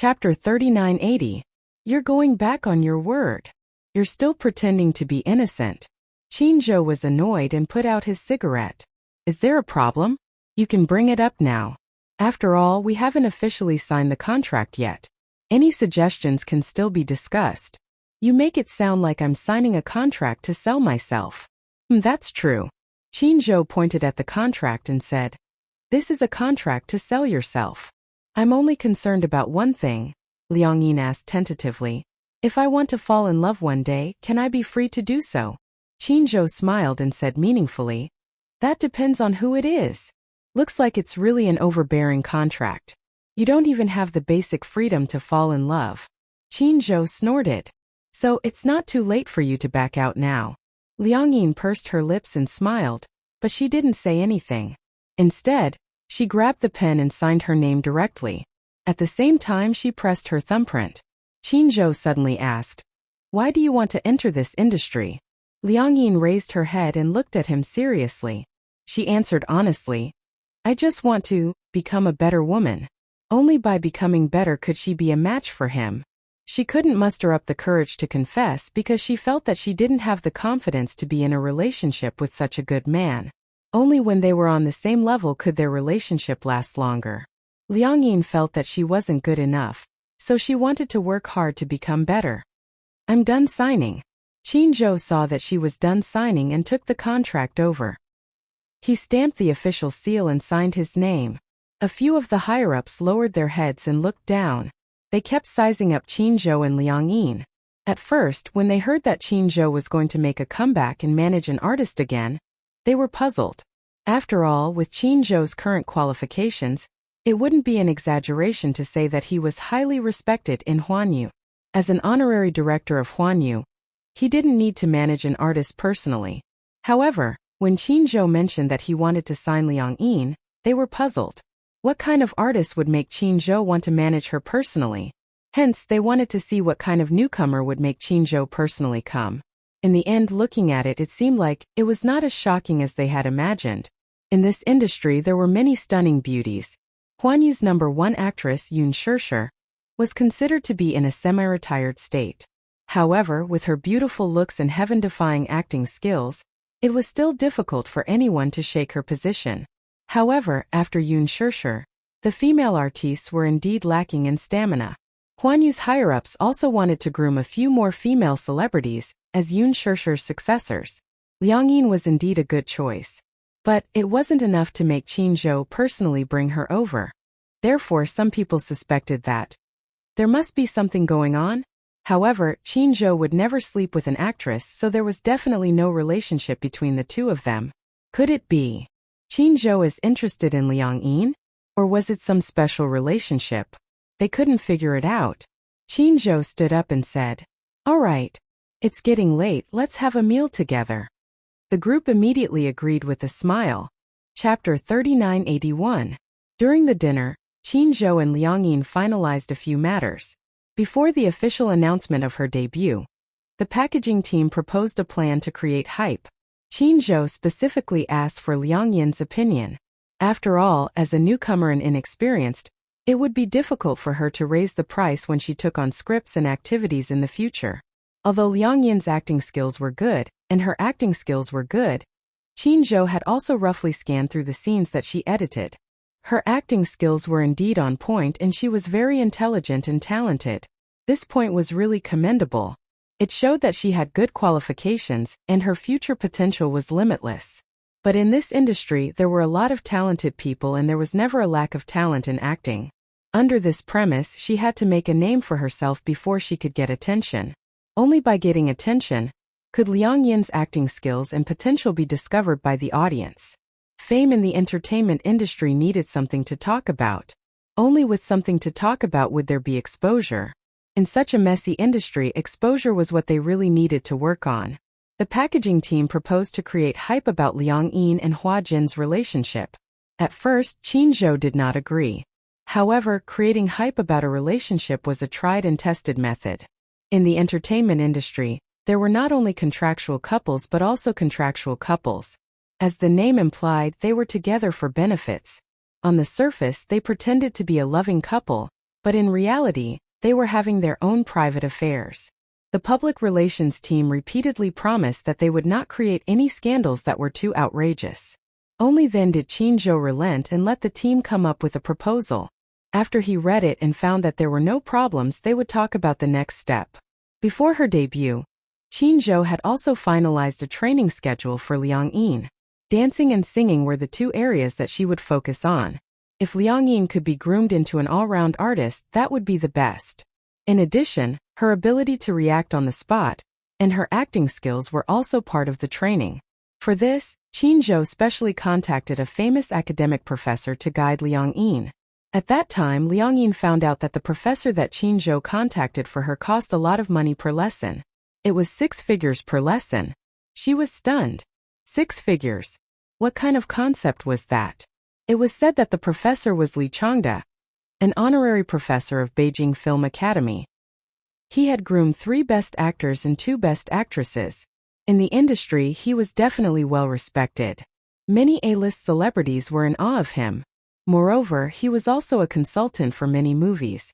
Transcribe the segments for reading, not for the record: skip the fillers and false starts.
Chapter 3980. You're going back on your word. You're still pretending to be innocent. Chinjo was annoyed and put out his cigarette. Is there a problem? You can bring it up now. After all, we haven't officially signed the contract yet. Any suggestions can still be discussed. You make it sound like I'm signing a contract to sell myself. That's true. Chinjo pointed at the contract and said, "This is a contract to sell yourself." "I'm only concerned about one thing," Liang Yin asked tentatively. "If I want to fall in love one day, can I be free to do so?" Chinjo smiled and said meaningfully, "That depends on who it is. Looks like it's really an overbearing contract. You don't even have the basic freedom to fall in love." Chinjo snorted. "So it's not too late for you to back out now." Liang Yin pursed her lips and smiled, but she didn't say anything. Instead, she grabbed the pen and signed her name directly. At the same time, she pressed her thumbprint. Chinjo suddenly asked, "Why do you want to enter this industry?" Liang Yin raised her head and looked at him seriously. She answered honestly, "I just want to become a better woman." Only by becoming better could she be a match for him. She couldn't muster up the courage to confess because she felt that she didn't have the confidence to be in a relationship with such a good man. Only when they were on the same level could their relationship last longer. Liang Yin felt that she wasn't good enough, so she wanted to work hard to become better. "I'm done signing." Chinjo saw that she was done signing and took the contract over. He stamped the official seal and signed his name. A few of the higher-ups lowered their heads and looked down. They kept sizing up Chinjo and Liang Yin. At first, when they heard that Chinjo was going to make a comeback and manage an artist again, they were puzzled. After all, with Chinjo's current qualifications, it wouldn't be an exaggeration to say that he was highly respected in Huanyu. As an honorary director of Huanyu, he didn't need to manage an artist personally. However, when Chinjo mentioned that he wanted to sign Liang Yin, they were puzzled. What kind of artist would make Chinjo want to manage her personally? Hence, they wanted to see what kind of newcomer would make Chinjo personally come. In the end, looking at it, it seemed like it was not as shocking as they had imagined. In this industry, there were many stunning beauties. Huanyu's #1 actress, Yoon Shirshir, was considered to be in a semi-retired state. However, with her beautiful looks and heaven-defying acting skills, it was still difficult for anyone to shake her position. However, after Yoon Shirshir, the female artistes were indeed lacking in stamina. Huanyu's higher-ups also wanted to groom a few more female celebrities as Yoon Shirshir's successors. Liang Yin was indeed a good choice. But it wasn't enough to make Chinjo personally bring her over. Therefore, some people suspected that there must be something going on. However, Chinjo would never sleep with an actress, so there was definitely no relationship between the two of them. Could it be Chinjo is interested in Liang Yin? Or was it some special relationship? They couldn't figure it out. Chinjo stood up and said, "All right. It's getting late, let's have a meal together." The group immediately agreed with a smile. Chapter 3981. During the dinner, Chinjo and Liang Yin finalized a few matters. Before the official announcement of her debut, the packaging team proposed a plan to create hype. Chinjo specifically asked for Liang Yin's opinion. After all, as a newcomer and inexperienced, it would be difficult for her to raise the price when she took on scripts and activities in the future. Although Liang Yin's acting skills were good, and her acting skills were good, Chinjo had also roughly scanned through the scenes that she edited. Her acting skills were indeed on point and she was very intelligent and talented. This point was really commendable. It showed that she had good qualifications and her future potential was limitless. But in this industry, there were a lot of talented people and there was never a lack of talent in acting. Under this premise, she had to make a name for herself before she could get attention. Only by getting attention could Liang Yin's acting skills and potential be discovered by the audience. Fame in the entertainment industry needed something to talk about. Only with something to talk about would there be exposure. In such a messy industry, exposure was what they really needed to work on. The packaging team proposed to create hype about Liang Yin and Hua Jin's relationship. At first, Chinjo did not agree. However, creating hype about a relationship was a tried and tested method. In the entertainment industry, there were not only contractual couples but also contractual couples. As the name implied, they were together for benefits. On the surface, they pretended to be a loving couple, But in reality, they were having their own private affairs. The public relations team repeatedly promised that they would not create any scandals that were too outrageous. Only then did Qin relent and let the team come up with a proposal. After he read it and found that there were no problems, they would talk about the next step. Before her debut, Qin had also finalized a training schedule for Liang Yin. Dancing and singing were the two areas that she would focus on. If Liang Yin could be groomed into an all-round artist, that would be the best. In addition, her ability to react on the spot and her acting skills were also part of the training. For this, Qin specially contacted a famous academic professor to guide Liang Yin. At that time, Liang Yin found out that the professor that Qin contacted for her cost a lot of money per lesson. It was 6 figures per lesson. She was stunned. 6 figures. What kind of concept was that? It was said that the professor was Li Changde, an honorary professor of Beijing Film Academy. He had groomed 3 best actors and 2 best actresses. In the industry, he was definitely well respected. Many A-list celebrities were in awe of him. Moreover, he was also a consultant for many movies.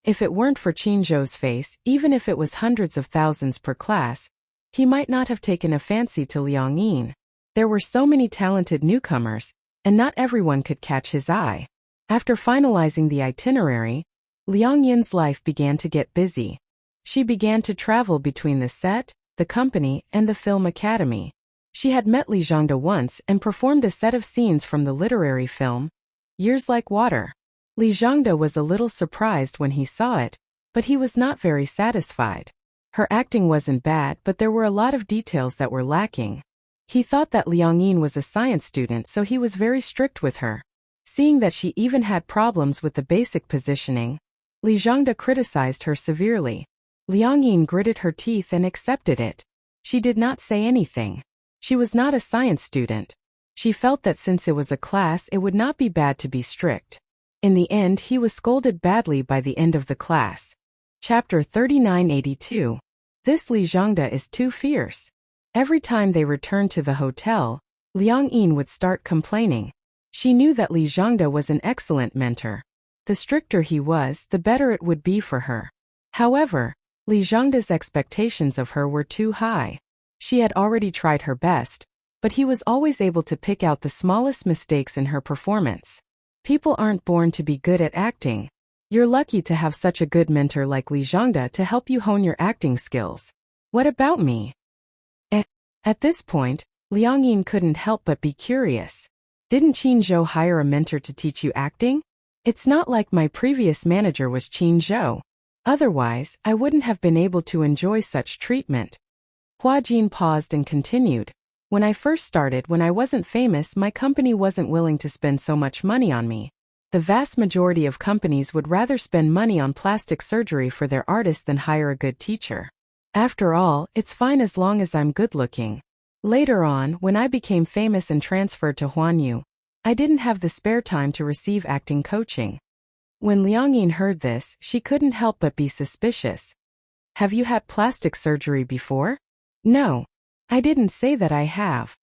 If it weren't for Qin face, even if it was hundreds of thousands per class, he might not have taken a fancy to Liang Yin. There were so many talented newcomers, and not everyone could catch his eye. After finalizing the itinerary, Liang Yin's life began to get busy. She began to travel between the set, the company, and the film academy. She had met Li Changde once and performed a set of scenes from the literary film, Years Like Water. Li Changde was a little surprised when he saw it, but he was not very satisfied. Her acting wasn't bad, but there were a lot of details that were lacking. He thought that Liang Yin was a science student, so he was very strict with her. Seeing that she even had problems with the basic positioning, Li Changde criticized her severely. Liang Yin gritted her teeth and accepted it. She did not say anything. She was not a science student. She felt that since it was a class, it would not be bad to be strict. In the end, he was scolded badly by the end of the class. Chapter 3982. This Li Changde is too fierce. Every time they returned to the hotel, Liang Yin would start complaining. She knew that Li Changde was an excellent mentor. The stricter he was, the better it would be for her. However, Li Changde's expectations of her were too high. She had already tried her best, but he was always able to pick out the smallest mistakes in her performance. People aren't born to be good at acting. You're lucky to have such a good mentor like Li Changde to help you hone your acting skills. What about me? At this point, Liang Yin couldn't help but be curious. Didn't Qin hire a mentor to teach you acting? It's not like my previous manager was Qin. Otherwise, I wouldn't have been able to enjoy such treatment. Hua Jin paused and continued. When I first started, when I wasn't famous, my company wasn't willing to spend so much money on me. The vast majority of companies would rather spend money on plastic surgery for their artists than hire a good teacher. After all, it's fine as long as I'm good-looking. Later on, when I became famous and transferred to Huanyu, I didn't have the spare time to receive acting coaching. When Liang Yin heard this, she couldn't help but be suspicious. Have you had plastic surgery before? No. I didn't say that I have.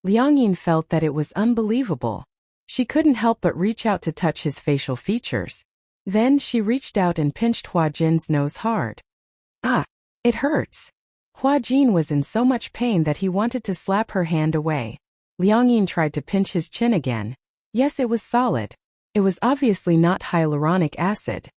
Liang Yin felt that it was unbelievable. She couldn't help but reach out to touch his facial features. Then she reached out and pinched Hua Jin's nose hard. Ah, it hurts. Hua Jin was in so much pain that he wanted to slap her hand away. Liang Yin tried to pinch his chin again. Yes, it was solid. It was obviously not hyaluronic acid.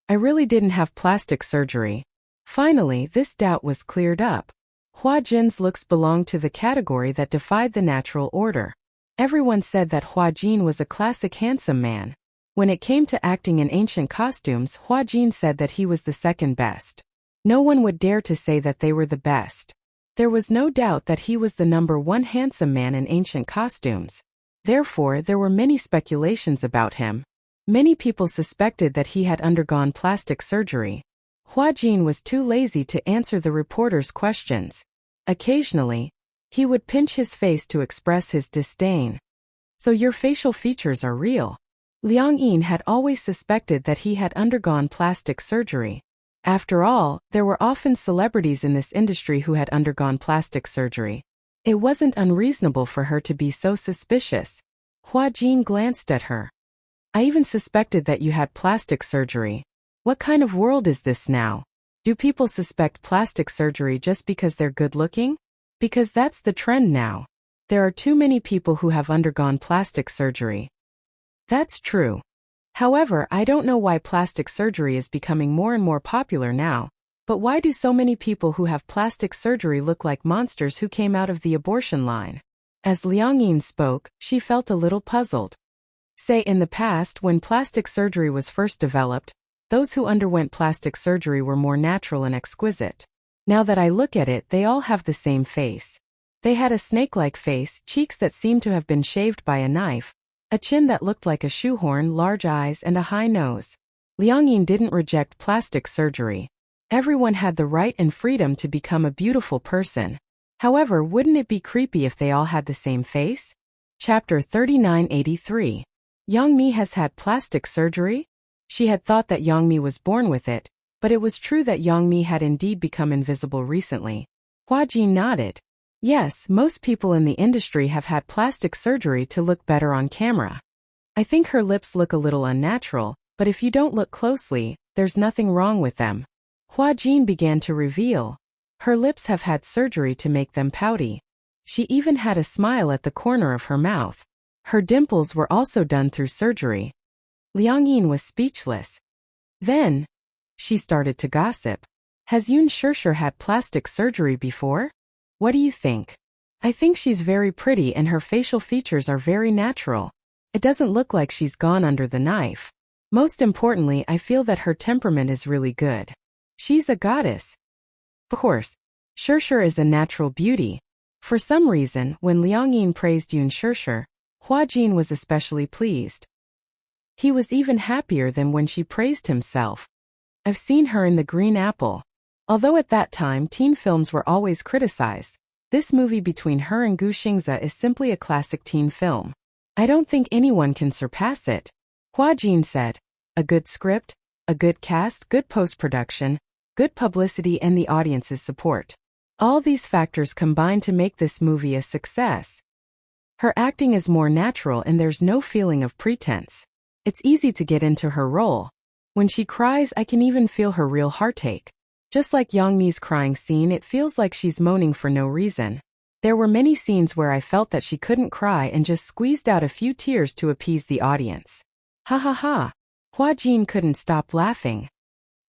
I really didn't have plastic surgery. Finally, this doubt was cleared up. Hua Jin's looks belonged to the category that defied the natural order. Everyone said that Hua Jin was a classic handsome man. When it came to acting in ancient costumes, Hua Jin said that he was the second best. No one would dare to say that they were the best. There was no doubt that he was the #1 handsome man in ancient costumes. Therefore, there were many speculations about him. Many people suspected that he had undergone plastic surgery. Hua Jin was too lazy to answer the reporters' questions. Occasionally, he would pinch his face to express his disdain. So your facial features are real. Liang Yin had always suspected that he had undergone plastic surgery. After all, there were often celebrities in this industry who had undergone plastic surgery. It wasn't unreasonable for her to be so suspicious. Hua Jin glanced at her. I even suspected that you had plastic surgery. What kind of world is this now? Do people suspect plastic surgery just because they're good-looking? Because that's the trend now. There are too many people who have undergone plastic surgery. That's true. However, I don't know why plastic surgery is becoming more and more popular now, but why do so many people who have plastic surgery look like monsters who came out of the abortion line? As Liang Yin spoke, she felt a little puzzled. Say in the past, when plastic surgery was first developed, those who underwent plastic surgery were more natural and exquisite. Now that I look at it, they all have the same face. They had a snake-like face, cheeks that seemed to have been shaved by a knife, a chin that looked like a shoehorn, large eyes, and a high nose. Liang Yin didn't reject plastic surgery. Everyone had the right and freedom to become a beautiful person. However, wouldn't it be creepy if they all had the same face? Chapter 3983. Yang Mi has had plastic surgery? She had thought that Yang Mi was born with it, but it was true that Yang Mi had indeed become invisible recently. Hua Jin nodded. Yes, most people in the industry have had plastic surgery to look better on camera. I think her lips look a little unnatural, but if you don't look closely, there's nothing wrong with them. Hua Jin began to reveal. Her lips have had surgery to make them pouty. She even had a smile at the corner of her mouth. Her dimples were also done through surgery. Liang Yin was speechless. Then, she started to gossip. Has Yun Shishir had plastic surgery before? What do you think? I think she's very pretty and her facial features are very natural. It doesn't look like she's gone under the knife. Most importantly, I feel that her temperament is really good. She's a goddess. Of course, Shishir is a natural beauty. For some reason, when Liang Yin praised Yun Shishir, Hua Jin was especially pleased. He was even happier than when she praised himself. I've seen her in The Green Apple. Although at that time teen films were always criticized, this movie between her and Gu Xingze is simply a classic teen film. I don't think anyone can surpass it. Hua Jin said. A good script, a good cast, good post-production, good publicity and the audience's support. All these factors combine to make this movie a success. Her acting is more natural and there's no feeling of pretense. It's easy to get into her role. When she cries, I can even feel her real heartache. Just like Yang Mi's crying scene, it feels like she's moaning for no reason. There were many scenes where I felt that she couldn't cry and just squeezed out a few tears to appease the audience. Ha ha ha. Hua Jin couldn't stop laughing.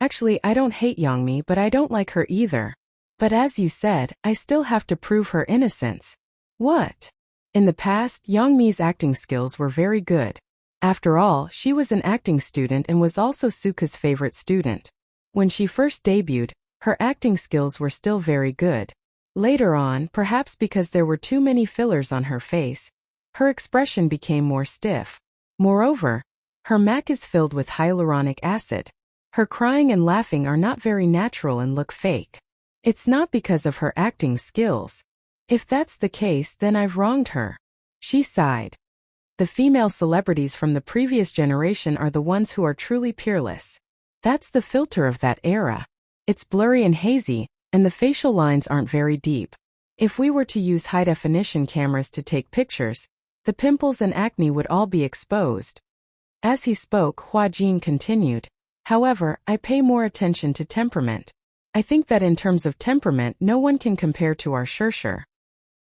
Actually, I don't hate Yang Mi, but I don't like her either. But as you said, I still have to prove her innocence. What? In the past, Yang Mi's acting skills were very good. After all, she was an acting student and was also Suka's favorite student. When she first debuted, her acting skills were still very good. Later on, perhaps because there were too many fillers on her face, her expression became more stiff. Moreover, her mac is filled with hyaluronic acid. Her crying and laughing are not very natural and look fake. It's not because of her acting skills. If that's the case, then I've wronged her. She sighed. The female celebrities from the previous generation are the ones who are truly peerless. That's the filter of that era. It's blurry and hazy, and the facial lines aren't very deep. If we were to use high-definition cameras to take pictures, the pimples and acne would all be exposed. As he spoke, Hua Jin continued. However, I pay more attention to temperament. I think that in terms of temperament, no one can compare to our Shishir.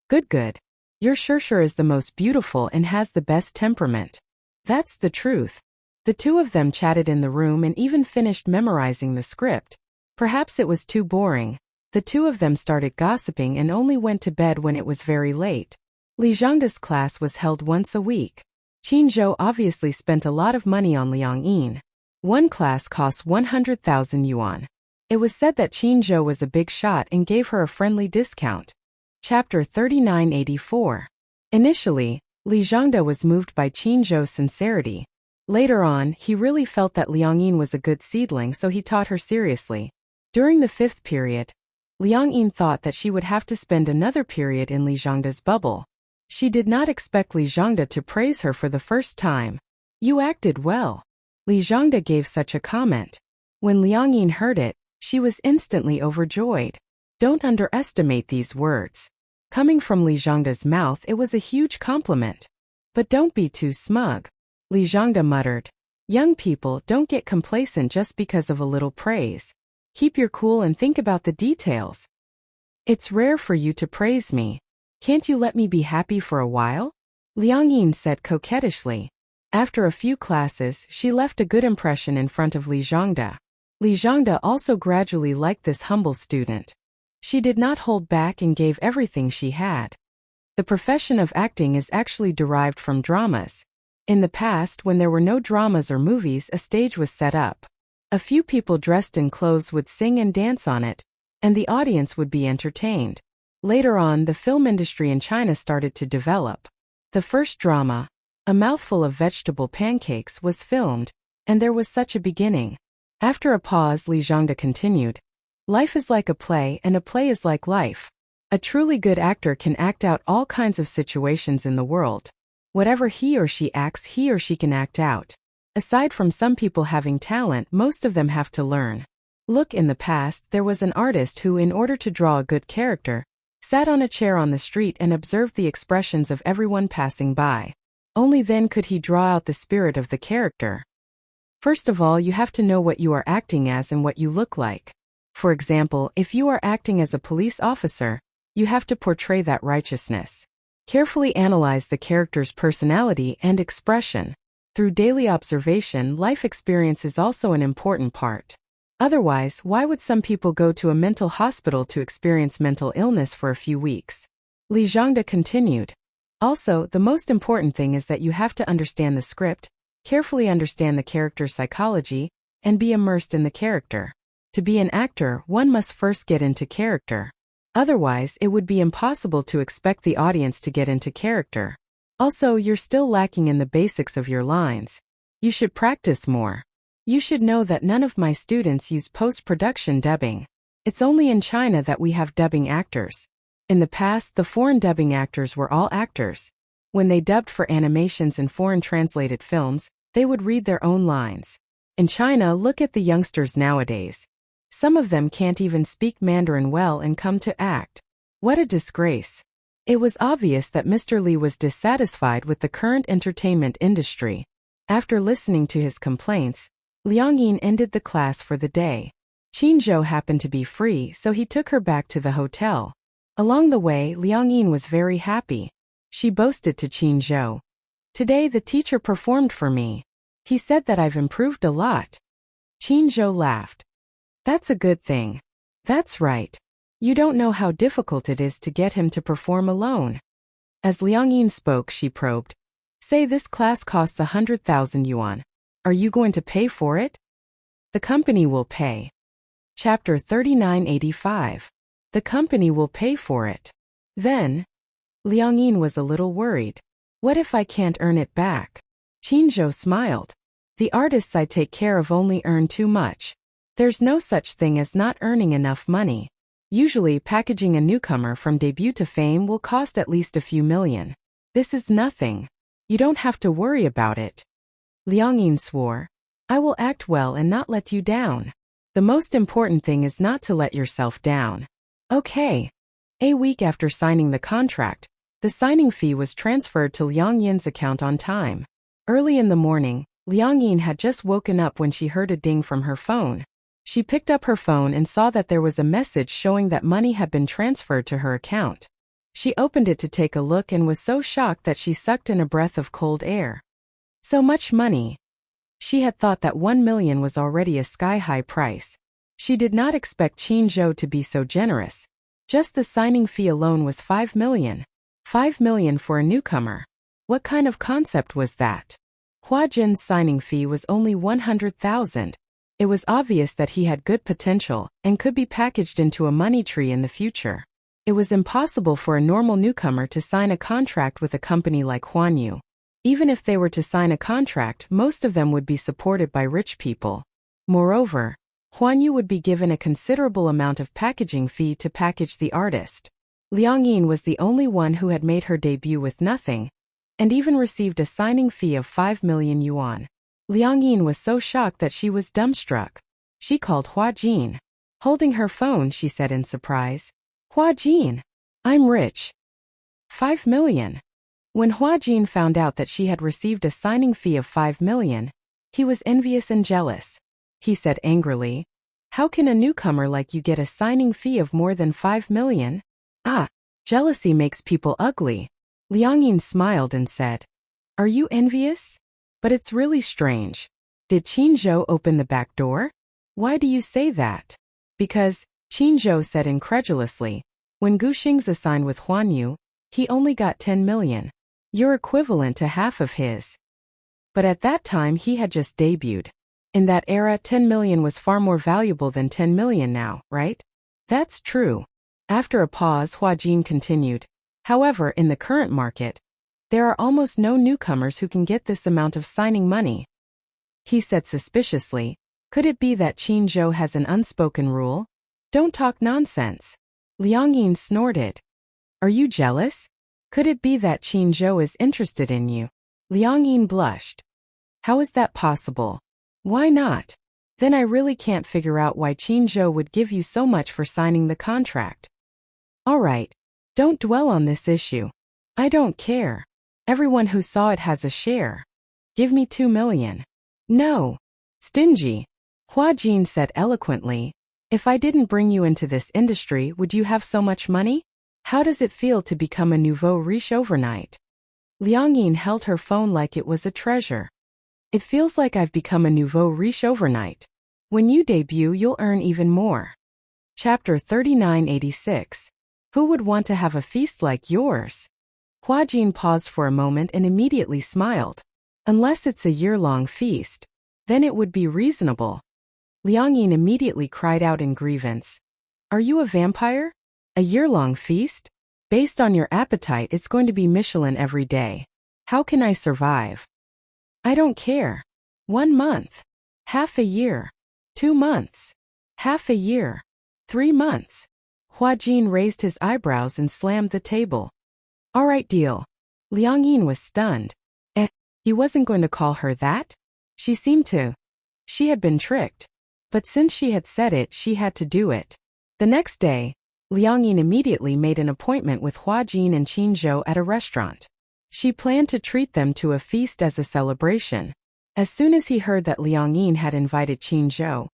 Good. Your Shishir is the most beautiful and has the best temperament. That's the truth. The two of them chatted in the room and even finished memorizing the script. Perhaps it was too boring. The two of them started gossiping and only went to bed when it was very late. Li Zhangda's class was held once a week. Qin Zhou obviously spent a lot of money on Liang Yin. One class cost 100,000 yuan. It was said that Qin Zhou was a big shot and gave her a friendly discount. Chapter 3984. Initially, Li Zhangda was moved by Qin Zhou's sincerity. Later on, he really felt that Liang Yin was a good seedling, so he taught her seriously. During the 5th period, Liang Yin thought that she would have to spend another period in Li Zhangda's bubble. She did not expect Li Zhangda to praise her for the first time. You acted well. Li Zhangda gave such a comment. When Liang Yin heard it, she was instantly overjoyed. Don't underestimate these words. Coming from Li Zhangda's mouth, it was a huge compliment. But don't be too smug. Li Zhangda muttered. Young people, don't get complacent just because of a little praise. Keep your cool and think about the details. It's rare for you to praise me. Can't you let me be happy for a while? Liang Yin said coquettishly. After a few classes, she left a good impression in front of Li Zhongde. Li Zhongde also gradually liked this humble student. She did not hold back and gave everything she had. The profession of acting is actually derived from dramas. In the past, when there were no dramas or movies, a stage was set up. A few people dressed in clothes would sing and dance on it, and the audience would be entertained. Later on, the film industry in China started to develop. The first drama, A Mouthful of Vegetable Pancakes, was filmed, and there was such a beginning. After a pause, Li Zhongde continued. Life is like a play, and a play is like life. A truly good actor can act out all kinds of situations in the world. Whatever he or she acts, he or she can act out. Aside from some people having talent, most of them have to learn. Look, in the past, there was an artist who, in order to draw a good character, sat on a chair on the street and observed the expressions of everyone passing by. Only then could he draw out the spirit of the character. First of all, you have to know what you are acting as and what you look like. For example, if you are acting as a police officer, you have to portray that righteousness. Carefully analyze the character's personality and expression. Through daily observation, life experience is also an important part. Otherwise, why would some people go to a mental hospital to experience mental illness for a few weeks? Li Zhongde continued. Also, the most important thing is that you have to understand the script, carefully understand the character's psychology, and be immersed in the character. To be an actor, one must first get into character. Otherwise, it would be impossible to expect the audience to get into character. Also, you're still lacking in the basics of your lines. You should practice more. You should know that none of my students use post-production dubbing. It's only in China that we have dubbing actors. In the past, the foreign dubbing actors were all actors. When they dubbed for animations and foreign translated films, they would read their own lines. In China, look at the youngsters nowadays. Some of them can't even speak Mandarin well and come to act. What a disgrace. It was obvious that Mr. Li was dissatisfied with the current entertainment industry. After listening to his complaints, Liang Yin ended the class for the day. Qin Zhou happened to be free, so he took her back to the hotel. Along the way, Liang Yin was very happy. She boasted to Qin Zhou. Today the teacher performed for me. He said that I've improved a lot. Qin Zhou laughed. That's a good thing. That's right. You don't know how difficult it is to get him to perform alone. As Liang Yin spoke, she probed. Say this class costs 100,000 yuan. Are you going to pay for it? The company will pay. Chapter 3985. The company will pay for it. Then, Liang Yin was a little worried. What if I can't earn it back? Qin Zhou smiled. The artists I take care of only earn too much. There's no such thing as not earning enough money. Usually, packaging a newcomer from debut to fame will cost at least a few million. This is nothing. You don't have to worry about it. Liang Yin swore. I will act well and not let you down. The most important thing is not to let yourself down. Okay. A week after signing the contract, the signing fee was transferred to Liang Yin's account on time. Early in the morning, Liang Yin had just woken up when she heard a ding from her phone. She picked up her phone and saw that there was a message showing that money had been transferred to her account. She opened it to take a look and was so shocked that she sucked in a breath of cold air. So much money. She had thought that 1 million was already a sky-high price. She did not expect Qin Zhou to be so generous. Just the signing fee alone was 5 million. 5 million for a newcomer. What kind of concept was that? Hua Jin's signing fee was only 100,000. It was obvious that he had good potential and could be packaged into a money tree in the future. It was impossible for a normal newcomer to sign a contract with a company like Huanyu. Even if they were to sign a contract, most of them would be supported by rich people. Moreover, Huanyu would be given a considerable amount of packaging fee to package the artist. Liang Yin was the only one who had made her debut with nothing, and even received a signing fee of 5 million yuan. Liang Yin was so shocked that she was dumbstruck. She called Hua Jin. Holding her phone, she said in surprise, Hua Jin, I'm rich. 5 million. When Hua Jin found out that she had received a signing fee of 5 million, He was envious and jealous. He said angrily, "How can a newcomer like you get a signing fee of more than 5 million? Ah, jealousy makes people ugly." Liang Yin smiled and said, "Are you envious? But it's really strange. Did Qin Zhou open the back door? Why do you say that?" "Because," Qin Zhou said incredulously, "when Gu Xing's assigned with Huan Yu, he only got 10 million. You're equivalent to half of his." But at that time he had just debuted. In that era, 10 million was far more valuable than 10 million now, right? "That's true." After a pause, Hua Jin continued, "However, in the current market, there are almost no newcomers who can get this amount of signing money." He said suspiciously, "Could it be that Qin Zhou has an unspoken rule? Don't talk nonsense." Liang Yin snorted. "Are you jealous? Could it be that Qin Zhou is interested in you?" Liang Yin blushed. "How is that possible? Why not? Then I really can't figure out why Qin Zhou would give you so much for signing the contract." "All right, don't dwell on this issue. I don't care. Everyone who saw it has a share. Give me 2 million. "No. Stingy." Hua Jin said eloquently, "If I didn't bring you into this industry, would you have so much money? How does it feel to become a nouveau riche overnight?" Liang Yin held her phone like it was a treasure. "It feels like I've become a nouveau riche overnight. When you debut, you'll earn even more." Chapter 3986. Who would want to have a feast like yours? Hua Jin paused for a moment and immediately smiled. "Unless it's a year-long feast, then it would be reasonable." Liang Yin immediately cried out in grievance, "Are you a vampire? A year-long feast? Based on your appetite, it's going to be Michelin every day. How can I survive?" "I don't care. 1 month. Half a year. 2 months. Half a year. 3 months. Hua Jin raised his eyebrows and slammed the table. "All right, deal." Liang Yin was stunned. He wasn't going to call her that? She seemed to. She had been tricked. But since she had said it, she had to do it. The next day, Liang Yin immediately made an appointment with Hua Jin and Qin Zhou at a restaurant. She planned to treat them to a feast as a celebration. As soon as he heard that Liang Yin had invited Qin Zhou,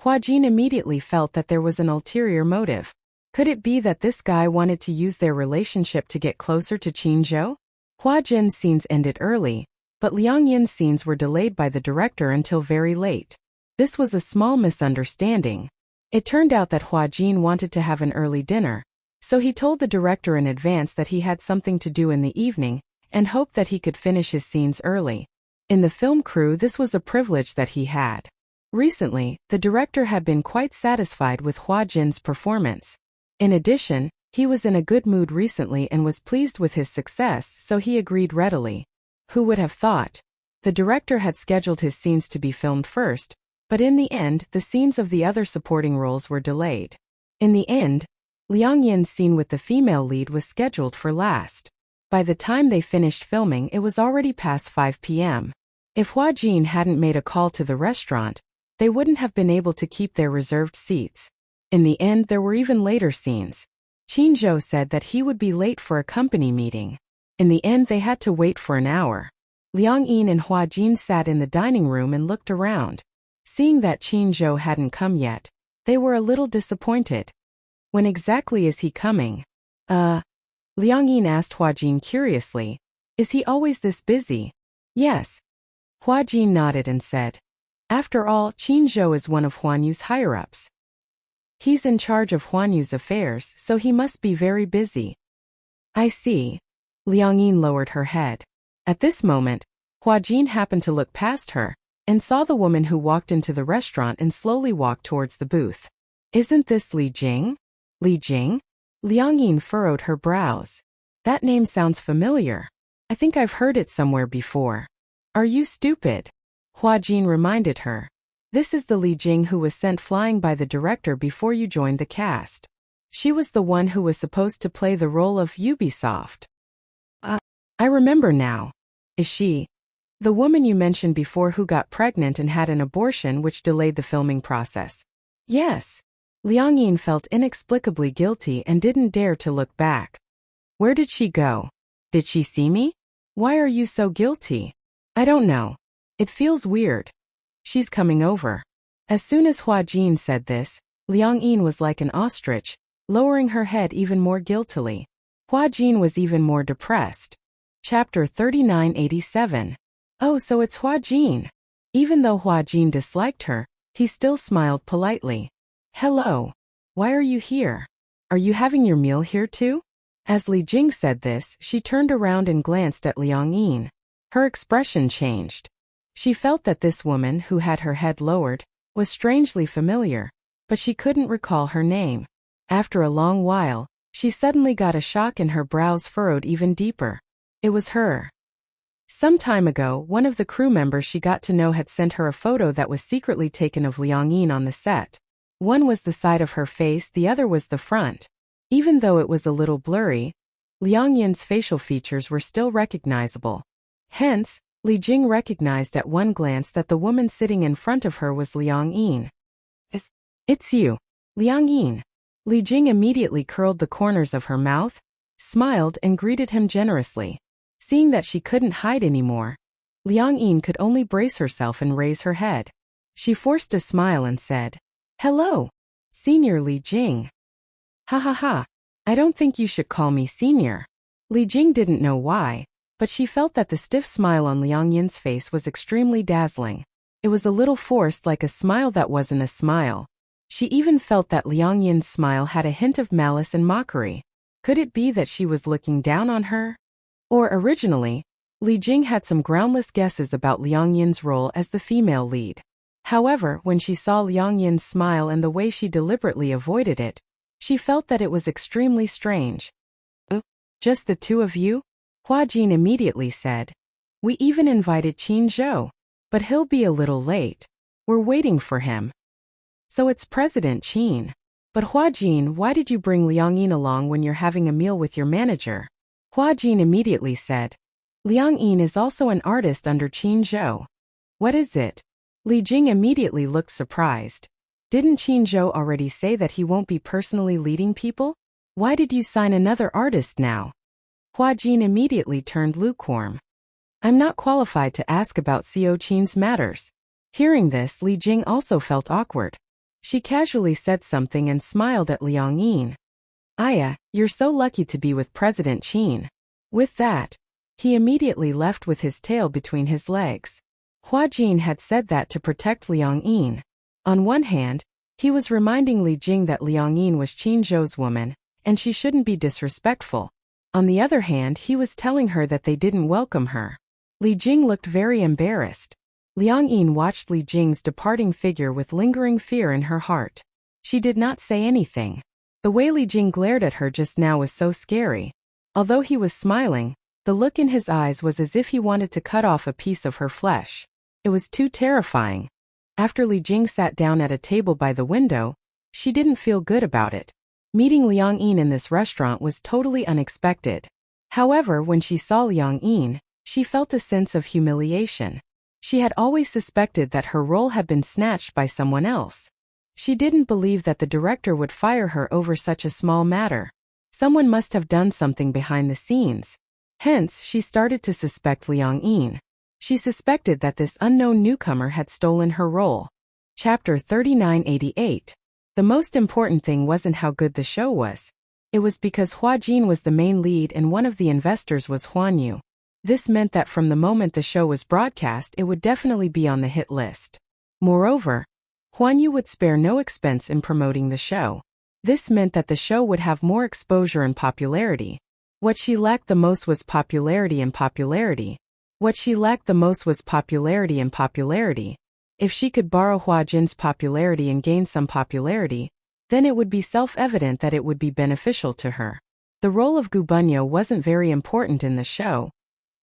Hua Jin immediately felt that there was an ulterior motive. Could it be that this guy wanted to use their relationship to get closer to Qin Zhou? Hua Jin's scenes ended early, but Liang Yin's scenes were delayed by the director until very late. This was a small misunderstanding. It turned out that Hua Jin wanted to have an early dinner, so he told the director in advance that he had something to do in the evening and hoped that he could finish his scenes early. In the film crew, this was a privilege that he had. Recently, the director had been quite satisfied with Hua Jin's performance. In addition, he was in a good mood recently and was pleased with his success, so he agreed readily. Who would have thought? The director had scheduled his scenes to be filmed first, but in the end, the scenes of the other supporting roles were delayed. In the end, Liang Yin's scene with the female lead was scheduled for last. By the time they finished filming, it was already past 5 p.m. If Hua Jin hadn't made a call to the restaurant, they wouldn't have been able to keep their reserved seats. In the end, there were even later scenes. Qin Zhou said that he would be late for a company meeting. In the end, they had to wait for an hour. Liang Yin and Hua Jin sat in the dining room and looked around. Seeing that Qin Zhou hadn't come yet, they were a little disappointed. "When exactly is he coming?" Liang Yin asked Hua Jin curiously. "Is he always this busy?" "Yes." Hua Jin nodded and said, "After all, Qin Zhou is one of Huan Yu's higher-ups. He's in charge of Huan Yu's affairs, so he must be very busy." "I see." Liang Yin lowered her head. At this moment, Hua Jin happened to look past her and saw the woman who walked into the restaurant and slowly walked towards the booth. "Isn't this Li Jing?" "Li Jing?" Liang Yin furrowed her brows. "That name sounds familiar. I think I've heard it somewhere before." "Are you stupid?" Hua Jin reminded her. "This is the Li Jing who was sent flying by the director before you joined the cast. She was the one who was supposed to play the role of Ubisoft." I remember now. Is she the woman you mentioned before who got pregnant and had an abortion which delayed the filming process?" "Yes." Liang Yin felt inexplicably guilty and didn't dare to look back. "Where did she go? Did she see me? Why are you so guilty?" "I don't know. It feels weird. She's coming over. As soon as Hua Jin said this, Liang Yin was like an ostrich, lowering her head even more guiltily. Hua Jin was even more depressed. Chapter 3987. Oh, so it's Hua Jin. Even though Hua Jin disliked her, he still smiled politely. Hello. Why are you here? Are you having your meal here too? As Li Jing said this, she turned around and glanced at Liang Yin. Her expression changed. She felt that this woman, who had her head lowered, was strangely familiar, but she couldn't recall her name. After a long while, she suddenly got a shock and her brows furrowed even deeper. It was her. Some time ago, one of the crew members she got to know had sent her a photo that was secretly taken of Liang Yin on the set. One was the side of her face, the other was the front. Even though it was a little blurry, Liang Yin's facial features were still recognizable. Hence, Li Jing recognized at one glance that the woman sitting in front of her was Liang Yin. It's you, Liang Yin. Li Jing immediately curled the corners of her mouth, smiled and greeted him generously. Seeing that she couldn't hide anymore, Liang Yin could only brace herself and raise her head. She forced a smile and said, Hello, Senior Li Jing. Ha ha ha, I don't think you should call me senior. Li Jing didn't know why, but she felt that the stiff smile on Liang Yin's face was extremely dazzling. It was a little forced, like a smile that wasn't a smile. She even felt that Liang Yin's smile had a hint of malice and mockery. Could it be that she was looking down on her? Or originally, Li Jing had some groundless guesses about Liang Yin's role as the female lead. However, when she saw Liang Yin's smile and the way she deliberately avoided it, she felt that it was extremely strange. Just the two of you? Hua Jin immediately said. We even invited Qin Zhou, but he'll be a little late. We're waiting for him. So it's President Qin. But Hua Jin, why did you bring Liang Yin along when you're having a meal with your manager? Hua Jin immediately said. Liang Yin is also an artist under Qin Zhou. What is it? Li Jing immediately looked surprised. Didn't Qin Zhou already say that he won't be personally leading people? Why did you sign another artist now? Hua Jin immediately turned lukewarm. I'm not qualified to ask about Co Qin's matters. Hearing this, Li Jing also felt awkward. She casually said something and smiled at Liang Yin. Aya, you're so lucky to be with President Qin. With that, he immediately left with his tail between his legs. Hua Jin had said that to protect Liang Yin. On one hand, he was reminding Li Jing that Liang Yin was Qin Zhou's woman, and she shouldn't be disrespectful. On the other hand, he was telling her that they didn't welcome her. Li Jing looked very embarrassed. Liang Yin watched Li Jing's departing figure with lingering fear in her heart. She did not say anything. The way Li Jing glared at her just now was so scary. Although he was smiling, the look in his eyes was as if he wanted to cut off a piece of her flesh. It was too terrifying. After Li Jing sat down at a table by the window, she didn't feel good about it. Meeting Liang Yin in this restaurant was totally unexpected. However, when she saw Liang Yin, she felt a sense of humiliation. She had always suspected that her role had been snatched by someone else. She didn't believe that the director would fire her over such a small matter. Someone must have done something behind the scenes. Hence, she started to suspect Liang Yin. She suspected that this unknown newcomer had stolen her role. Chapter 3988. The most important thing wasn't how good the show was. It was because Hua Jin was the main lead and one of the investors was Huan Yu. This meant that from the moment the show was broadcast, it would definitely be on the hit list. Moreover, Huan Yu would spare no expense in promoting the show. This meant that the show would have more exposure and popularity. What she lacked the most was popularity and popularity. What she lacked the most was popularity and popularity. If she could borrow Hua Jin's popularity and gain some popularity, then it would be self-evident that it would be beneficial to her. The role of Gu Bunyo wasn't very important in the show,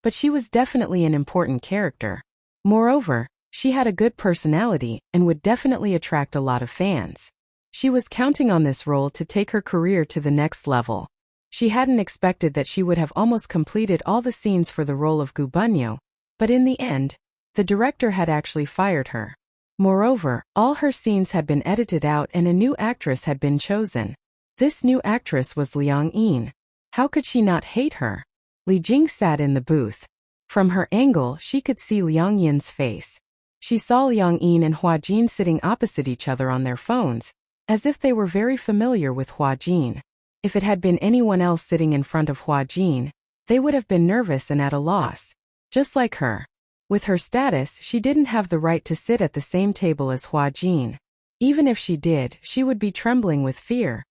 but she was definitely an important character. Moreover, she had a good personality and would definitely attract a lot of fans. She was counting on this role to take her career to the next level. She hadn't expected that she would have almost completed all the scenes for the role of Gu Bunyo, but in the end, the director had actually fired her. Moreover, all her scenes had been edited out and a new actress had been chosen. This new actress was Liang Yin. How could she not hate her? Li Jing sat in the booth. From her angle, she could see Liang Yin's face. She saw Liang Yin and Hua Jin sitting opposite each other on their phones, as if they were very familiar with Hua Jin. If it had been anyone else sitting in front of Hua Jin, they would have been nervous and at a loss. Just like her. With her status, she didn't have the right to sit at the same table as Hua Jin. Even if she did, she would be trembling with fear,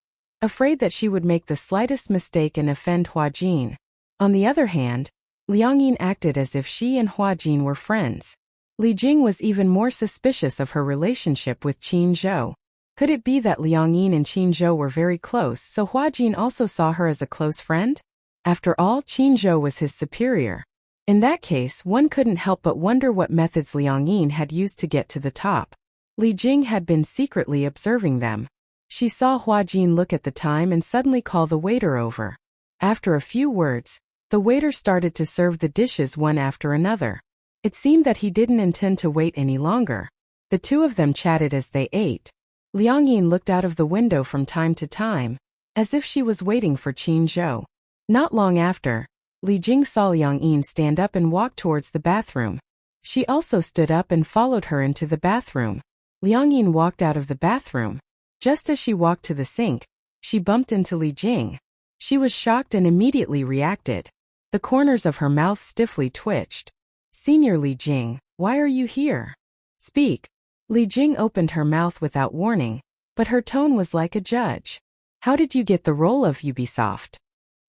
afraid that she would make the slightest mistake and offend Hua Jin. On the other hand, Liang Yin acted as if she and Hua Jin were friends. Li Jing was even more suspicious of her relationship with Qin Zhou. Could it be that Liang Yin and Qin Zhou were very close, so Hua Jin also saw her as a close friend? After all, Qin Zhou was his superior. In that case, one couldn't help but wonder what methods Liang Yin had used to get to the top. Li Jing had been secretly observing them. She saw Hua Jin look at the time and suddenly call the waiter over. After a few words, the waiter started to serve the dishes one after another. It seemed that he didn't intend to wait any longer. The two of them chatted as they ate. Liang Yin looked out of the window from time to time, as if she was waiting for Qin Zhou. Not long after, Li Jing saw Liang Yin stand up and walk towards the bathroom. She also stood up and followed her into the bathroom. Liang Yin walked out of the bathroom. Just as she walked to the sink, she bumped into Li Jing. She was shocked and immediately reacted. The corners of her mouth stiffly twitched. "Senior Li Jing, why are you here? Speak." Li Jing opened her mouth without warning, but her tone was like a judge. "How did you get the role of Ubisoft?"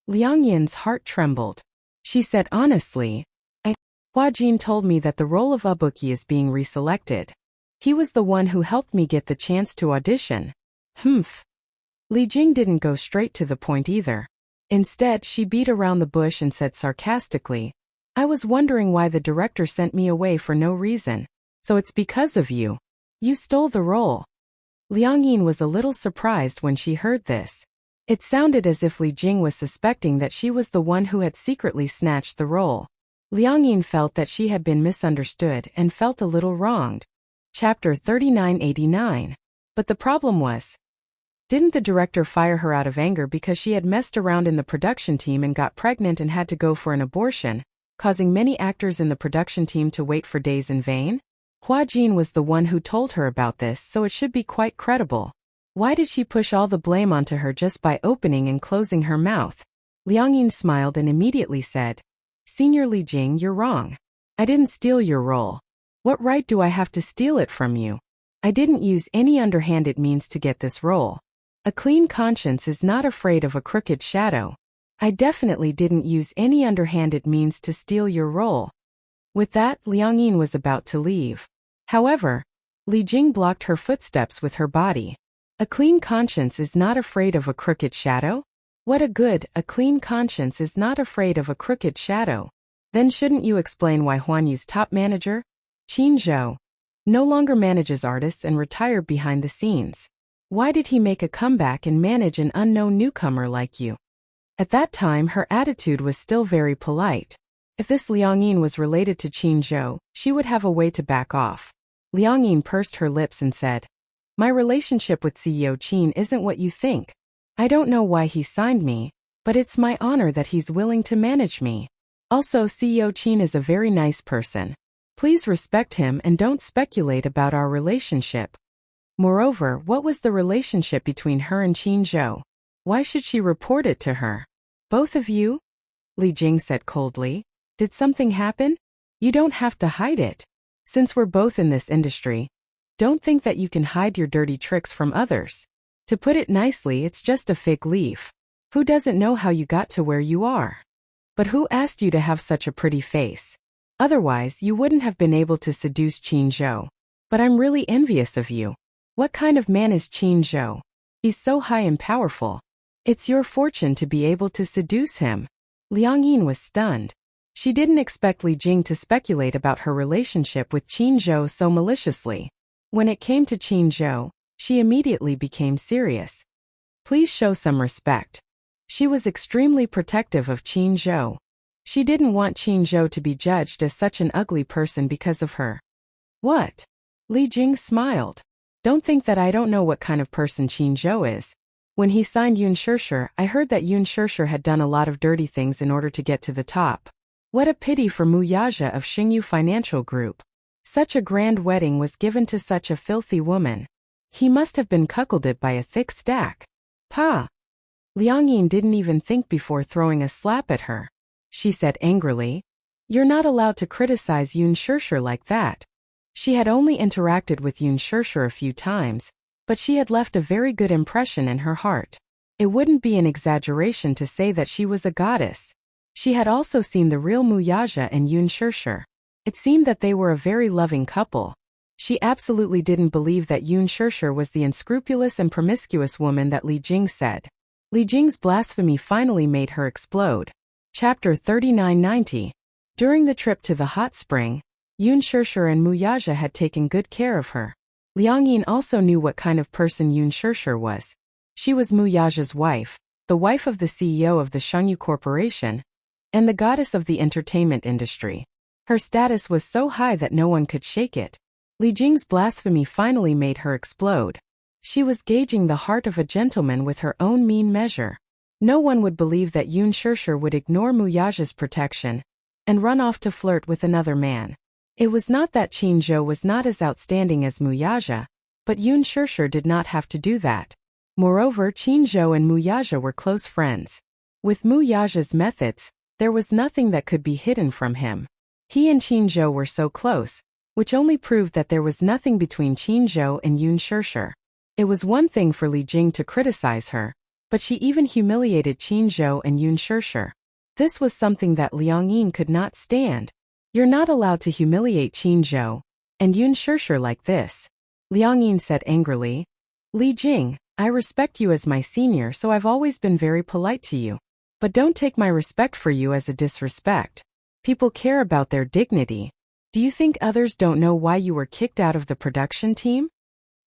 Liang Yin's heart trembled. She said honestly, Hua Jin told me that the role of Audiobook is being reselected. He was the one who helped me get the chance to audition. Humph. Li Jing didn't go straight to the point either. Instead, she beat around the bush and said sarcastically, "I was wondering why the director sent me away for no reason. So it's because of you. You stole the role." Liang Yin was a little surprised when she heard this. It sounded as if Li Jing was suspecting that she was the one who had secretly snatched the role. Liang Yin felt that she had been misunderstood and felt a little wronged. Chapter 3989. But the problem was, didn't the director fire her out of anger because she had messed around in the production team and got pregnant and had to go for an abortion, causing many actors in the production team to wait for days in vain? Hua Jin was the one who told her about this, so it should be quite credible. Why did she push all the blame onto her just by opening and closing her mouth? Liang Yin smiled and immediately said, "Senior Li Jing, you're wrong. I didn't steal your role. What right do I have to steal it from you? I didn't use any underhanded means to get this role. A clean conscience is not afraid of a crooked shadow. I definitely didn't use any underhanded means to steal your role." With that, Liang Yin was about to leave. However, Li Jing blocked her footsteps with her body. A clean conscience is not afraid of a crooked shadow? What a clean conscience is not afraid of a crooked shadow. Then shouldn't you explain why Huan Yu's top manager, Qin Zhou, no longer manages artists and retired behind the scenes? Why did he make a comeback and manage an unknown newcomer like you? At that time, her attitude was still very polite. If this Liang Yin was related to Qin Zhou, she would have a way to back off. Liang Yin pursed her lips and said, "My relationship with CEO Qin isn't what you think. I don't know why he signed me, but it's my honor that he's willing to manage me. Also, CEO Qin is a very nice person. Please respect him and don't speculate about our relationship." Moreover, what was the relationship between her and Qin Zhou? Why should she report it to her? "Both of you?" Li Jing said coldly. "Did something happen? You don't have to hide it. Since we're both in this industry, don't think that you can hide your dirty tricks from others. To put it nicely, it's just a fig leaf. Who doesn't know how you got to where you are? But who asked you to have such a pretty face? Otherwise, you wouldn't have been able to seduce Qin Zhou. But I'm really envious of you. What kind of man is Qin Zhou? He's so high and powerful. It's your fortune to be able to seduce him." Liang Yin was stunned. She didn't expect Li Jing to speculate about her relationship with Qin Zhou so maliciously. When it came to Qin Zhou, she immediately became serious. Please show some respect. She was extremely protective of Qin Zhou. She didn't want Qin Zhou to be judged as such an ugly person because of her. What? Li Jing smiled. Don't think that I don't know what kind of person Qin Zhou is. When he signed Yun Shishir, I heard that Yun Shishir had done a lot of dirty things in order to get to the top. What a pity for Mu Yaja of Xingyu Financial Group. Such a grand wedding was given to such a filthy woman. He must have been cuckolded by a thick stack. Pa! Liang Yin didn't even think before throwing a slap at her. She said angrily, "You're not allowed to criticize Yun Shishir like that." She had only interacted with Yun Shishir a few times, but she had left a very good impression in her heart. It wouldn't be an exaggeration to say that she was a goddess. She had also seen the real Muyaja and Yun Shishir. It seemed that they were a very loving couple. She absolutely didn't believe that Yun Shishir was the unscrupulous and promiscuous woman that Li Jing said. Li Jing's blasphemy finally made her explode. Chapter 3990. During the trip to the hot spring, Yun Shishir and Muyaja had taken good care of her. Liang Yin also knew what kind of person Yun Shishir was. She was Muyaja's wife, the wife of the CEO of the Shengyu Corporation, and the goddess of the entertainment industry. Her status was so high that no one could shake it. Li Jing's blasphemy finally made her explode. She was gauging the heart of a gentleman with her own mean measure. No one would believe that Yun Shishir would ignore Muyaja's protection and run off to flirt with another man. It was not that Qin Zhou was not as outstanding as Muyaja, but Yun Shishir did not have to do that. Moreover, Qin Zhou and Muyaja were close friends. With Muyaja's methods, there was nothing that could be hidden from him. He and Qin Zhou were so close, which only proved that there was nothing between Qin Zhou and Yun Shishir. It was one thing for Li Jing to criticize her, but she even humiliated Qin Zhou and Yun Shishir. This was something that Liang Yin could not stand. "You're not allowed to humiliate Qin Zhou and Yun Shishir like this," Liang Yin said angrily. "Li Jing, I respect you as my senior, so I've always been very polite to you. But don't take my respect for you as a disrespect. People care about their dignity. Do you think others don't know why you were kicked out of the production team?"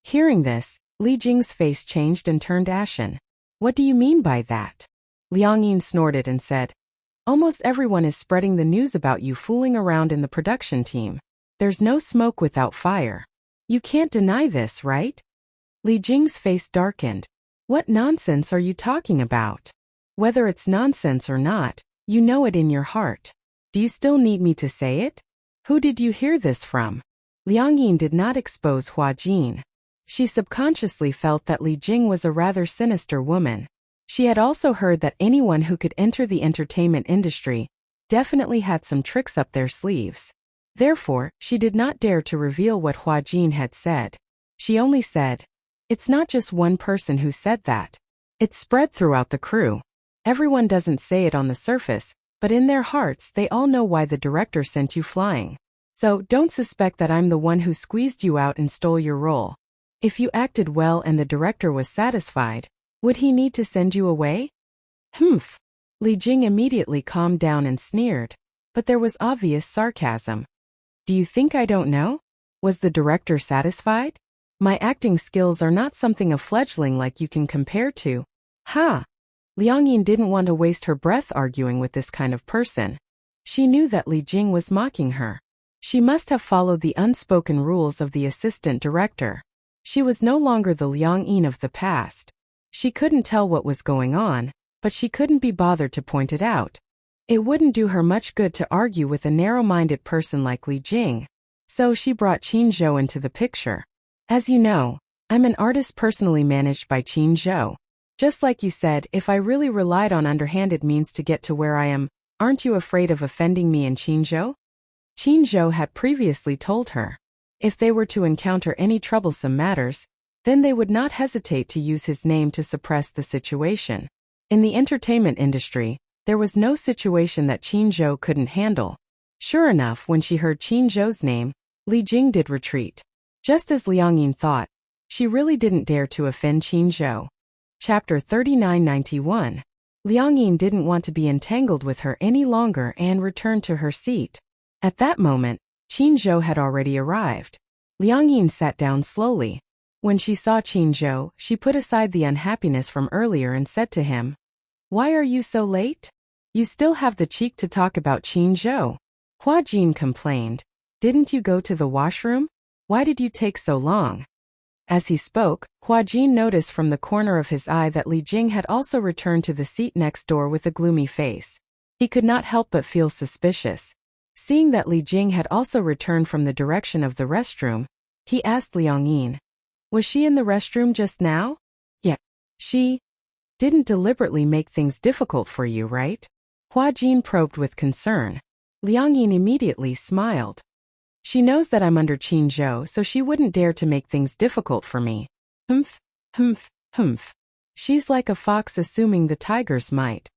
Hearing this, Li Jing's face changed and turned ashen. "What do you mean by that?" Liang Yin snorted and said, "Almost everyone is spreading the news about you fooling around in the production team. There's no smoke without fire. You can't deny this, right?" Li Jing's face darkened. "What nonsense are you talking about? Whether it's nonsense or not, you know it in your heart. Do you still need me to say it? Who did you hear this from?" Liang Yin did not expose Hua Jin. She subconsciously felt that Li Jing was a rather sinister woman. She had also heard that anyone who could enter the entertainment industry definitely had some tricks up their sleeves. Therefore, she did not dare to reveal what Hua Jin had said. She only said, "It's not just one person who said that. It's spread throughout the crew. Everyone doesn't say it on the surface, but in their hearts they all know why the director sent you flying. So don't suspect that I'm the one who squeezed you out and stole your role. If you acted well and the director was satisfied, would he need to send you away?" "Humph." Li Jing immediately calmed down and sneered, but there was obvious sarcasm. "Do you think I don't know? Was the director satisfied? My acting skills are not something a fledgling like you can compare to." "Ha!" Liang Yin didn't want to waste her breath arguing with this kind of person. She knew that Li Jing was mocking her. She must have followed the unspoken rules of the assistant director. She was no longer the Liang Yin of the past. She couldn't tell what was going on, but she couldn't be bothered to point it out. It wouldn't do her much good to argue with a narrow-minded person like Li Jing. So she brought Qin Zhou into the picture. "As you know, I'm an artist personally managed by Qin Zhou. Just like you said, if I really relied on underhanded means to get to where I am, aren't you afraid of offending me and Qin Zhou?" Qin Zhou had previously told her, if they were to encounter any troublesome matters, then they would not hesitate to use his name to suppress the situation. In the entertainment industry, there was no situation that Qin Zhou couldn't handle. Sure enough, when she heard Qin Zhou's name, Li Jing did retreat. Just as Liang Yin thought, she really didn't dare to offend Qin Zhou. Chapter 3991. Liang Yin didn't want to be entangled with her any longer and returned to her seat. At that moment, Qin Zhou had already arrived. Liang Yin sat down slowly. When she saw Qin Zhou, she put aside the unhappiness from earlier and said to him, "Why are you so late? You still have the cheek to talk about Qin Zhou." Hua Jin complained, "Didn't you go to the washroom? Why did you take so long?" As he spoke, Hua Jin noticed from the corner of his eye that Li Jing had also returned to the seat next door with a gloomy face. He could not help but feel suspicious. Seeing that Li Jing had also returned from the direction of the restroom, he asked Liang Yin, "Was she in the restroom just now?" "Yeah." "She didn't deliberately make things difficult for you, right?" Hua Jin probed with concern. Liang Yin immediately smiled. "She knows that I'm under Qin Zhou, so she wouldn't dare to make things difficult for me." Humph, humph, humph. She's like a fox assuming the tiger's might.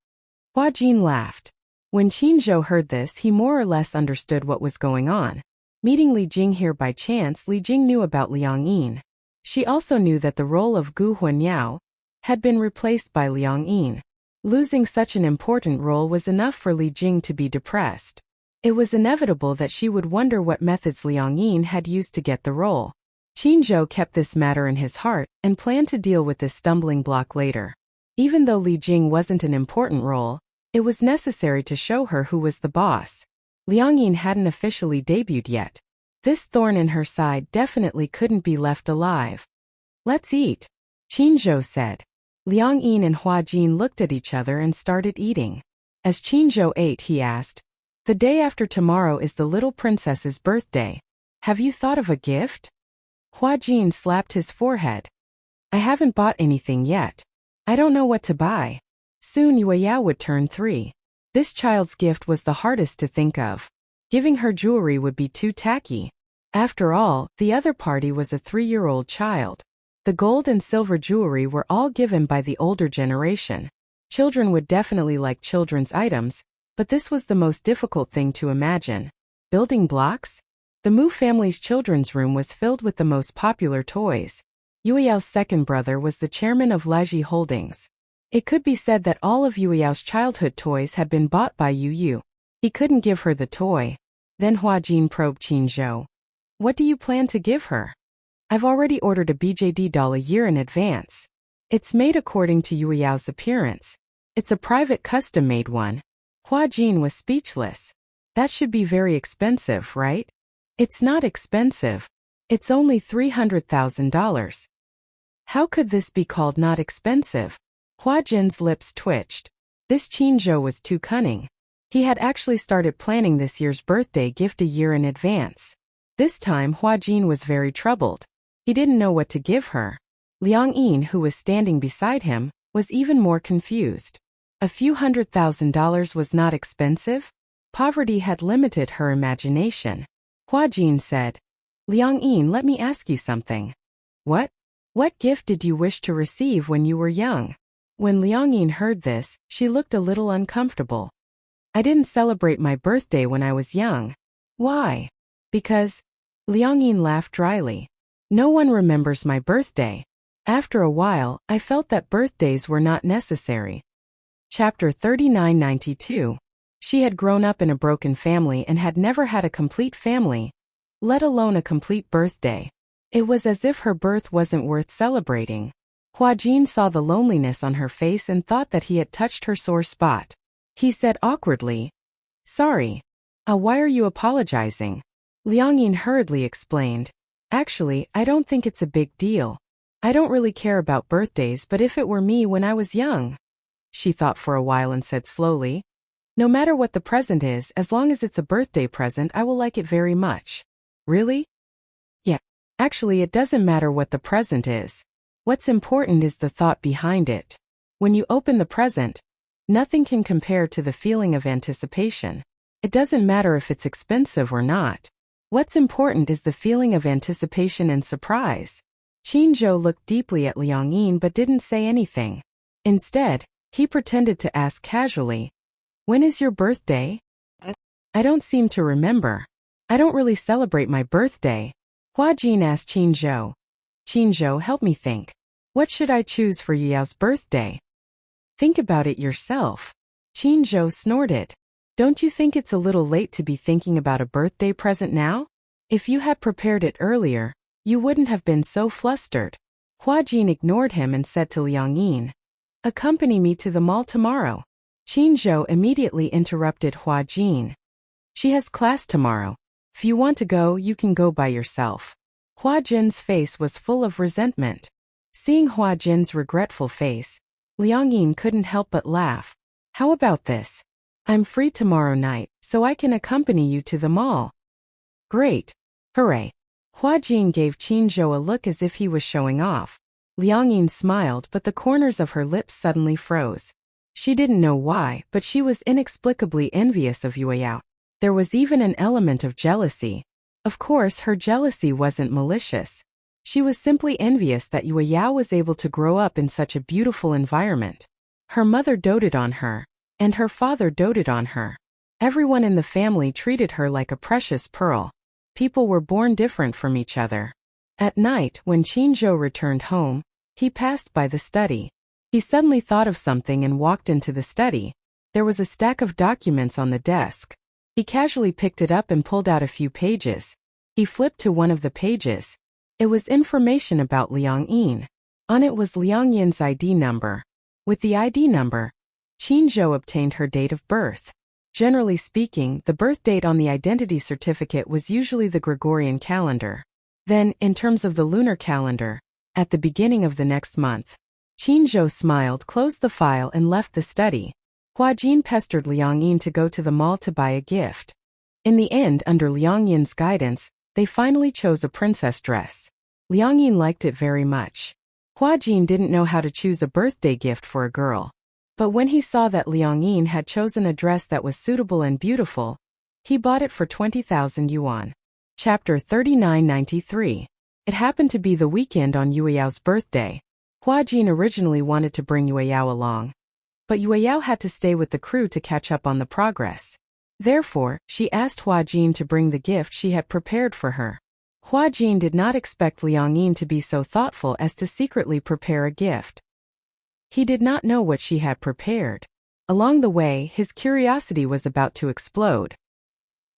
Hua Jin laughed. When Qin Zhou heard this, he more or less understood what was going on. Meeting Li Jing here by chance, Li Jing knew about Liang Yin. She also knew that the role of Gu Huanyao had been replaced by Liang Yin. Losing such an important role was enough for Li Jing to be depressed. It was inevitable that she would wonder what methods Liang Yin had used to get the role. Qin Zhou kept this matter in his heart and planned to deal with this stumbling block later. Even though Li Jing wasn't an important role, it was necessary to show her who was the boss. Liang Yin hadn't officially debuted yet. This thorn in her side definitely couldn't be left alive. "Let's eat," Qin Zhou said. Liang Yin and Hua Jin looked at each other and started eating. As Qin Zhou ate, he asked, "The day after tomorrow is the little princess's birthday. Have you thought of a gift?" Hua Jin slapped his forehead. "I haven't bought anything yet. I don't know what to buy. Soon Yueyao would turn 3. This child's gift was the hardest to think of. Giving her jewelry would be too tacky. After all, the other party was a 3-year-old child. The gold and silver jewelry were all given by the older generation. Children would definitely like children's items, but this was the most difficult thing to imagine. Building blocks? The Mu family's children's room was filled with the most popular toys. Yueyao's second brother was the chairman of Laji Holdings. It could be said that all of Yueyao's childhood toys had been bought by Yu Yu. He couldn't give her the toy. Then Hua Jin probed Qin Zhou. "What do you plan to give her?" "I've already ordered a BJD doll a year in advance. It's made according to Yueyao's appearance. It's a private custom-made one." Hua Jin was speechless. "That should be very expensive, right?" "It's not expensive. It's only $300,000. "How could this be called not expensive?" Hua Jin's lips twitched. This Qin Zhou was too cunning. He had actually started planning this year's birthday gift a year in advance. This time Hua Jin was very troubled. He didn't know what to give her. Liang Yin, who was standing beside him, was even more confused. A few $100,000 was not expensive? Poverty had limited her imagination. Hua Jin said, "Liang Yin, let me ask you something." "What? What gift did you wish to receive when you were young?" When Liang Yin heard this, she looked a little uncomfortable. "I didn't celebrate my birthday when I was young." "Why?" "Because..." Liang Yin laughed dryly. "No one remembers my birthday. After a while, I felt that birthdays were not necessary." Chapter 3992. She had grown up in a broken family and had never had a complete family, let alone a complete birthday. It was as if her birth wasn't worth celebrating. Hua Jin saw the loneliness on her face and thought that he had touched her sore spot. He said awkwardly, "Sorry. Why are you apologizing?" Liang Yin hurriedly explained, "Actually, I don't think it's a big deal. I don't really care about birthdays, but if it were me when I was young..." She thought for a while and said slowly, "No matter what the present is, as long as it's a birthday present, I will like it very much." "Really?" "Yeah. Actually, it doesn't matter what the present is. What's important is the thought behind it. When you open the present, nothing can compare to the feeling of anticipation. It doesn't matter if it's expensive or not. What's important is the feeling of anticipation and surprise." Qin Zhou looked deeply at Liang Yin but didn't say anything. Instead, he pretended to ask casually, "When is your birthday?" "I don't seem to remember. I don't really celebrate my birthday." Hua Jin asked Qin Zhou. "Qin Zhou, help me think. What should I choose for Yuyao's birthday?" "Think about it yourself." Qin Zhou snorted. "Don't you think it's a little late to be thinking about a birthday present now? If you had prepared it earlier, you wouldn't have been so flustered." Hua Jin ignored him and said to Liang Yin, "Accompany me to the mall tomorrow." Qin Zhou immediately interrupted Hua Jin. "She has class tomorrow. If you want to go, you can go by yourself." Hua Jin's face was full of resentment. Seeing Hua Jin's regretful face, Liang Yin couldn't help but laugh. "How about this? I'm free tomorrow night, so I can accompany you to the mall. Great. Hooray. Hua Jin gave Qinzhou a look as if he was showing off. Liang Yin smiled, but the corners of her lips suddenly froze. She didn't know why, but she was inexplicably envious of Yueyao. There was even an element of jealousy. Of course, her jealousy wasn't malicious. She was simply envious that Yueyao was able to grow up in such a beautiful environment. Her mother doted on her, and her father doted on her. Everyone in the family treated her like a precious pearl. People were born different from each other. At night, when Qinzhou returned home, he passed by the study. He suddenly thought of something and walked into the study. There was a stack of documents on the desk. He casually picked it up and pulled out a few pages. He flipped to one of the pages. It was information about Liang Yin. On it was Liang Yin's ID number. With the ID number, Qinzhou obtained her date of birth. Generally speaking, the birth date on the identity certificate was usually the Gregorian calendar. Then, in terms of the lunar calendar, at the beginning of the next month. Qinzhou smiled, closed the file and left the study. Hua Jin pestered Liang Yin to go to the mall to buy a gift. In the end, under Liang Yin's guidance, they finally chose a princess dress. Liang Yin liked it very much. Hua Jin didn't know how to choose a birthday gift for a girl. But when he saw that Liang Yin had chosen a dress that was suitable and beautiful, he bought it for 20,000 yuan. Chapter 3993. It happened to be the weekend on Yueyao's birthday. Hua Jin originally wanted to bring Yueyao along, but Yueyao had to stay with the crew to catch up on the progress. Therefore, she asked Hua Jin to bring the gift she had prepared for her. Hua Jin did not expect Liang Yin to be so thoughtful as to secretly prepare a gift. He did not know what she had prepared. Along the way, his curiosity was about to explode.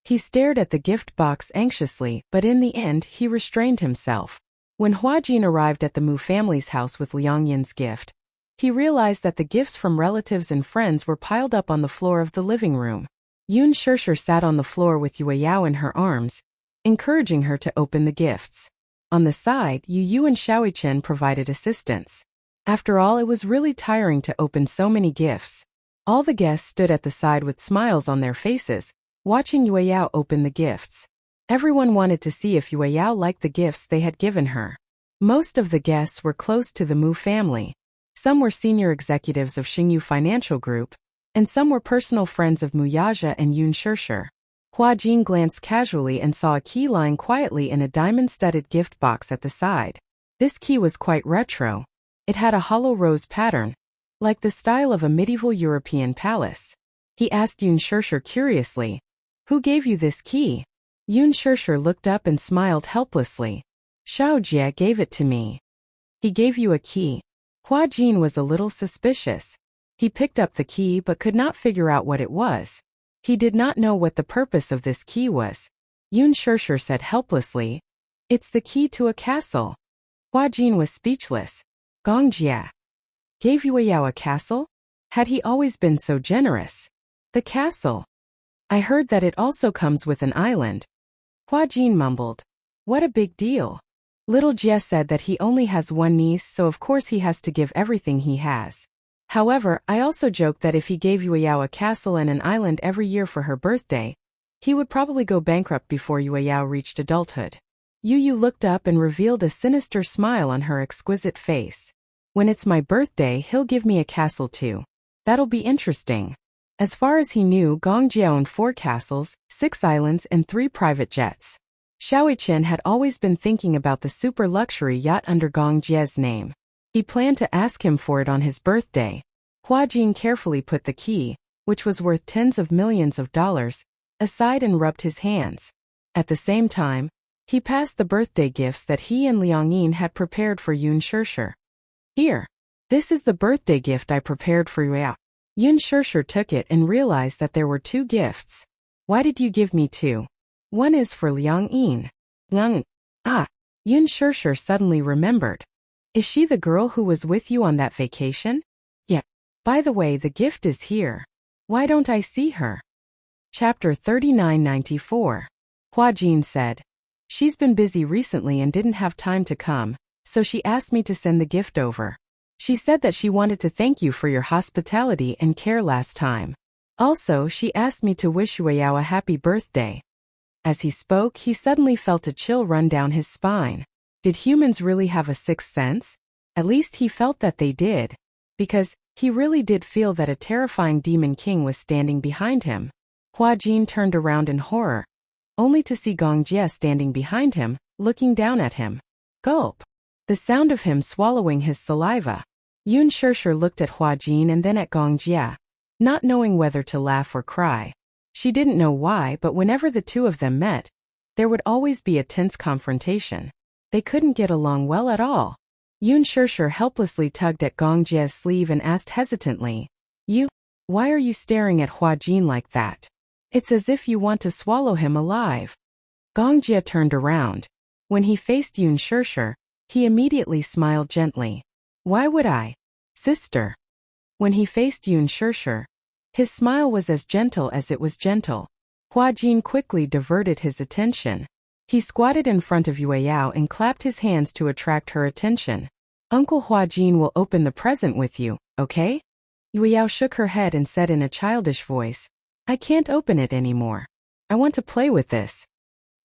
He stared at the gift box anxiously, but in the end, he restrained himself. When Hua Jin arrived at the Mu family's house with Liang Yin's gift, he realized that the gifts from relatives and friends were piled up on the floor of the living room. Yun Shishir sat on the floor with Yueyao in her arms, encouraging her to open the gifts. On the side, Yu and Xiaoichen provided assistance. After all, it was really tiring to open so many gifts. All the guests stood at the side with smiles on their faces, watching Yueyao open the gifts. Everyone wanted to see if Yueyao liked the gifts they had given her. Most of the guests were close to the Mu family. Some were senior executives of Xingyu Financial Group, and some were personal friends of Mu Yaja and Yun Shishir. Hua Jin glanced casually and saw a key lying quietly in a diamond-studded gift box at the side. This key was quite retro. It had a hollow rose pattern, like the style of a medieval European palace. He asked Yun Shishir curiously, "Who gave you this key?" Yun Shishir looked up and smiled helplessly. "Xiao Jie gave it to me." "He gave you a key?" Hua Jin was a little suspicious. He picked up the key but could not figure out what it was. He did not know what the purpose of this key was. Yun Shishir said helplessly, "It's the key to a castle." Hua Jin was speechless. Gong Jia gave Yueyao a castle? Had he always been so generous? The castle. I heard that it also comes with an island. Hua Jin mumbled. What a big deal. Little Jie said that he only has one niece, so of course he has to give everything he has. However, I also joked that if he gave Yueyao a castle and an island every year for her birthday, he would probably go bankrupt before Yueyao reached adulthood. Yu looked up and revealed a sinister smile on her exquisite face. When it's my birthday, he'll give me a castle too. That'll be interesting. As far as he knew, Gong Jie owned 4 castles, 6 islands and 3 private jets. Xiaoichen had always been thinking about the super luxury yacht under Gong Jie's name. He planned to ask him for it on his birthday. Hua Jin carefully put the key, which was worth tens of millions of dollars, aside and rubbed his hands. At the same time, he passed the birthday gifts that he and Liang Yin had prepared for Yun Shishir. Here. This is the birthday gift I prepared for Yueyao. Yun Shishir took it and realized that there were 2 gifts. Why did you give me 2? One is for Liang Yin. Liang. Ah. Yun Shishir suddenly remembered. Is she the girl who was with you on that vacation? Yeah. By the way, the gift is here. Why don't I see her? Chapter 3994. Hua Jin said. She's been busy recently and didn't have time to come, so she asked me to send the gift over. She said that she wanted to thank you for your hospitality and care last time. Also, she asked me to wish Yueyao a happy birthday. As he spoke, he suddenly felt a chill run down his spine. Did humans really have a sixth sense? At least he felt that they did. Because he really did feel that a terrifying demon king was standing behind him. Hua Jin turned around in horror, only to see Gong Jie standing behind him, looking down at him. Gulp. The sound of him swallowing his saliva. Yun Shishir looked at Hua Jin and then at Gong Jie, not knowing whether to laugh or cry. She didn't know why, but whenever the two of them met, there would always be a tense confrontation. They couldn't get along well at all. Yun Shishir helplessly tugged at Gong Jie's sleeve and asked hesitantly, Why are you staring at Hua Jin like that? It's as if you want to swallow him alive. Gong Jie turned around. When he faced Yun Shishir, he immediately smiled gently. Why would I? Sister. When he faced Yun Shishir, his smile was as gentle as it was gentle. Hua Jin quickly diverted his attention. He squatted in front of Yueyao and clapped his hands to attract her attention. Uncle Hua Jin will open the present with you, okay? Yueyao shook her head and said in a childish voice, I can't open it anymore. I want to play with this.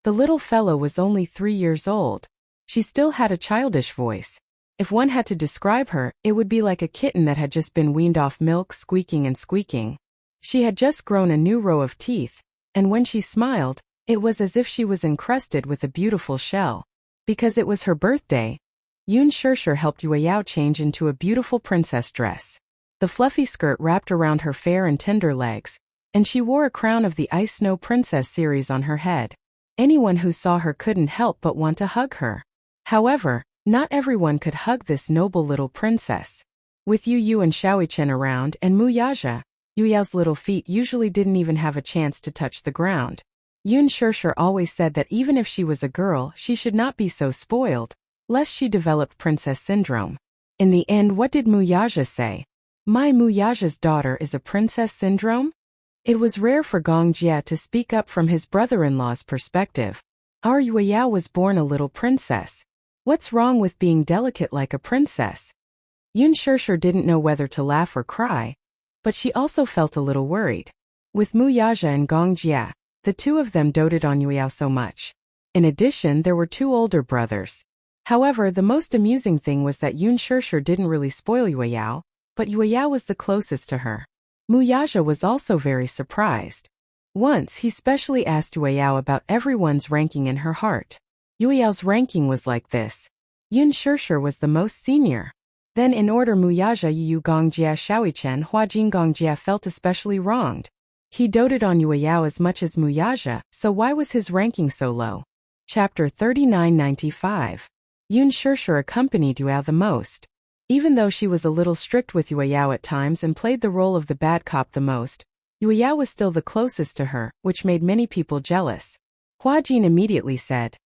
The little fellow was only 3 years old. She still had a childish voice. If one had to describe her, it would be like a kitten that had just been weaned off milk, squeaking and squeaking. She had just grown a new row of teeth, and when she smiled, it was as if she was encrusted with a beautiful shell. Because it was her birthday, Yun Shishir helped Yueyao change into a beautiful princess dress. The fluffy skirt wrapped around her fair and tender legs, and she wore a crown of the Ice Snow Princess series on her head. Anyone who saw her couldn't help but want to hug her. However, not everyone could hug this noble little princess. With Yu and Xiaoichen around and Mu Yaja, Yuyao's little feet usually didn't even have a chance to touch the ground. Yun Shishir always said that even if she was a girl, she should not be so spoiled, lest she developed princess syndrome. In the end, what did Mu Yaja say? My Mu Yaja's daughter is a princess syndrome? It was rare for Gong Jie to speak up from his brother-in-law's perspective. Our Yueyao was born a little princess. What's wrong with being delicate like a princess? Yun Shishir didn't know whether to laugh or cry, but she also felt a little worried. With Mu Yaja and Gong Jie, the two of them doted on Yueyao so much. In addition, there were 2 older brothers. However, the most amusing thing was that Yun Shishir didn't really spoil Yueyao, but Yueyao was the closest to her. Mu Yaja was also very surprised. Once, he specially asked Yueyao about everyone's ranking in her heart. Yueyao's ranking was like this. Yun Shishir was the most senior. Then in order Mu Yaja, Yu Gong Jie, Xiaoichen, Hua Jin. Gong Jie felt especially wronged. He doted on Yueyao as much as Mu Yaja, so why was his ranking so low? Chapter 3995. Yun Shishir accompanied Yueyao the most. Even though she was a little strict with Yueyao at times and played the role of the bad cop the most, Yueyao was still the closest to her, which made many people jealous. Hua Jin immediately said,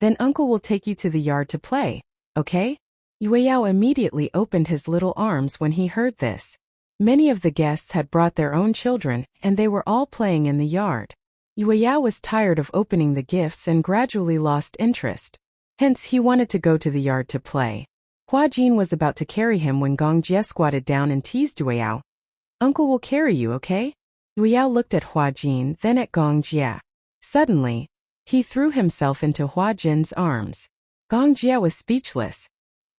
Then uncle will take you to the yard to play, okay? Yueyao immediately opened his little arms when he heard this. Many of the guests had brought their own children, and they were all playing in the yard. Yueyao was tired of opening the gifts and gradually lost interest. Hence, he wanted to go to the yard to play. Hua Jin was about to carry him when Gong Jie squatted down and teased Yueyao. Uncle will carry you, okay? Yueyao looked at Hua Jin, then at Gong Jie. Suddenly, he threw himself into Hua Jin's arms. Gong Jie was speechless.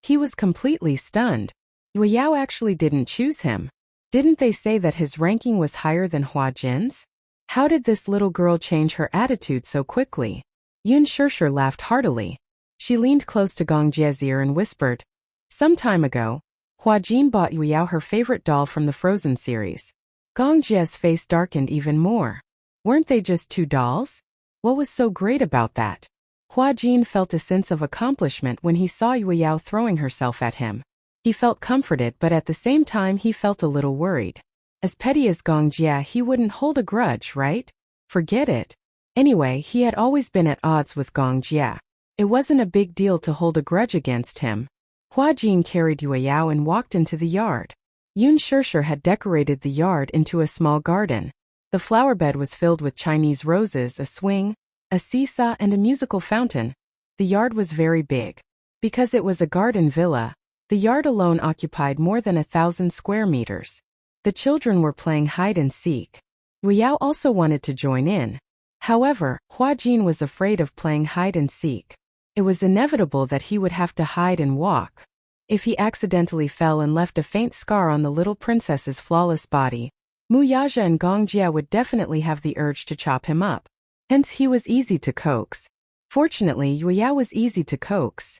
He was completely stunned. Yueyao actually didn't choose him. Didn't they say that his ranking was higher than Hua Jin's? How did this little girl change her attitude so quickly? Yun Shishir laughed heartily. She leaned close to Gong Jie's ear and whispered, Some time ago, Hua Jin bought Yueyao her favorite doll from the Frozen series. Gong Jie's face darkened even more. Weren't they just 2 dolls? What was so great about that? Hua Jin felt a sense of accomplishment when he saw Yueyao throwing herself at him. He felt comforted, but at the same time he felt a little worried. As petty as Gong Jie, he wouldn't hold a grudge, right? Forget it. Anyway, he had always been at odds with Gong Jie. It wasn't a big deal to hold a grudge against him. Hua Jin carried Yueyao and walked into the yard. Yun Shishir had decorated the yard into a small garden. The flower bed was filled with Chinese roses, a swing, a seesaw, and a musical fountain. The yard was very big. Because it was a garden villa, the yard alone occupied more than 1,000 square meters. The children were playing hide and seek. Wu Yao also wanted to join in. However, Hua Jin was afraid of playing hide and seek. It was inevitable that he would have to hide and walk. If he accidentally fell and left a faint scar on the little princess's flawless body, Mu Yaja and Gong Jia would definitely have the urge to chop him up. Hence he was easy to coax. Fortunately, Yu Yao was easy to coax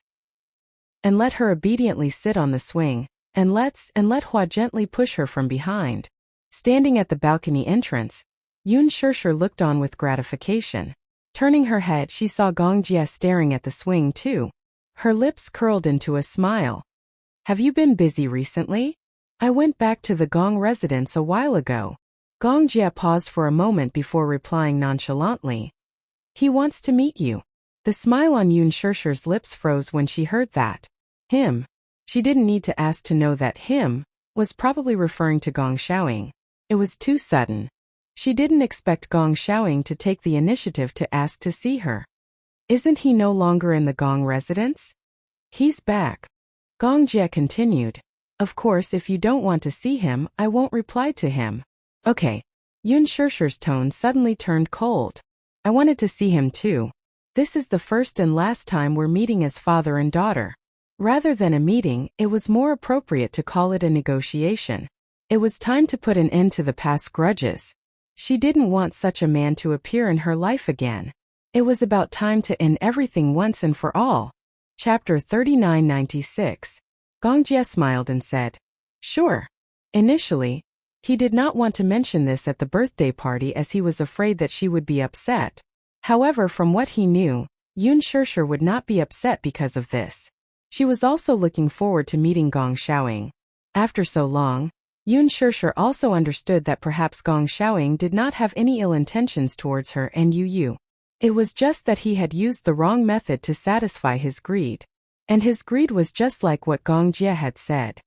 and let her obediently sit on the swing, and let Hua gently push her from behind. Standing at the balcony entrance, Yun Shishir looked on with gratification. Turning her head, she saw Gong Jia staring at the swing too. Her lips curled into a smile. Have you been busy recently? I went back to the Gong residence a while ago. Gong Jia paused for a moment before replying nonchalantly. He wants to meet you. The smile on Yun Shishir's lips froze when she heard that. Him. She didn't need to ask to know that him was probably referring to Gong Xiaoying. It was too sudden. She didn't expect Gong Xiaoying to take the initiative to ask to see her. Isn't he no longer in the Gong residence? He's back. Gong Jia continued. Of course, if you don't want to see him, I won't reply to him. Okay. Yun Shishir's tone suddenly turned cold. I wanted to see him too. This is the first and last time we're meeting as father and daughter. Rather than a meeting, it was more appropriate to call it a negotiation. It was time to put an end to the past grudges. She didn't want such a man to appear in her life again. It was about time to end everything once and for all. Chapter 3996. Gong Jia smiled and said, Sure. Initially, he did not want to mention this at the birthday party as he was afraid that she would be upset. However, from what he knew, Yun Shishir would not be upset because of this. She was also looking forward to meeting Gong Xiaoying. After so long, Yun Shishir also understood that perhaps Gong Xiaoying did not have any ill intentions towards her and Yu. It was just that he had used the wrong method to satisfy his greed. And his greed was just like what Gong Jia had said.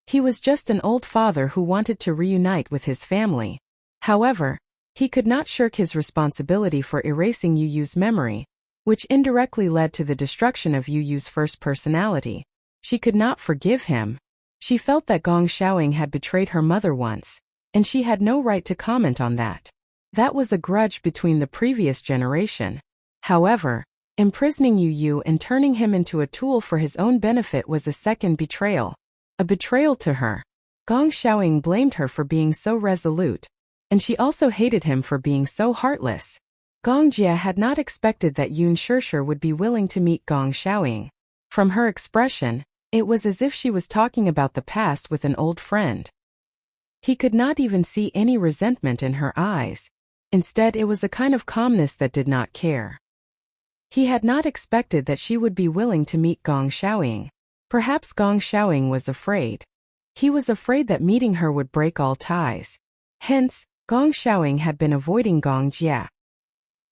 He was just an old father who wanted to reunite with his family. However, he could not shirk his responsibility for erasing Yu's memory, which indirectly led to the destruction of Yu's first personality. She could not forgive him. She felt that Gong Xiaoying had betrayed her mother once, and she had no right to comment on that. That was a grudge between the previous generation. However, imprisoning Yu and turning him into a tool for his own benefit was a second betrayal. A betrayal to her. Gong Xiaoying blamed her for being so resolute, and she also hated him for being so heartless. Gong Jia had not expected that Yun Shishir would be willing to meet Gong Xiaoying. From her expression, it was as if she was talking about the past with an old friend. He could not even see any resentment in her eyes. Instead, it was a kind of calmness that did not care. He had not expected that she would be willing to meet Gong Xiaoying. Perhaps Gong Xiaoying was afraid. He was afraid that meeting her would break all ties. Hence, Gong Xiaoying had been avoiding Gong Jia.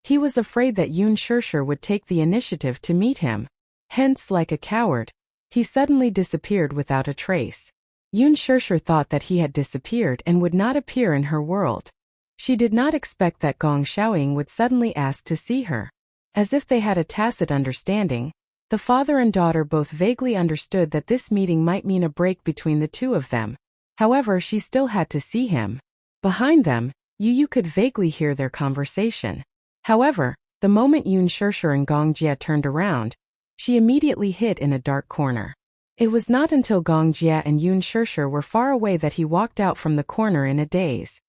He was afraid that Yun Shishir would take the initiative to meet him. Hence, like a coward, he suddenly disappeared without a trace. Yun Shishir thought that he had disappeared and would not appear in her world. She did not expect that Gong Xiaoying would suddenly ask to see her. As if they had a tacit understanding, the father and daughter both vaguely understood that this meeting might mean a break between the two of them. However, she still had to see him. Behind them, Yu could vaguely hear their conversation. However, the moment Yun Shishir and Gong Jia turned around, she immediately hid in a dark corner. It was not until Gong Jia and Yun Shishir were far away that he walked out from the corner in a daze.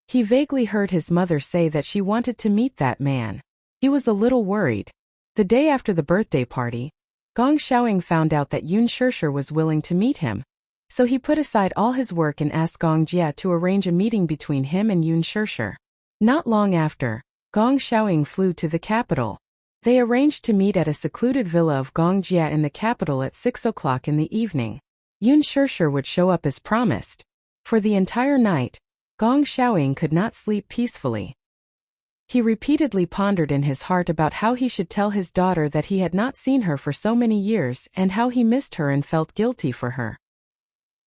He vaguely heard his mother say that she wanted to meet that man. He was a little worried. The day after the birthday party, Gong Xiaoying found out that Yun Shishir was willing to meet him. So he put aside all his work and asked Gong Jia to arrange a meeting between him and Yun Shishir. Not long after, Gong Xiaoying flew to the capital. They arranged to meet at a secluded villa of Gong Jia in the capital at 6 o'clock in the evening. Yun Shishir would show up as promised. For the entire night, Gong Xiaoying could not sleep peacefully. He repeatedly pondered in his heart about how he should tell his daughter that he had not seen her for so many years and how he missed her and felt guilty for her.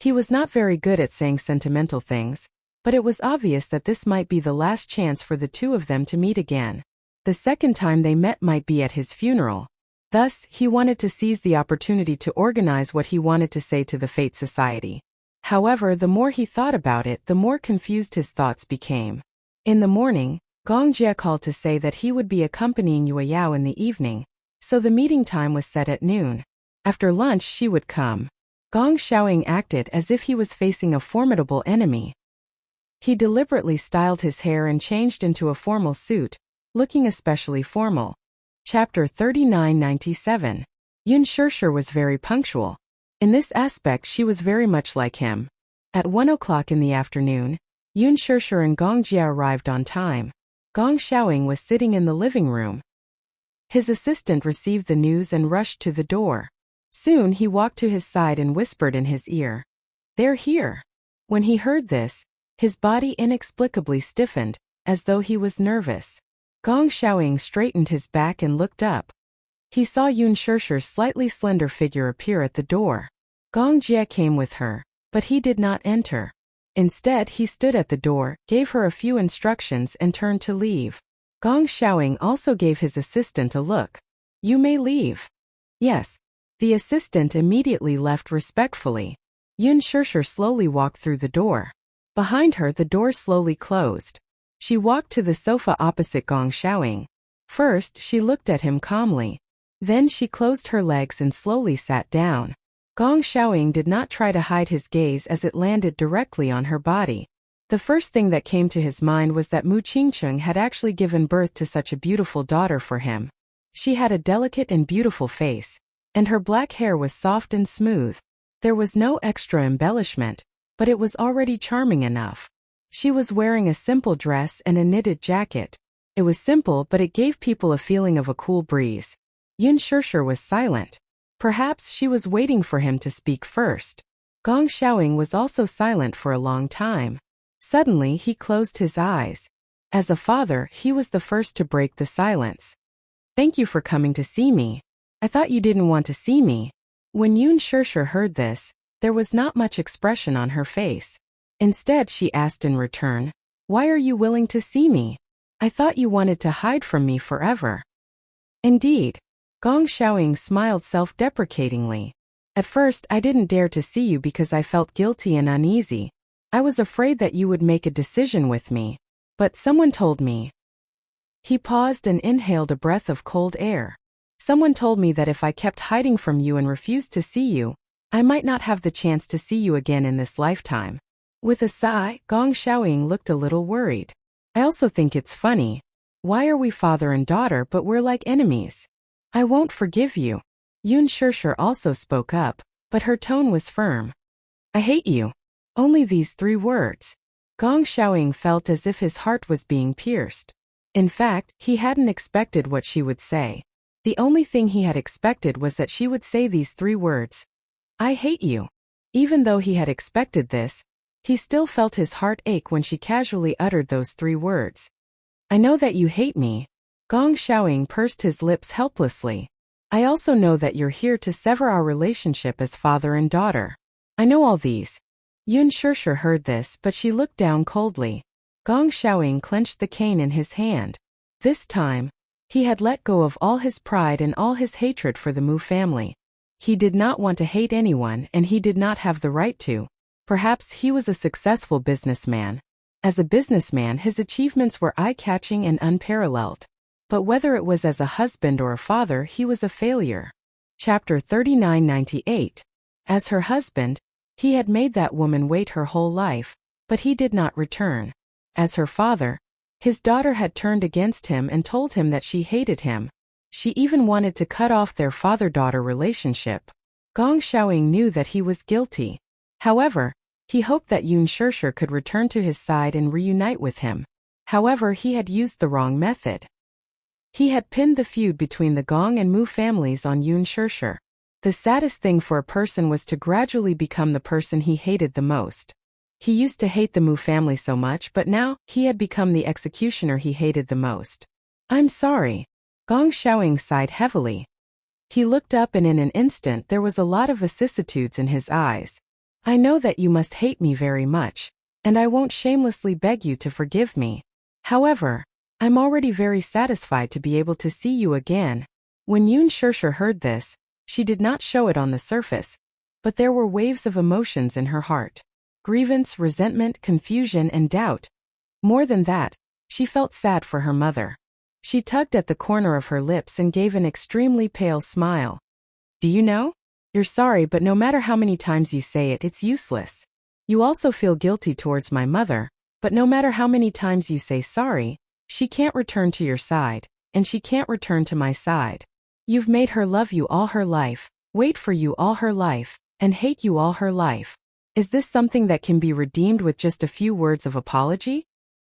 He was not very good at saying sentimental things, but it was obvious that this might be the last chance for the two of them to meet again. The second time they met might be at his funeral. Thus, he wanted to seize the opportunity to organize what he wanted to say to the Fate Society. However, the more he thought about it, the more confused his thoughts became. In the morning, Gong Jia called to say that he would be accompanying Yue Yao in the evening, so the meeting time was set at noon. After lunch she would come. Gong Xiaoying acted as if he was facing a formidable enemy. He deliberately styled his hair and changed into a formal suit, looking especially formal. Chapter 3997. Yun Shishir was very punctual. In this aspect she was very much like him. At 1 o'clock in the afternoon, Yun Shishir and Gong Jia arrived on time. Gong Xiaoying was sitting in the living room. His assistant received the news and rushed to the door. Soon he walked to his side and whispered in his ear, "They're here." When he heard this, his body inexplicably stiffened, as though he was nervous. Gong Xiaoying straightened his back and looked up. He saw Yun Shishir's slightly slender figure appear at the door. Gong Jia came with her, but he did not enter. Instead he stood at the door, gave her a few instructions and turned to leave. Gong Xiaoying also gave his assistant a look. "You may leave." "Yes." The assistant immediately left respectfully. Yun Shishir slowly walked through the door. Behind her the door slowly closed. She walked to the sofa opposite Gong Xiaoying. First she looked at him calmly. Then she closed her legs and slowly sat down. Gong Xiaoying did not try to hide his gaze as it landed directly on her body. The first thing that came to his mind was that Mu Qingcheng had actually given birth to such a beautiful daughter for him. She had a delicate and beautiful face, and her black hair was soft and smooth. There was no extra embellishment, but it was already charming enough. She was wearing a simple dress and a knitted jacket. It was simple, but it gave people a feeling of a cool breeze. Yun Shishir was silent. Perhaps she was waiting for him to speak first. Gong Xiaoying was also silent for a long time. Suddenly he closed his eyes. As a father, he was the first to break the silence. "Thank you for coming to see me. I thought you didn't want to see me." When Yun Shishir heard this, there was not much expression on her face. Instead she asked in return, "Why are you willing to see me? I thought you wanted to hide from me forever." "Indeed." Gong Xiaoying smiled self-deprecatingly. "At first I didn't dare to see you because I felt guilty and uneasy. I was afraid that you would make a decision with me. But someone told me." He paused and inhaled a breath of cold air. "Someone told me that if I kept hiding from you and refused to see you, I might not have the chance to see you again in this lifetime." With a sigh, Gong Xiaoying looked a little worried. "I also think it's funny. Why are we father and daughter but we're like enemies? I won't forgive you." Yun Shishir also spoke up, but her tone was firm. "I hate you." Only these 3 words. Gong Xiaoying felt as if his heart was being pierced. In fact, he hadn't expected what she would say. The only thing he had expected was that she would say these 3 words. "I hate you." Even though he had expected this, he still felt his heart ache when she casually uttered those 3 words. "I know that you hate me." Gong Xiaoying pursed his lips helplessly. "I also know that you're here to sever our relationship as father and daughter. I know all these." Yun Shishir heard this, but she looked down coldly. Gong Xiaoying clenched the cane in his hand. This time, he had let go of all his pride and all his hatred for the Mu family. He did not want to hate anyone, and he did not have the right to. Perhaps he was a successful businessman. As a businessman, his achievements were eye-catching and unparalleled. But whether it was as a husband or a father, he was a failure. Chapter 3998. As her husband, he had made that woman wait her whole life, but he did not return. As her father, his daughter had turned against him and told him that she hated him. She even wanted to cut off their father-daughter relationship. Gong Xiaoying knew that he was guilty. However, he hoped that Yun Shishir could return to his side and reunite with him. However, he had used the wrong method. He had pinned the feud between the Gong and Mu families on Yun Shishir. The saddest thing for a person was to gradually become the person he hated the most. He used to hate the Mu family so much, but now, he had become the executioner he hated the most. "I'm sorry." Gong Xiaoying sighed heavily. He looked up and in an instant there was a lot of vicissitudes in his eyes. "I know that you must hate me very much, and I won't shamelessly beg you to forgive me. However, I'm already very satisfied to be able to see you again." When Yun Shishir heard this, she did not show it on the surface, but there were waves of emotions in her heart. Grievance, resentment, confusion, and doubt. More than that, She felt sad for her mother. She tugged at the corner of her lips and gave an extremely pale smile. Do you know? You're sorry, but no matter how many times you say it, it's useless. You also feel guilty towards my mother, but no matter how many times you say sorry, she can't return to your side, and she can't return to my side. You've made her love you all her life, wait for you all her life, and hate you all her life. Is this something that can be redeemed with just a few words of apology?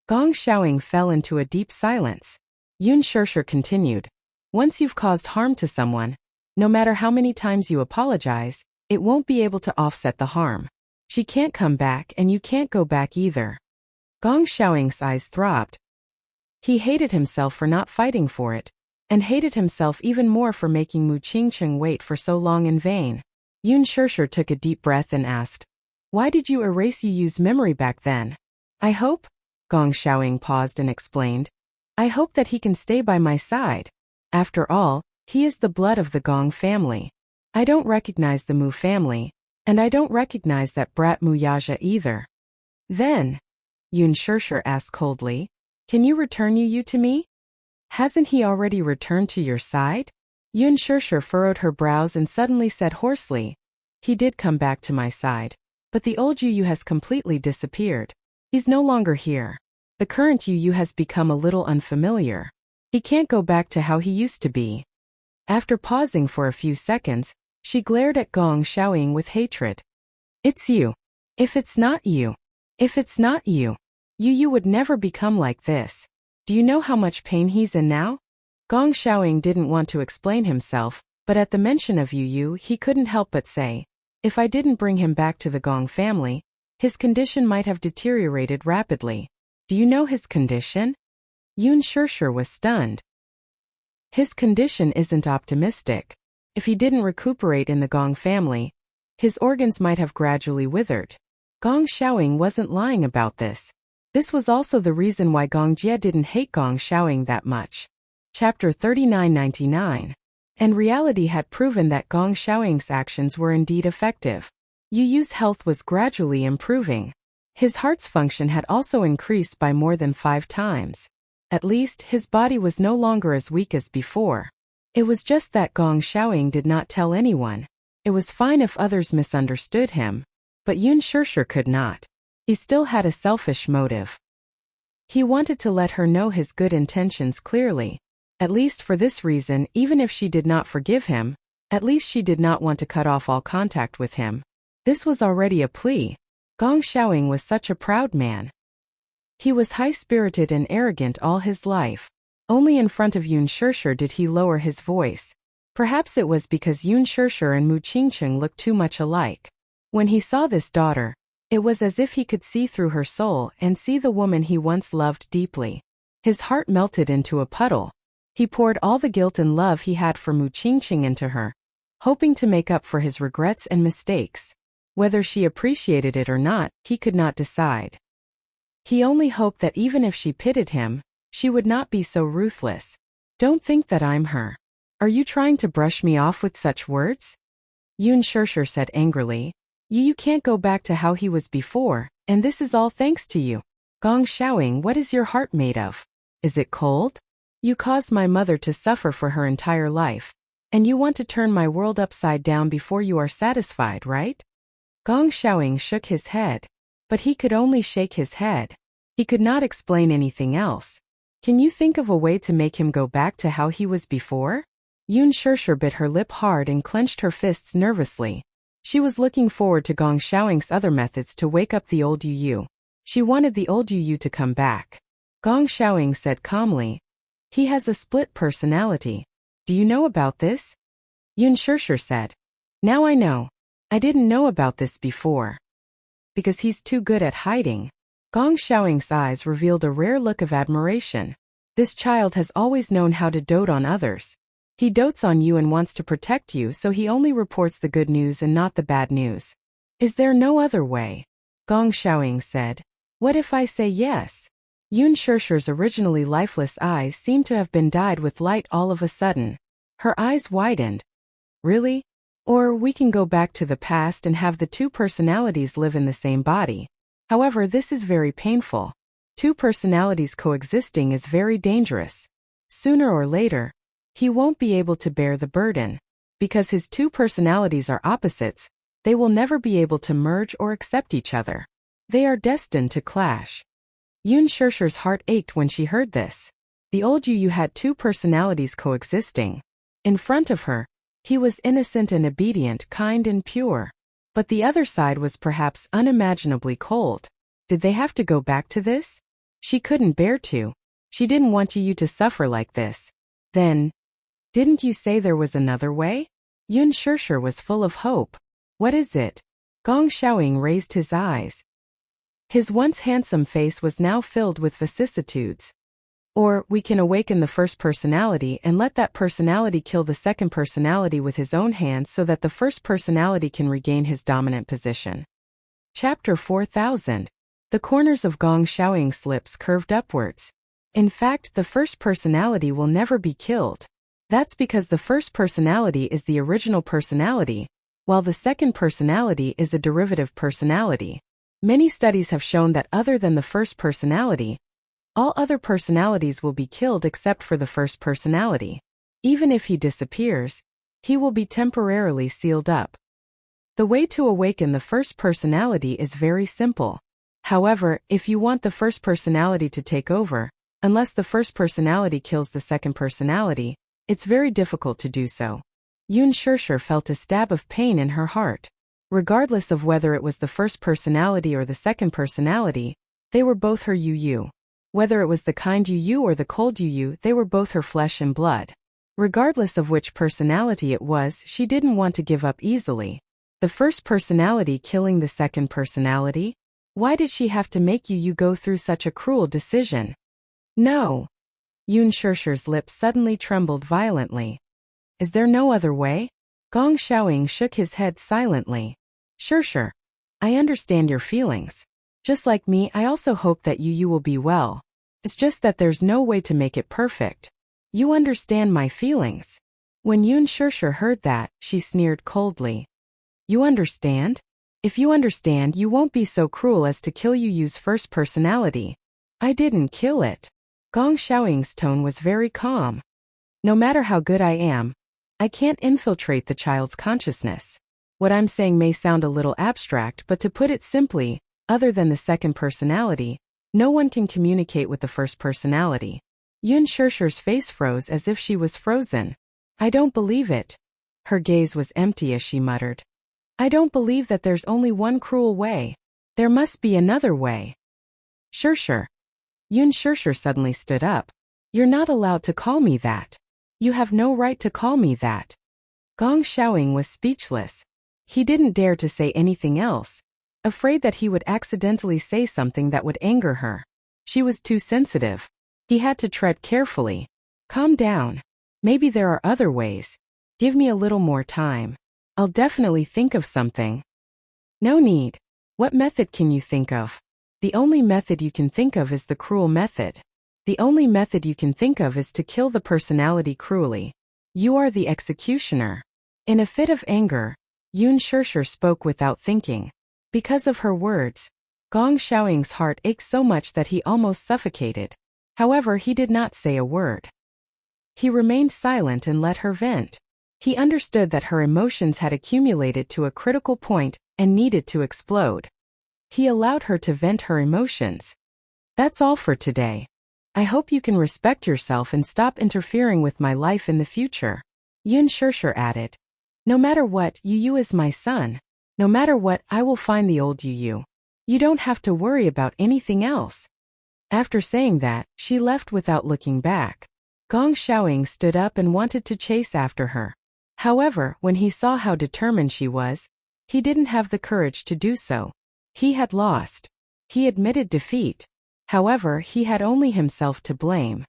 Gong Xiaoying fell into a deep silence. Yun Shirshir continued. Once you've caused harm to someone, no matter how many times you apologize, it won't be able to offset the harm. She can't come back and you can't go back either. Gong Xiaoying's eyes throbbed. He hated himself for not fighting for it, and hated himself even more for making Mu Qingqing wait for so long in vain. Yun Shirshir took a deep breath and asked, Why did you erase Yu's memory back then? I hope, Gong Xiaoying paused and explained, I hope that he can stay by my side. After all, he is the blood of the Gong family. I don't recognize the Mu family, and I don't recognize that brat Mu Yaja either. Then, Yun Shirshir asked coldly, Can you return Yu to me? Hasn't he already returned to your side? Yun Shirshir furrowed her brows and suddenly said hoarsely, He did come back to my side, but the old Yu has completely disappeared. He's no longer here. The current Yu has become a little unfamiliar. He can't go back to how he used to be. After pausing for a few seconds, she glared at Gong Xiaoying with hatred. It's you. If it's not you. If it's not you. Yu would never become like this. Do you know how much pain he's in now? Gong Xiaoying didn't want to explain himself, but at the mention of Yu, he couldn't help but say, If I didn't bring him back to the Gong family, his condition might have deteriorated rapidly. Do you know his condition? Yun Shirshir was stunned. His condition isn't optimistic. If he didn't recuperate in the Gong family, his organs might have gradually withered. Gong Xiaoying wasn't lying about this. This was also the reason why Gong Jie didn't hate Gong Xiaoying that much. Chapter 3999. And reality had proven that Gong Xiaoying's actions were indeed effective. Yu's health was gradually improving. His heart's function had also increased by more than 5 times. At least, his body was no longer as weak as before. It was just that Gong Xiaoying did not tell anyone. It was fine if others misunderstood him, but Yun Shirshir could not. He still had a selfish motive. He wanted to let her know his good intentions clearly. At least for this reason, even if she did not forgive him, at least she did not want to cut off all contact with him. This was already a plea. Gong Xiaoying was such a proud man. He was high-spirited and arrogant all his life. Only in front of Yun Shirshir did he lower his voice. Perhaps it was because Yun Shirshir and Mu Qingqing looked too much alike. When he saw this daughter, it was as if he could see through her soul and see the woman he once loved deeply. His heart melted into a puddle. He poured all the guilt and love he had for Mu Qingqing into her, hoping to make up for his regrets and mistakes. Whether she appreciated it or not, he could not decide. He only hoped that even if she pitied him, she would not be so ruthless. Don't think that I'm her. Are you trying to brush me off with such words? Yun Shirshir said angrily. You can't go back to how he was before, and this is all thanks to you. Gong Xiaoying, what is your heart made of? Is it cold? You caused my mother to suffer for her entire life, and you want to turn my world upside down before you are satisfied, right? Gong Xiaoying shook his head. But he could only shake his head. He could not explain anything else. Can you think of a way to make him go back to how he was before? Yun Shirshir bit her lip hard and clenched her fists nervously. She was looking forward to Gong Xiaoying's other methods to wake up the old Yu. She wanted the old Yu to come back. Gong Xiaoying said calmly, He has a split personality. Do you know about this? Yun Shirshir said, Now I know. I didn't know about this before. Because he's too good at hiding. Gong Xiaoying's eyes revealed a rare look of admiration. This child has always known how to dote on others. He dotes on you and wants to protect you, so he only reports the good news and not the bad news. Is there no other way? Gong Xiaoying said. What if I say yes? Yun Shirshir's originally lifeless eyes seemed to have been dyed with light all of a sudden. Her eyes widened. Really? Or we can go back to the past and have the 2 personalities live in the same body. However, this is very painful. Two personalities coexisting is very dangerous. Sooner or later, he won't be able to bear the burden. Because his two personalities are opposites, they will never be able to merge or accept each other. They are destined to clash. Yoon Shirshir's heart ached when she heard this. The old Yu had two personalities coexisting. In front of her, he was innocent and obedient, kind and pure. But the other side was perhaps unimaginably cold. Did they have to go back to this? She couldn't bear to. She didn't want Yu to suffer like this. Then, didn't you say there was another way? Yoon Shirshir was full of hope. What is it? Gong Xiaoying raised his eyes. His once handsome face was now filled with vicissitudes. Or, we can awaken the first personality and let that personality kill the second personality with his own hands so that the first personality can regain his dominant position. Chapter 4000. The corners of Gong Xiaoying's lips curved upwards. In fact, the first personality will never be killed. That's because the first personality is the original personality, while the second personality is a derivative personality. Many studies have shown that other than the first personality, all other personalities will be killed except for the first personality. Even if he disappears, he will be temporarily sealed up. The way to awaken the first personality is very simple. However, if you want the first personality to take over, unless the first personality kills the second personality, it's very difficult to do so. Yoon Shirshir felt a stab of pain in her heart. Regardless of whether it was the first personality or the second personality, they were both her Yu. Whether it was the kind Yu or the cold Yu, they were both her flesh and blood. Regardless of which personality it was, she didn't want to give up easily. The first personality killing the second personality? Why did she have to make Yu go through such a cruel decision? No. Yoon Shirshir's lips suddenly trembled violently. Is there no other way? Gong Xiaoying shook his head silently. Shirshir, I understand your feelings. Just like me, I also hope that Yu will be well. It's just that there's no way to make it perfect. You understand my feelings. When Yoon Shirshir heard that, she sneered coldly. You understand? If you understand, you won't be so cruel as to kill Yu's first personality. I didn't kill it. Gong Xiaoying's tone was very calm. No matter how good I am, I can't infiltrate the child's consciousness. What I'm saying may sound a little abstract, but to put it simply, other than the second personality, no one can communicate with the first personality. Yoon Shirshir's face froze as if she was frozen. I don't believe it. Her gaze was empty as she muttered. I don't believe that there's only one cruel way. There must be another way. Shirshir. Yoon Shirshir suddenly stood up. You're not allowed to call me that. You have no right to call me that. Gong Xiaoying was speechless. He didn't dare to say anything else, afraid that he would accidentally say something that would anger her. She was too sensitive. He had to tread carefully. Calm down. Maybe there are other ways. Give me a little more time. I'll definitely think of something. No need. What method can you think of? The only method you can think of is the cruel method. The only method you can think of is to kill the personality cruelly. You are the executioner. In a fit of anger, Yoon Shirshir spoke without thinking. Because of her words, Gong Xiaoying's heart ached so much that he almost suffocated. However, he did not say a word. He remained silent and let her vent. He understood that her emotions had accumulated to a critical point and needed to explode. He allowed her to vent her emotions. That's all for today. I hope you can respect yourself and stop interfering with my life in the future. Yoon Shirshir added. No matter what, Yu is my son. No matter what, I will find the old Yu. You don't have to worry about anything else. After saying that, she left without looking back. Gong Xiaoying stood up and wanted to chase after her. However, when he saw how determined she was, he didn't have the courage to do so. He had lost. He admitted defeat. However, he had only himself to blame.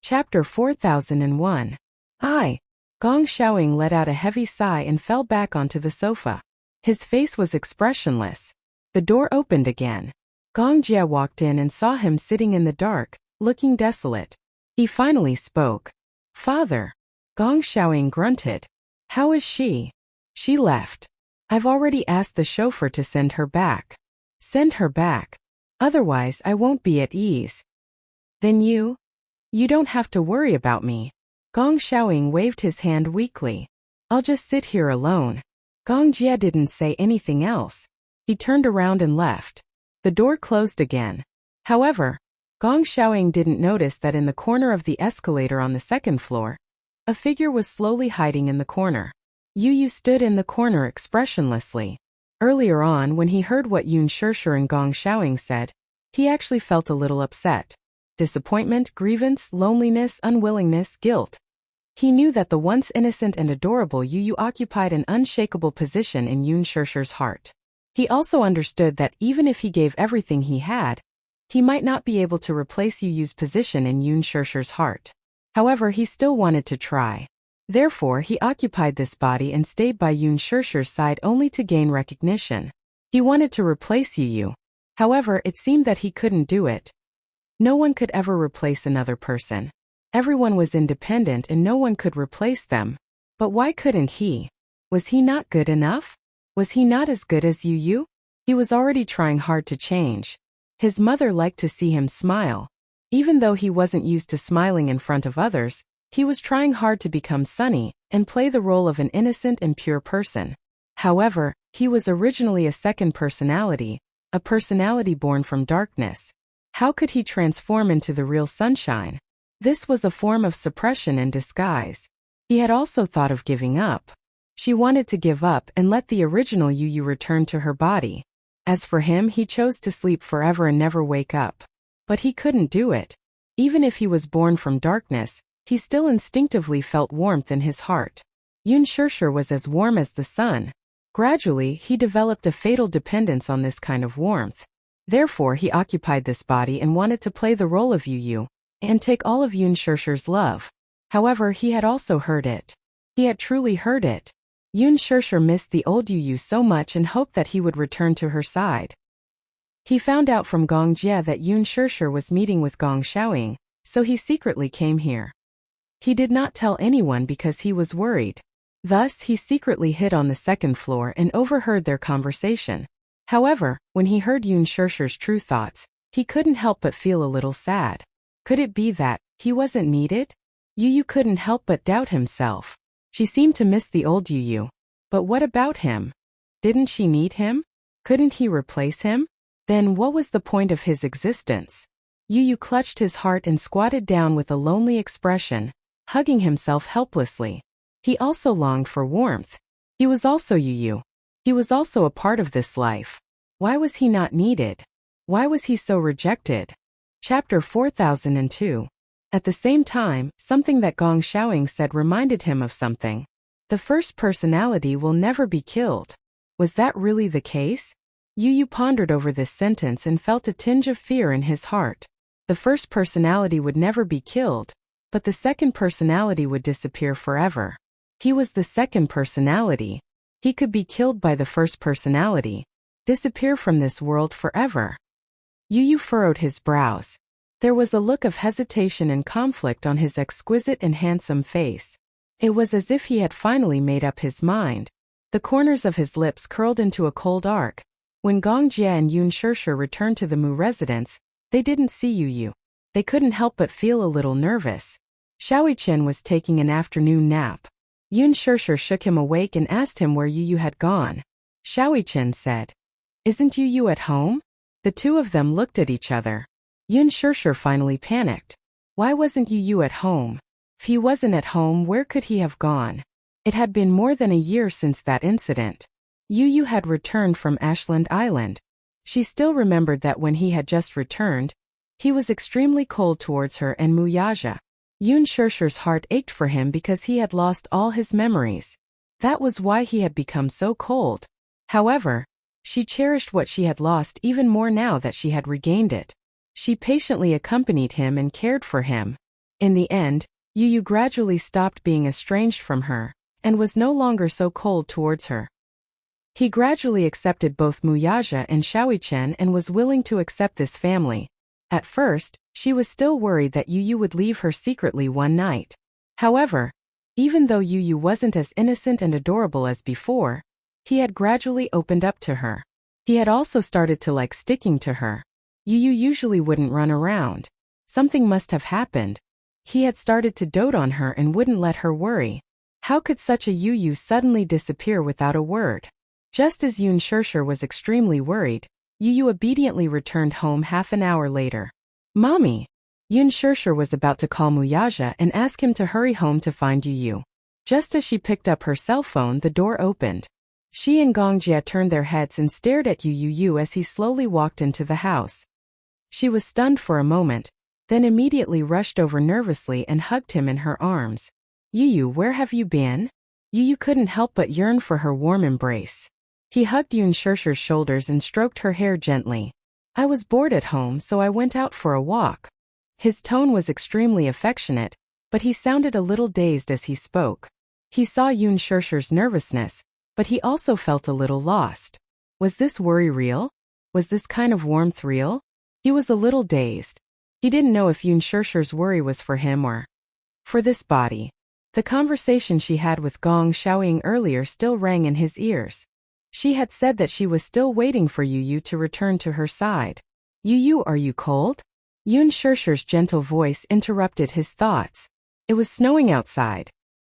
Chapter 4001. Gong Xiaoying let out a heavy sigh and fell back onto the sofa. His face was expressionless. The door opened again. Gong Jia walked in and saw him sitting in the dark, looking desolate. He finally spoke. Father. Gong Xiaoying grunted. How is she? She left. I've already asked the chauffeur to send her back. Send her back. Otherwise, I won't be at ease. Then you don't have to worry about me. Gong Xiaoying waved his hand weakly. I'll just sit here alone. Gong Jie didn't say anything else. He turned around and left. The door closed again. However, Gong Xiaoying didn't notice that in the corner of the escalator on the second floor, a figure was slowly hiding in the corner. Yu stood in the corner expressionlessly. Earlier on, when he heard what Yun Shishir and Gong Xiaoying said, he actually felt a little upset. Disappointment, grievance, loneliness, unwillingness, guilt. He knew that the once innocent and adorable Yu occupied an unshakable position in Yun Shishir's heart. He also understood that even if he gave everything he had, he might not be able to replace Yu's position in Yun Shishir's heart. However, he still wanted to try. Therefore, he occupied this body and stayed by Yun Shishir's side only to gain recognition. He wanted to replace Yu. However, it seemed that he couldn't do it. No one could ever replace another person. Everyone was independent and no one could replace them. But why couldn't he? Was he not good enough? Was he not as good as Yu? He was already trying hard to change. His mother liked to see him smile. Even though he wasn't used to smiling in front of others, he was trying hard to become sunny and play the role of an innocent and pure person. However, he was originally a second personality, a personality born from darkness. How could he transform into the real sunshine? This was a form of suppression and disguise. He had also thought of giving up. She wanted to give up and let the original Yu return to her body. As for him, he chose to sleep forever and never wake up. But he couldn't do it. Even if he was born from darkness, he still instinctively felt warmth in his heart. Yun Shishir was as warm as the sun. Gradually, he developed a fatal dependence on this kind of warmth. Therefore, he occupied this body and wanted to play the role of Yu and take all of Yun Shishir's love. However, he had also heard it. He had truly heard it. Yun Shishir missed the old Yu so much and hoped that he would return to her side. He found out from Gong Jie that Yun Shishir was meeting with Gong Xiaoying, so he secretly came here. He did not tell anyone because he was worried. Thus, he secretly hid on the second floor and overheard their conversation. However, when he heard Yun Shishir's true thoughts, he couldn't help but feel a little sad. Could it be that he wasn't needed? Yu couldn't help but doubt himself. She seemed to miss the old Yu. But what about him? Didn't she need him? Couldn't he replace him? Then what was the point of his existence? Yu clutched his heart and squatted down with a lonely expression, hugging himself helplessly. He also longed for warmth. He was also Yu. He was also a part of this life. Why was he not needed? Why was he so rejected? Chapter 4002. At the same time, something that Gong Xiaoying said reminded him of something. The first personality will never be killed. Was that really the case? Yu pondered over this sentence and felt a tinge of fear in his heart. The first personality would never be killed, but the second personality would disappear forever. He was the second personality. He could be killed by the first personality, disappear from this world forever. Yu furrowed his brows. There was a look of hesitation and conflict on his exquisite and handsome face. It was as if he had finally made up his mind. The corners of his lips curled into a cold arc. When Gong Jie and Yun Shishir returned to the Mu residence, they didn't see Yu. They couldn't help but feel a little nervous. Xiaoyichen was taking an afternoon nap. Yun Shishir shook him awake and asked him where Yu had gone. Xiaoyichen said, "Isn't Yu at home?" The two of them looked at each other. Yun Shishir finally panicked. Why wasn't Yu at home? If he wasn't at home, where could he have gone? It had been more than a year since that incident. Yu had returned from Ashland Island. She still remembered that when he had just returned, he was extremely cold towards her and Muyaja. Yun Shishir's heart ached for him because he had lost all his memories. That was why he had become so cold. However, she cherished what she had lost even more now that she had regained it. She patiently accompanied him and cared for him. In the end, Yu gradually stopped being estranged from her, and was no longer so cold towards her. He gradually accepted both Muyaja and Xiaoyichen and was willing to accept this family. At first, she was still worried that Yu would leave her secretly one night. However, even though Yu wasn't as innocent and adorable as before, he had gradually opened up to her. He had also started to like sticking to her. Yu usually wouldn't run around. Something must have happened. He had started to dote on her and wouldn't let her worry. How could such a Yu suddenly disappear without a word? Just as Yun Shirshir was extremely worried, Yu obediently returned home half an hour later. Mommy! Yun Shirshir was about to call Muyaja and ask him to hurry home to find Yu. Just as she picked up her cell phone, the door opened. She and Gongjia turned their heads and stared at Yu as he slowly walked into the house. She was stunned for a moment, then immediately rushed over nervously and hugged him in her arms. Yu, where have you been? Yu couldn't help but yearn for her warm embrace. He hugged Yun Shirshir's shoulders and stroked her hair gently. I was bored at home, so I went out for a walk. His tone was extremely affectionate, but he sounded a little dazed as he spoke. He saw Yun Shirshir's nervousness, but he also felt a little lost. Was this worry real? Was this kind of warmth real? He was a little dazed. He didn't know if Yun Shirshir's worry was for him or for this body. The conversation she had with Gong Xiaoying earlier still rang in his ears. She had said that she was still waiting for Yu to return to her side. Yu, are you cold? Yun Shirshir's gentle voice interrupted his thoughts. It was snowing outside.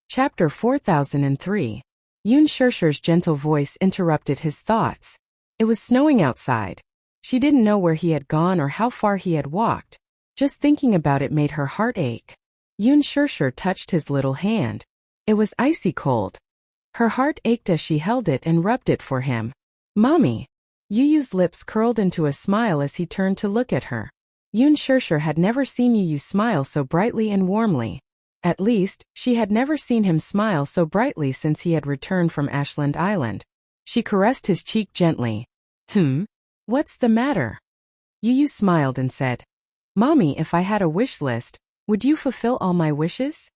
Chapter 4003. Yun Shirshir's gentle voice interrupted his thoughts. It was snowing outside. She didn't know where he had gone or how far he had walked. Just thinking about it made her heart ache. Yun Shirshir touched his little hand. It was icy cold. Her heart ached as she held it and rubbed it for him. Mommy! Yu's lips curled into a smile as he turned to look at her. Yun Shirshir had never seen Yu smile so brightly and warmly. At least, she had never seen him smile so brightly since he had returned from Ashland Island. She caressed his cheek gently. What's the matter? Yu smiled and said, Mommy, if I had a wish list, would you fulfill all my wishes?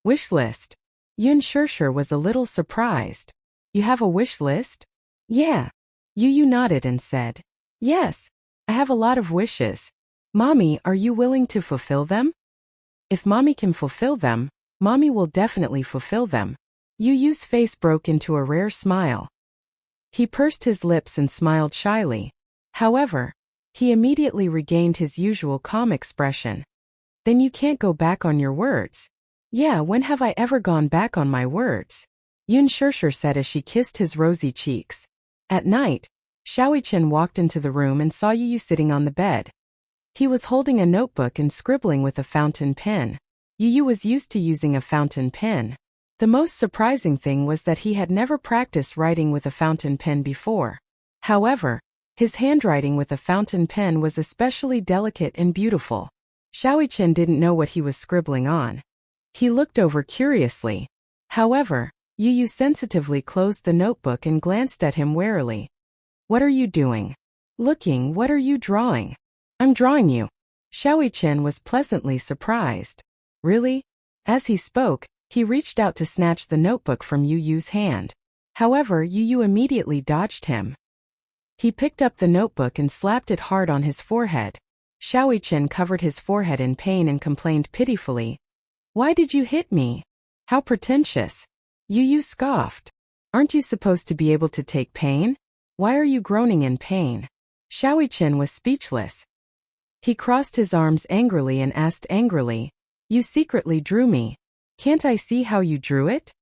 Wish list? Yun Shirshir was a little surprised. You have a wish list? Yeah. Yu nodded and said, Yes, I have a lot of wishes. Mommy, are you willing to fulfill them? If Mommy can fulfill them, Mommy will definitely fulfill them. Yu's face broke into a rare smile. He pursed his lips and smiled shyly. However, he immediately regained his usual calm expression. Then you can't go back on your words. Yeah, when have I ever gone back on my words? Yun Shirshir said as she kissed his rosy cheeks. At night, Xiaoyichen walked into the room and saw Yu sitting on the bed. He was holding a notebook and scribbling with a fountain pen. Yu was used to using a fountain pen. The most surprising thing was that he had never practiced writing with a fountain pen before. However, his handwriting with a fountain pen was especially delicate and beautiful. Xiaoyichen didn't know what he was scribbling on. He looked over curiously. However, Yu sensitively closed the notebook and glanced at him warily. What are you doing? Looking, what are you drawing? I'm drawing you. Xiaoyichen was pleasantly surprised. Really? As he spoke, he reached out to snatch the notebook from Yu's hand. However, Yu immediately dodged him. He picked up the notebook and slapped it hard on his forehead. Xiaoyichen covered his forehead in pain and complained pitifully. Why did you hit me? How pretentious. Yu scoffed. Aren't you supposed to be able to take pain? Why are you groaning in pain? Xiaoyichen was speechless. He crossed his arms angrily and asked angrily, You secretly drew me. Can't I see how you drew it?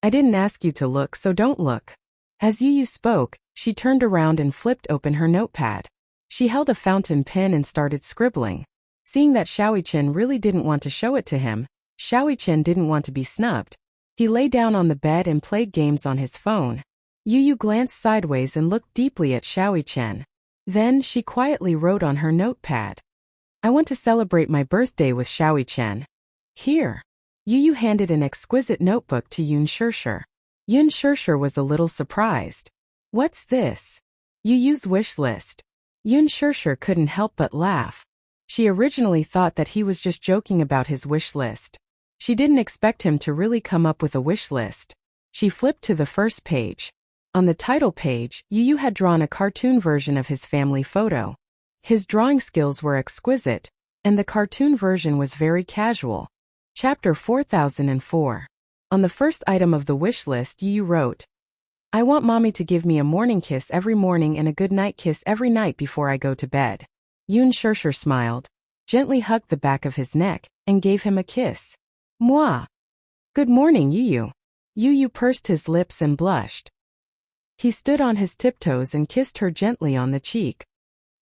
I didn't ask you to look, so don't look. As Yu spoke, she turned around and flipped open her notepad. She held a fountain pen and started scribbling. Seeing that Xiaoyichen really didn't want to show it to him, Xiaoyichen didn't want to be snubbed. He lay down on the bed and played games on his phone. Yu glanced sideways and looked deeply at Xiaoyichen. Then she quietly wrote on her notepad. I want to celebrate my birthday with Xiaoyichen. Here. Yu handed an exquisite notebook to Yun Shirshir. Yun Shirshir was a little surprised. What's this? Yu's wish list. Yun Shirshir couldn't help but laugh. She originally thought that he was just joking about his wish list. She didn't expect him to really come up with a wish list. She flipped to the first page. On the title page, Yu had drawn a cartoon version of his family photo. His drawing skills were exquisite, and the cartoon version was very casual. Chapter 4004. On the first item of the wish list, Yu wrote, I want Mommy to give me a morning kiss every morning and a good night kiss every night before I go to bed. Yoon Shurshur smiled, gently hugged the back of his neck, and gave him a kiss. Mwah! Good morning, Yu. Yu pursed his lips and blushed. He stood on his tiptoes and kissed her gently on the cheek.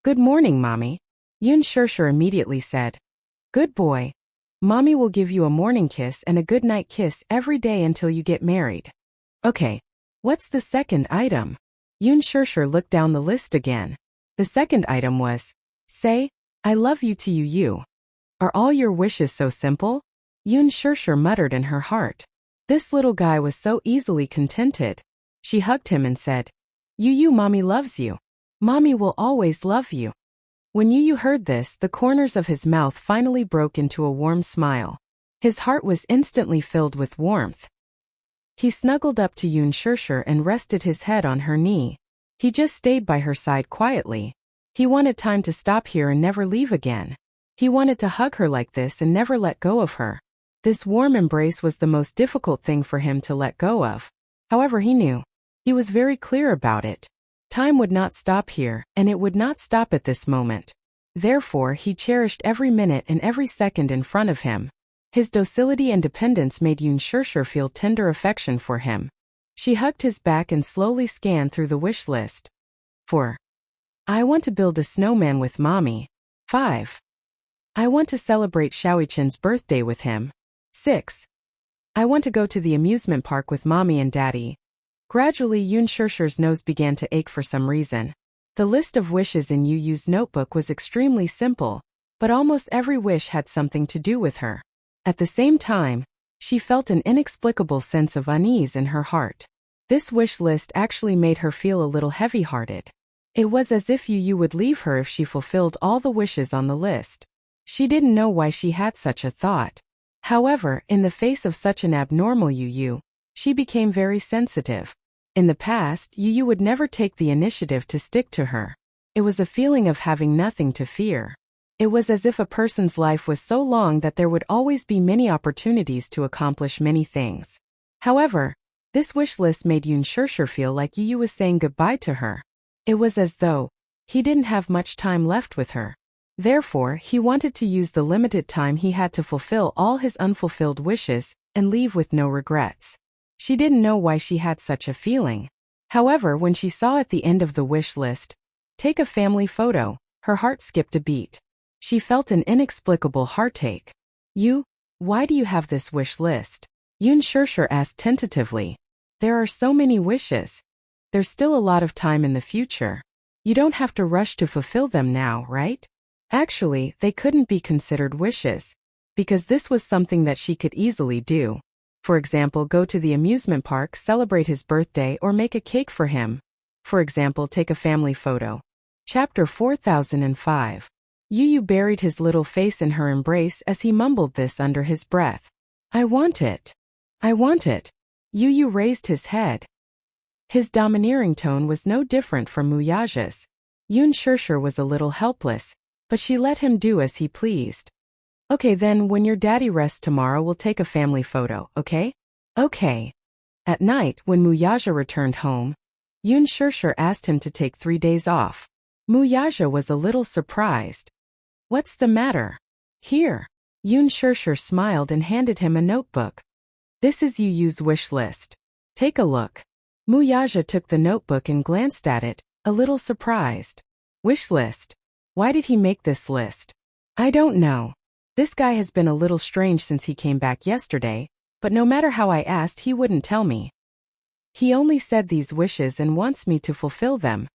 Good morning, Mommy. Yoon Shurshur immediately said. Good boy. Mommy will give you a morning kiss and a good night kiss every day until you get married. Okay. What's the second item? Yoon Shurshur looked down the list again. The second item was, say, I love you to Yu. Are all your wishes so simple? Yoon Shurshur muttered in her heart. This little guy was so easily contented. She hugged him and said, Yu, Mommy loves you. Mommy will always love you. When Yu heard this, the corners of his mouth finally broke into a warm smile. His heart was instantly filled with warmth. He snuggled up to Yoon Shurshur and rested his head on her knee. He just stayed by her side quietly. He wanted time to stop here and never leave again. He wanted to hug her like this and never let go of her. This warm embrace was the most difficult thing for him to let go of. However, he knew. He was very clear about it. Time would not stop here, and it would not stop at this moment. Therefore, he cherished every minute and every second in front of him. His docility and dependence made Yoon Shurshur feel tender affection for him. She hugged his back and slowly scanned through the wish list. 4. I want to build a snowman with Mommy. 5. I want to celebrate Xiaoichen's birthday with him. 6. I want to go to the amusement park with Mommy and Daddy. Gradually, Yoon Shurshur's nose began to ache for some reason. The list of wishes in Yu's notebook was extremely simple, but almost every wish had something to do with her. At the same time, she felt an inexplicable sense of unease in her heart. This wish list actually made her feel a little heavy-hearted. It was as if Yu would leave her if she fulfilled all the wishes on the list. She didn't know why she had such a thought. However, in the face of such an abnormal Yu, she became very sensitive. In the past, Yu would never take the initiative to stick to her. It was a feeling of having nothing to fear. It was as if a person's life was so long that there would always be many opportunities to accomplish many things. However, this wish list made Yoon Shurshur feel like Yu was saying goodbye to her. It was as though he didn't have much time left with her. Therefore, he wanted to use the limited time he had to fulfill all his unfulfilled wishes and leave with no regrets. She didn't know why she had such a feeling. However, when she saw at the end of the wish list, take a family photo, her heart skipped a beat. She felt an inexplicable heartache. Yu, why do you have this wish list? Yoon Shurshur asked tentatively. There are so many wishes. There's still a lot of time in the future. You don't have to rush to fulfill them now, right? Actually, they couldn't be considered wishes, because this was something that she could easily do. For example, go to the amusement park, celebrate his birthday, or make a cake for him. For example, take a family photo. Chapter 4005. Yu buried his little face in her embrace as he mumbled this under his breath. I want it. I want it. Yu raised his head. His domineering tone was no different from Muyaja's. Yoon Shurshur was a little helpless, but she let him do as he pleased. Okay then, when your daddy rests tomorrow we'll take a family photo, okay? Okay. At night, when Muyaja returned home, Yoon Shurshur asked him to take 3 days off. Muyaja was a little surprised. What's the matter? Here. Yoon Shurshur smiled and handed him a notebook. This is Yu's wish list. Take a look. Muyaja took the notebook and glanced at it, a little surprised. Wish list. Why did he make this list? I don't know. This guy has been a little strange since he came back yesterday, but no matter how I asked he wouldn't tell me. He only said these wishes and wants me to fulfill them.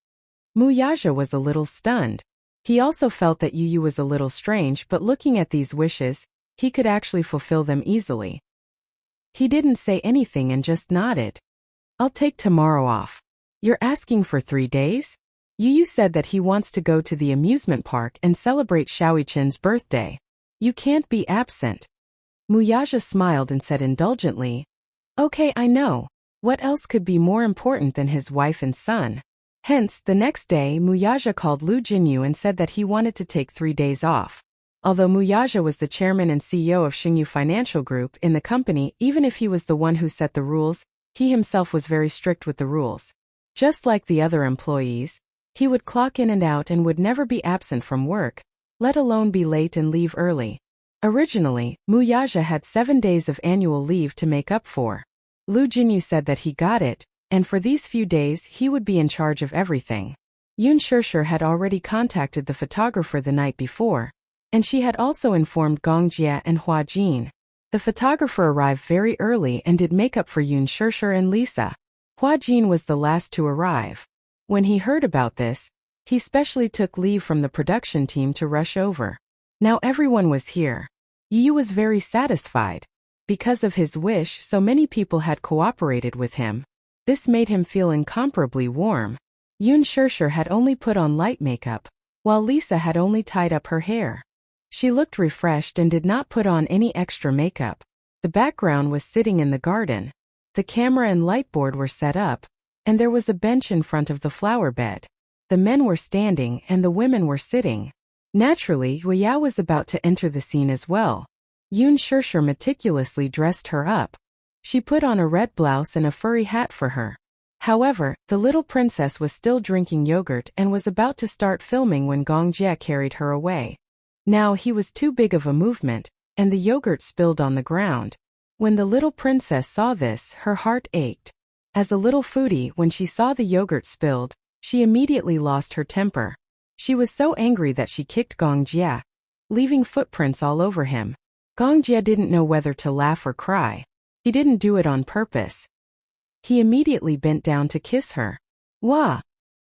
Muyaja was a little stunned. He also felt that Yu was a little strange, but looking at these wishes, he could actually fulfill them easily. He didn't say anything and just nodded. I'll take tomorrow off. You're asking for 3 days? Yu said that he wants to go to the amusement park and celebrate Xiaoichen's birthday. You can't be absent. Muyaja smiled and said indulgently, Okay, I know. What else could be more important than his wife and son? Hence, the next day, Muyaja called Lu Jinyu and said that he wanted to take 3 days off. Although Muyaja was the chairman and CEO of Xingyu Financial Group in the company, even if he was the one who set the rules, he himself was very strict with the rules. Just like the other employees, He would clock in and out and would never be absent from work, let alone be late and leave early. Originally, Muyaja had 7 days of annual leave to make up for. Lu Jinyu said that he got it, and for these few days he would be in charge of everything. Yun Shishir had already contacted the photographer the night before, and she had also informed Gong Jie and Hua Jin. The photographer arrived very early and did makeup for Yun Shishir and Lisa. Hua Jin was the last to arrive. When he heard about this, he specially took leave from the production team to rush over. Now everyone was here. Yu was very satisfied. Because of his wish, so many people had cooperated with him. This made him feel incomparably warm. Yun Shishir had only put on light makeup, while Lisa had only tied up her hair. She looked refreshed and did not put on any extra makeup. The background was sitting in the garden. The camera and light board were set up, and there was a bench in front of the flower bed. The men were standing and the women were sitting. Naturally, Yu Yao was about to enter the scene as well. Yun Shishir meticulously dressed her up. She put on a red blouse and a furry hat for her. However, the little princess was still drinking yogurt and was about to start filming when Gong Jie carried her away. Now he was too big of a movement, and the yogurt spilled on the ground. When the little princess saw this, her heart ached. As a little foodie, when she saw the yogurt spilled, she immediately lost her temper. She was so angry that she kicked Gong Jie, leaving footprints all over him. Gong Jie didn't know whether to laugh or cry. He didn't do it on purpose. He immediately bent down to kiss her. Wah!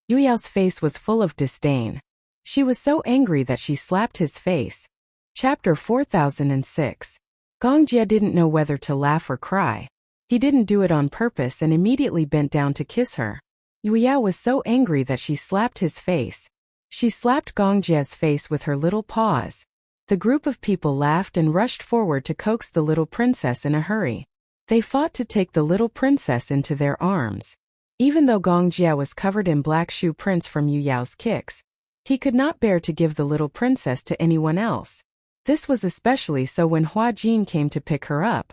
Yu Yao's face was full of disdain. She was so angry that she slapped his face. Chapter 4006. Gong Jie didn't know whether to laugh or cry. He didn't do it on purpose and immediately bent down to kiss her. Yu Yao was so angry that she slapped his face. She slapped Gong Jie's face with her little paws. The group of people laughed and rushed forward to coax the little princess in a hurry. They fought to take the little princess into their arms. Even though Gong Jie was covered in black shoe prints from Yu Yao's kicks, he could not bear to give the little princess to anyone else. This was especially so when Hua Jin came to pick her up.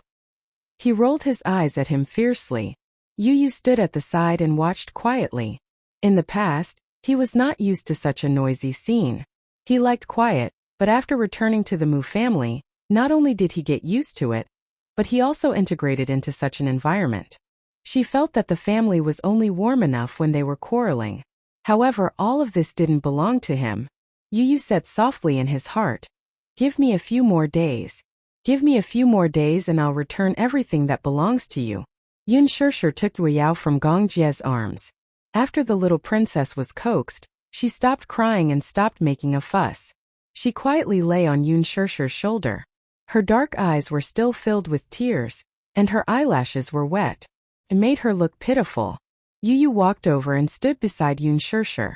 He rolled his eyes at him fiercely. Yu stood at the side and watched quietly. In the past, he was not used to such a noisy scene. He liked quiet, but after returning to the Mu family, not only did he get used to it, but he also integrated into such an environment. She felt that the family was only warm enough when they were quarreling. However, all of this didn't belong to him. Yu said softly in his heart, "Give me a few more days. Give me a few more days and I'll return everything that belongs to you." Yun Shishir took Yu Yao from Gong Jie's arms. After the little princess was coaxed, she stopped crying and stopped making a fuss. She quietly lay on Yun Shishir's shoulder. Her dark eyes were still filled with tears, and her eyelashes were wet. It made her look pitiful. Yu walked over and stood beside Yun Shishir.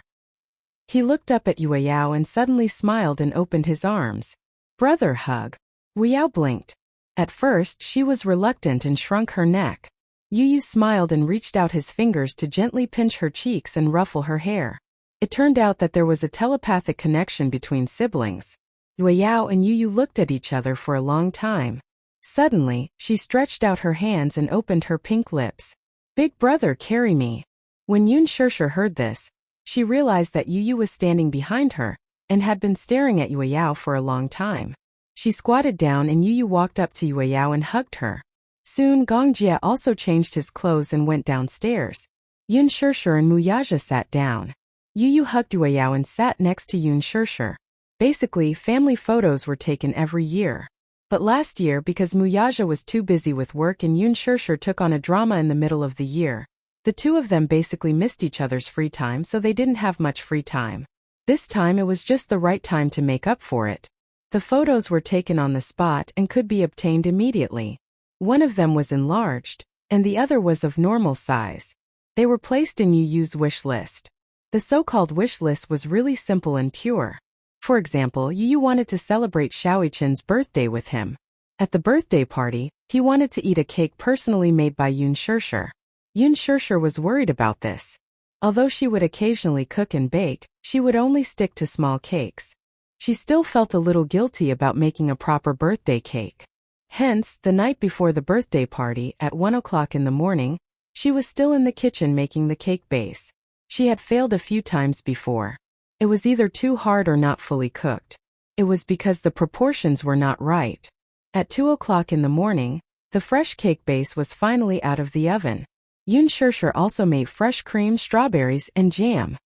He looked up at Yu Yao and suddenly smiled and opened his arms. "Brother hug." Yu Yao blinked. At first, she was reluctant and shrunk her neck. Yu smiled and reached out his fingers to gently pinch her cheeks and ruffle her hair. It turned out that there was a telepathic connection between siblings. Yu Yao and Yu looked at each other for a long time. Suddenly, she stretched out her hands and opened her pink lips. "Big brother, carry me." When Yun Shishir heard this, she realized that Yu was standing behind her and had been staring at Yu Yao for a long time. She squatted down and Yu walked up to Yu Yao and hugged her. Soon Gong Jie also changed his clothes and went downstairs. Yun Shishir and Muyaja sat down. Yu hugged Yu Yao and sat next to Yun Shishir. Basically, family photos were taken every year. But last year, because Muyaja was too busy with work and Yun Shishir took on a drama in the middle of the year, the two of them basically missed each other's free time, so they didn't have much free time. This time it was just the right time to make up for it. The photos were taken on the spot and could be obtained immediately. One of them was enlarged, and the other was of normal size. They were placed in Yu's wish list. The so-called wish list was really simple and pure. For example, Yu wanted to celebrate Xiaoichen's birthday with him. At the birthday party, he wanted to eat a cake personally made by Yun Shishir. Yun Shishir was worried about this. Although she would occasionally cook and bake, she would only stick to small cakes. She still felt a little guilty about making a proper birthday cake. Hence, the night before the birthday party, at 1 o'clock in the morning, she was still in the kitchen making the cake base. She had failed a few times before. It was either too hard or not fully cooked. It was because the proportions were not right. At 2 o'clock in the morning, the fresh cake base was finally out of the oven. Yoon Shirshir also made fresh cream, strawberries, and jam.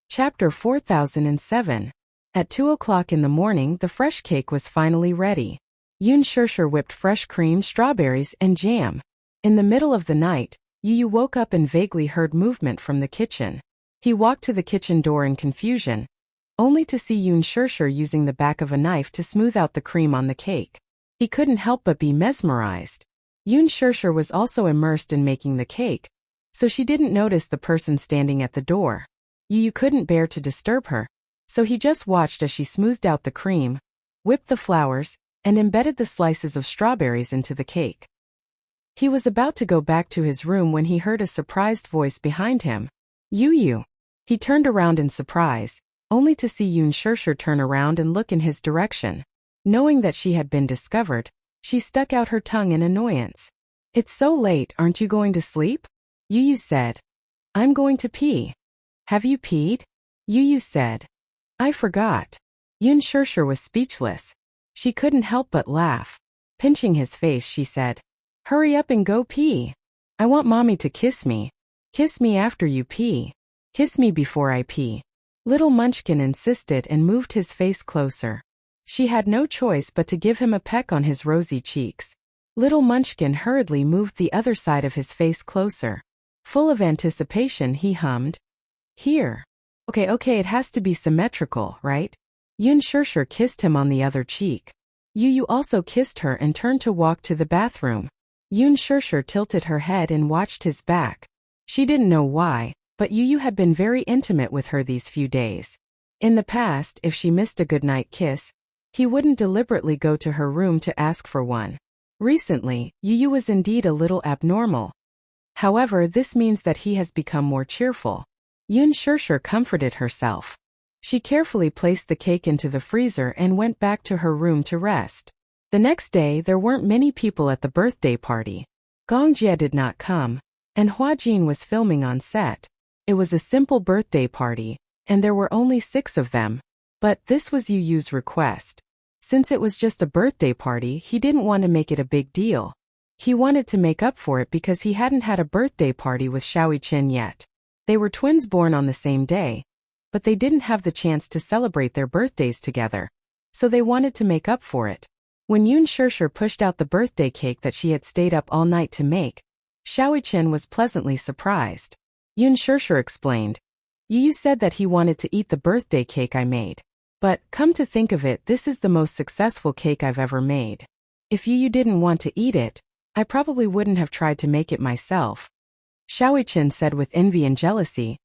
Chapter 4007. At 2 o'clock in the morning, the fresh cake was finally ready. Yoon Shirshir whipped fresh cream, strawberries, and jam. In the middle of the night, Yu woke up and vaguely heard movement from the kitchen. He walked to the kitchen door in confusion, only to see Yoon Shirshir using the back of a knife to smooth out the cream on the cake. He couldn't help but be mesmerized. Yoon Shirshir was also immersed in making the cake, so she didn't notice the person standing at the door. Yu couldn't bear to disturb her, so he just watched as she smoothed out the cream, whipped the flowers, and embedded the slices of strawberries into the cake. He was about to go back to his room when he heard a surprised voice behind him. Yu. He turned around in surprise, only to see Yoon Shirshir turn around and look in his direction. Knowing that she had been discovered, she stuck out her tongue in annoyance. It's so late, aren't you going to sleep? Yu said. I'm going to pee. Have you peed? Yu said. I forgot. Yoon Shirshir was speechless. She couldn't help but laugh. Pinching his face, she said, Hurry up and go pee. I want mommy to kiss me. Kiss me after you pee. Kiss me before I pee. Little Munchkin insisted and moved his face closer. She had no choice but to give him a peck on his rosy cheeks. Little Munchkin hurriedly moved the other side of his face closer. Full of anticipation, he hummed, Here. Okay, it has to be symmetrical, right? Yoon Shirshir kissed him on the other cheek. Yu also kissed her and turned to walk to the bathroom. Yoon Shirshir tilted her head and watched his back. She didn't know why, but Yu had been very intimate with her these few days. In the past, if she missed a goodnight kiss, he wouldn't deliberately go to her room to ask for one. Recently, Yu was indeed a little abnormal. However, this means that he has become more cheerful. Yoon Shirshir comforted herself. She carefully placed the cake into the freezer and went back to her room to rest. The next day, there weren't many people at the birthday party. Gong Jie did not come, and Hua Jin was filming on set. It was a simple birthday party, and there were only 6 of them. But this was Yu's request. Since it was just a birthday party, he didn't want to make it a big deal. He wanted to make up for it because he hadn't had a birthday party with Xiaoi Qin yet. They were twins born on the same day, but they didn't have the chance to celebrate their birthdays together, so they wanted to make up for it. When Yoon Shirshir pushed out the birthday cake that she had stayed up all night to make, Xiaoi Qin was pleasantly surprised. Yoon Shirshir explained, Yu said that he wanted to eat the birthday cake I made. But, come to think of it, this is the most successful cake I've ever made. If Yu didn't want to eat it, I probably wouldn't have tried to make it myself. Xiaoi Qin said with envy and jealousy,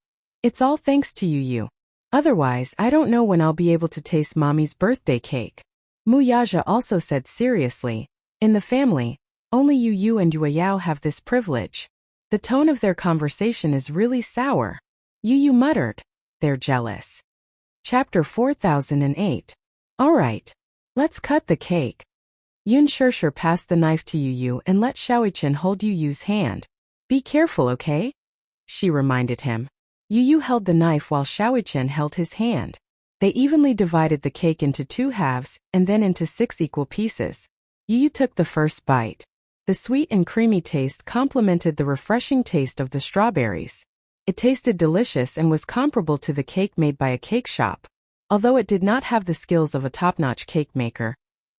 It's all thanks to Yu. Otherwise, I don't know when I'll be able to taste mommy's birthday cake. Mu Yaja also said seriously, In the family, only Yu and Yueyao have this privilege. The tone of their conversation is really sour. Yu muttered, They're jealous. Chapter 4008. Alright. Let's cut the cake. Yoon Shirshir passed the knife to Yu and let Xiaoi Qin hold Yu's hand. Be careful, okay? She reminded him. Yu held the knife while Xiaoi Qin held his hand. They evenly divided the cake into 2 halves and then into 6 equal pieces. Yu took the first bite. The sweet and creamy taste complemented the refreshing taste of the strawberries. It tasted delicious and was comparable to the cake made by a cake shop. Although it did not have the skills of a top-notch cake maker,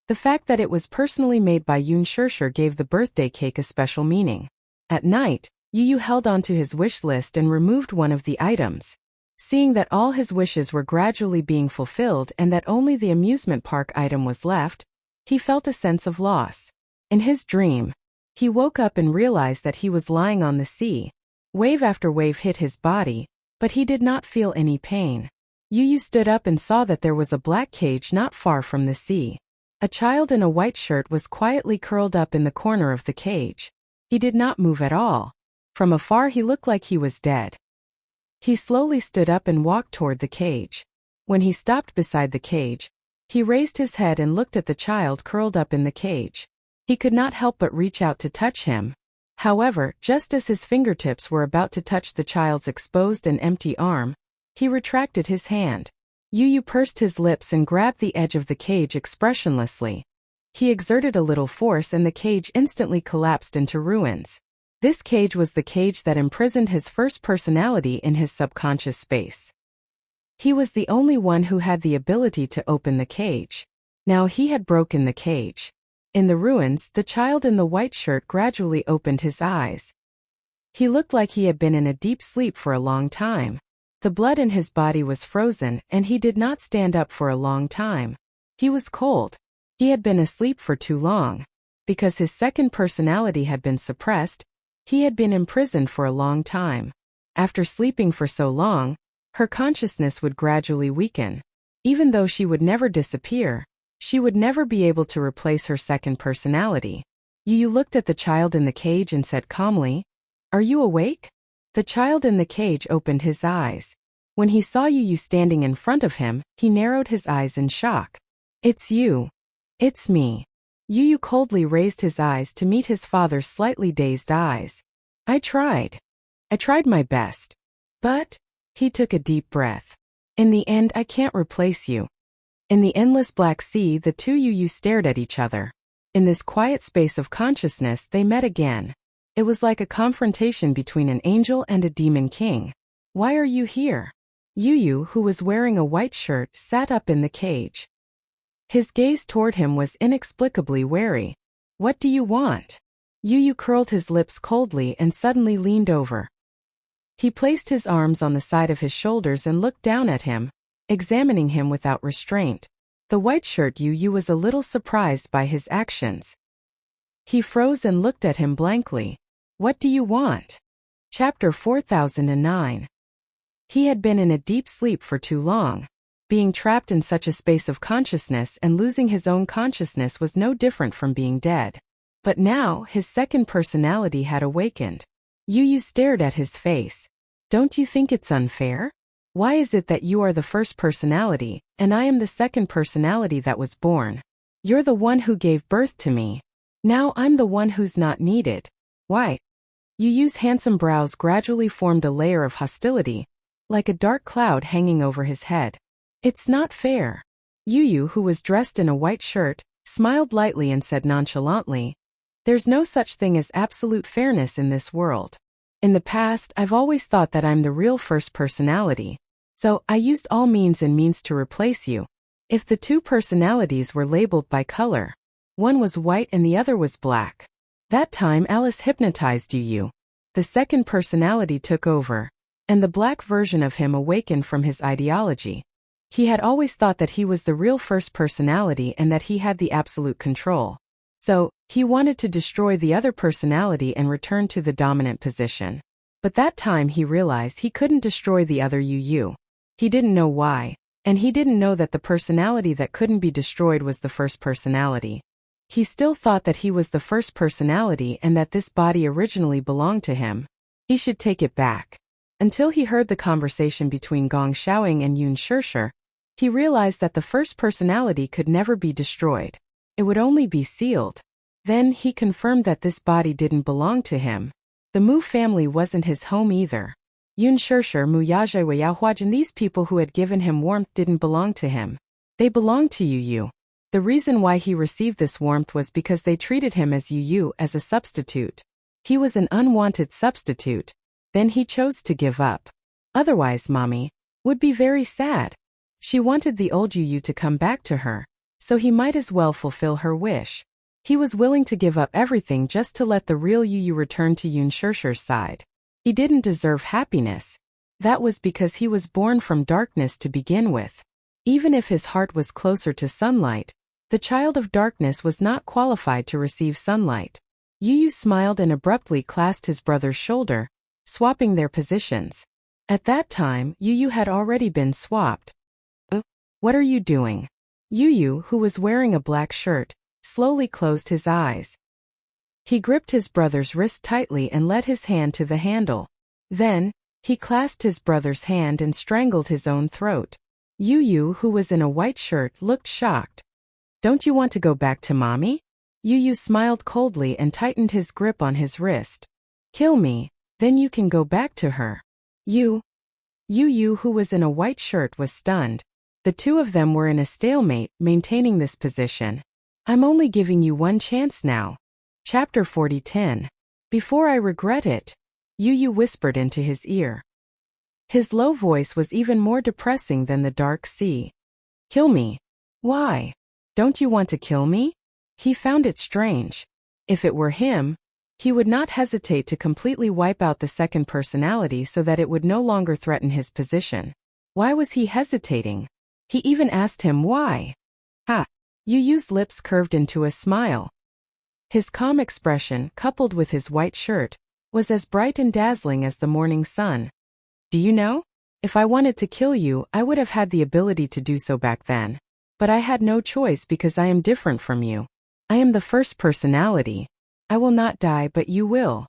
the fact that it was personally made by Yoon Shirshir gave the birthday cake a special meaning. At night, Yu held on to his wish list and removed one of the items. Seeing that all his wishes were gradually being fulfilled and that only the amusement park item was left, he felt a sense of loss. In his dream, he woke up and realized that he was lying on the sea. Wave after wave hit his body, but he did not feel any pain. Yu stood up and saw that there was a black cage not far from the sea. A child in a white shirt was quietly curled up in the corner of the cage. He did not move at all. From afar he looked like he was dead. He slowly stood up and walked toward the cage. When he stopped beside the cage, he raised his head and looked at the child curled up in the cage. He could not help but reach out to touch him. However, just as his fingertips were about to touch the child's exposed and empty arm, he retracted his hand. Yu Yu pursed his lips and grabbed the edge of the cage expressionlessly. He exerted a little force and the cage instantly collapsed into ruins. This cage was the cage that imprisoned his first personality in his subconscious space. He was the only one who had the ability to open the cage. Now he had broken the cage. In the ruins, the child in the white shirt gradually opened his eyes. He looked like he had been in a deep sleep for a long time. The blood in his body was frozen, and he did not stand up for a long time. He was cold. He had been asleep for too long. Because his second personality had been suppressed, he had been imprisoned for a long time. After sleeping for so long, her consciousness would gradually weaken. Even though she would never disappear, she would never be able to replace her second personality. Yu Yu looked at the child in the cage and said calmly, "Are you awake?" The child in the cage opened his eyes. When he saw Yu Yu standing in front of him, he narrowed his eyes in shock. "It's you. It's me." Yu Yu coldly raised his eyes to meet his father's slightly dazed eyes. I tried my best. But," he took a deep breath. "In the end, I can't replace you." In the endless black sea, the two Yu Yu stared at each other. In this quiet space of consciousness, they met again. It was like a confrontation between an angel and a demon king. "Why are you here?" Yu Yu, who was wearing a white shirt, sat up in the cage. His gaze toward him was inexplicably wary. "What do you want?" Yu Yu curled his lips coldly and suddenly leaned over. He placed his arms on the side of his shoulders and looked down at him, examining him without restraint. The white shirt Yu Yu was a little surprised by his actions. He froze and looked at him blankly. "What do you want?" Chapter 4009. He had been in a deep sleep for too long. Being trapped in such a space of consciousness and losing his own consciousness was no different from being dead. But now, his second personality had awakened. Yu Yu stared at his face. "Don't you think it's unfair? Why is it that you are the first personality, and I am the second personality that was born? You're the one who gave birth to me. Now I'm the one who's not needed. Why?" Yu Yu's handsome brows gradually formed a layer of hostility, like a dark cloud hanging over his head. "It's not fair." Yu Yu, who was dressed in a white shirt, smiled lightly and said nonchalantly, "There's no such thing as absolute fairness in this world. In the past, I've always thought that I'm the real first personality. So, I used all means and means to replace you. If the two personalities were labeled by color, one was white and the other was black. That time Alice hypnotized Yu Yu. The second personality took over, and the black version of him awakened from his ideology. He had always thought that he was the real first personality and that he had the absolute control. So, he wanted to destroy the other personality and return to the dominant position. But that time he realized he couldn't destroy the other Yu Yu. He didn't know why, and he didn't know that the personality that couldn't be destroyed was the first personality. He still thought that he was the first personality and that this body originally belonged to him. He should take it back. Until he heard the conversation between Gong Xiaoying and Yun Shishir, he realized that the first personality could never be destroyed. It would only be sealed. Then he confirmed that this body didn't belong to him. The Mu family wasn't his home either. Yun Shishir, Mu Yaje Wei Yaohuajin, these people who had given him warmth didn't belong to him. They belonged to Yu Yu. The reason why he received this warmth was because they treated him as Yu Yu as a substitute. He was an unwanted substitute. Then he chose to give up. Otherwise, Mommy would be very sad. She wanted the old Yu Yu to come back to her, so he might as well fulfill her wish. He was willing to give up everything just to let the real Yu Yu return to Yun Shishir's side. He didn't deserve happiness. That was because he was born from darkness to begin with. Even if his heart was closer to sunlight, the child of darkness was not qualified to receive sunlight. Yu Yu smiled and abruptly clasped his brother's shoulder, swapping their positions. At that time, Yu Yu had already been swapped. What are you doing?" Yu Yu, who was wearing a black shirt, slowly closed his eyes. He gripped his brother's wrist tightly and let his hand to the handle. Then, he clasped his brother's hand and strangled his own throat. Yu Yu, who was in a white shirt, looked shocked. "Don't you want to go back to Mommy?" Yu Yu smiled coldly and tightened his grip on his wrist. Kill me, then you can go back to her. Yu Yu, who was in a white shirt, was stunned. The two of them were in a stalemate, maintaining this position. I'm only giving you one chance now. Chapter 40:10. Before I regret it, Yu Yu whispered into his ear. His low voice was even more depressing than the dark sea. Kill me. Why? Don't you want to kill me? He found it strange. If it were him, he would not hesitate to completely wipe out the second personality so that it would no longer threaten his position. Why was he hesitating? He even asked him why. Ha! Yu Yu's lips curved into a smile. His calm expression, coupled with his white shirt, was as bright and dazzling as the morning sun. Do you know? If I wanted to kill you, I would have had the ability to do so back then. But I had no choice because I am different from you. I am the first personality. I will not die, but you will.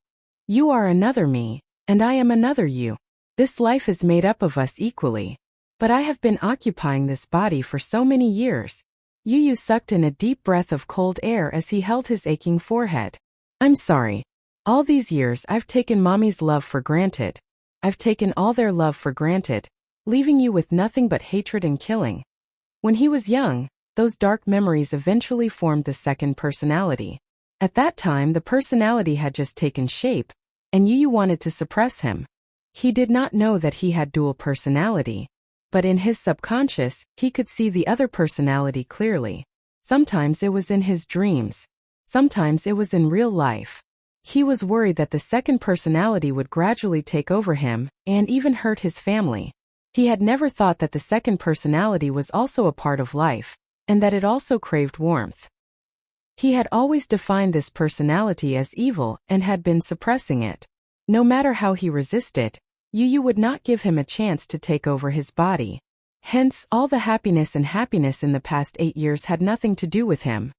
You are another me, and I am another you. This life is made up of us equally. But I have been occupying this body for so many years. Yu Yu sucked in a deep breath of cold air as he held his aching forehead. I'm sorry. All these years I've taken Mommy's love for granted. I've taken all their love for granted, leaving you with nothing but hatred and killing. When he was young, those dark memories eventually formed the second personality. At that time, the personality had just taken shape, and Yu Yu wanted to suppress him. He did not know that he had dual personality. But in his subconscious, he could see the other personality clearly. Sometimes it was in his dreams. Sometimes it was in real life. He was worried that the second personality would gradually take over him and even hurt his family. He had never thought that the second personality was also a part of life, and that it also craved warmth. He had always defined this personality as evil and had been suppressing it. No matter how he resisted, Yu Yu would not give him a chance to take over his body. Hence, all the happiness in the past 8 years had nothing to do with him.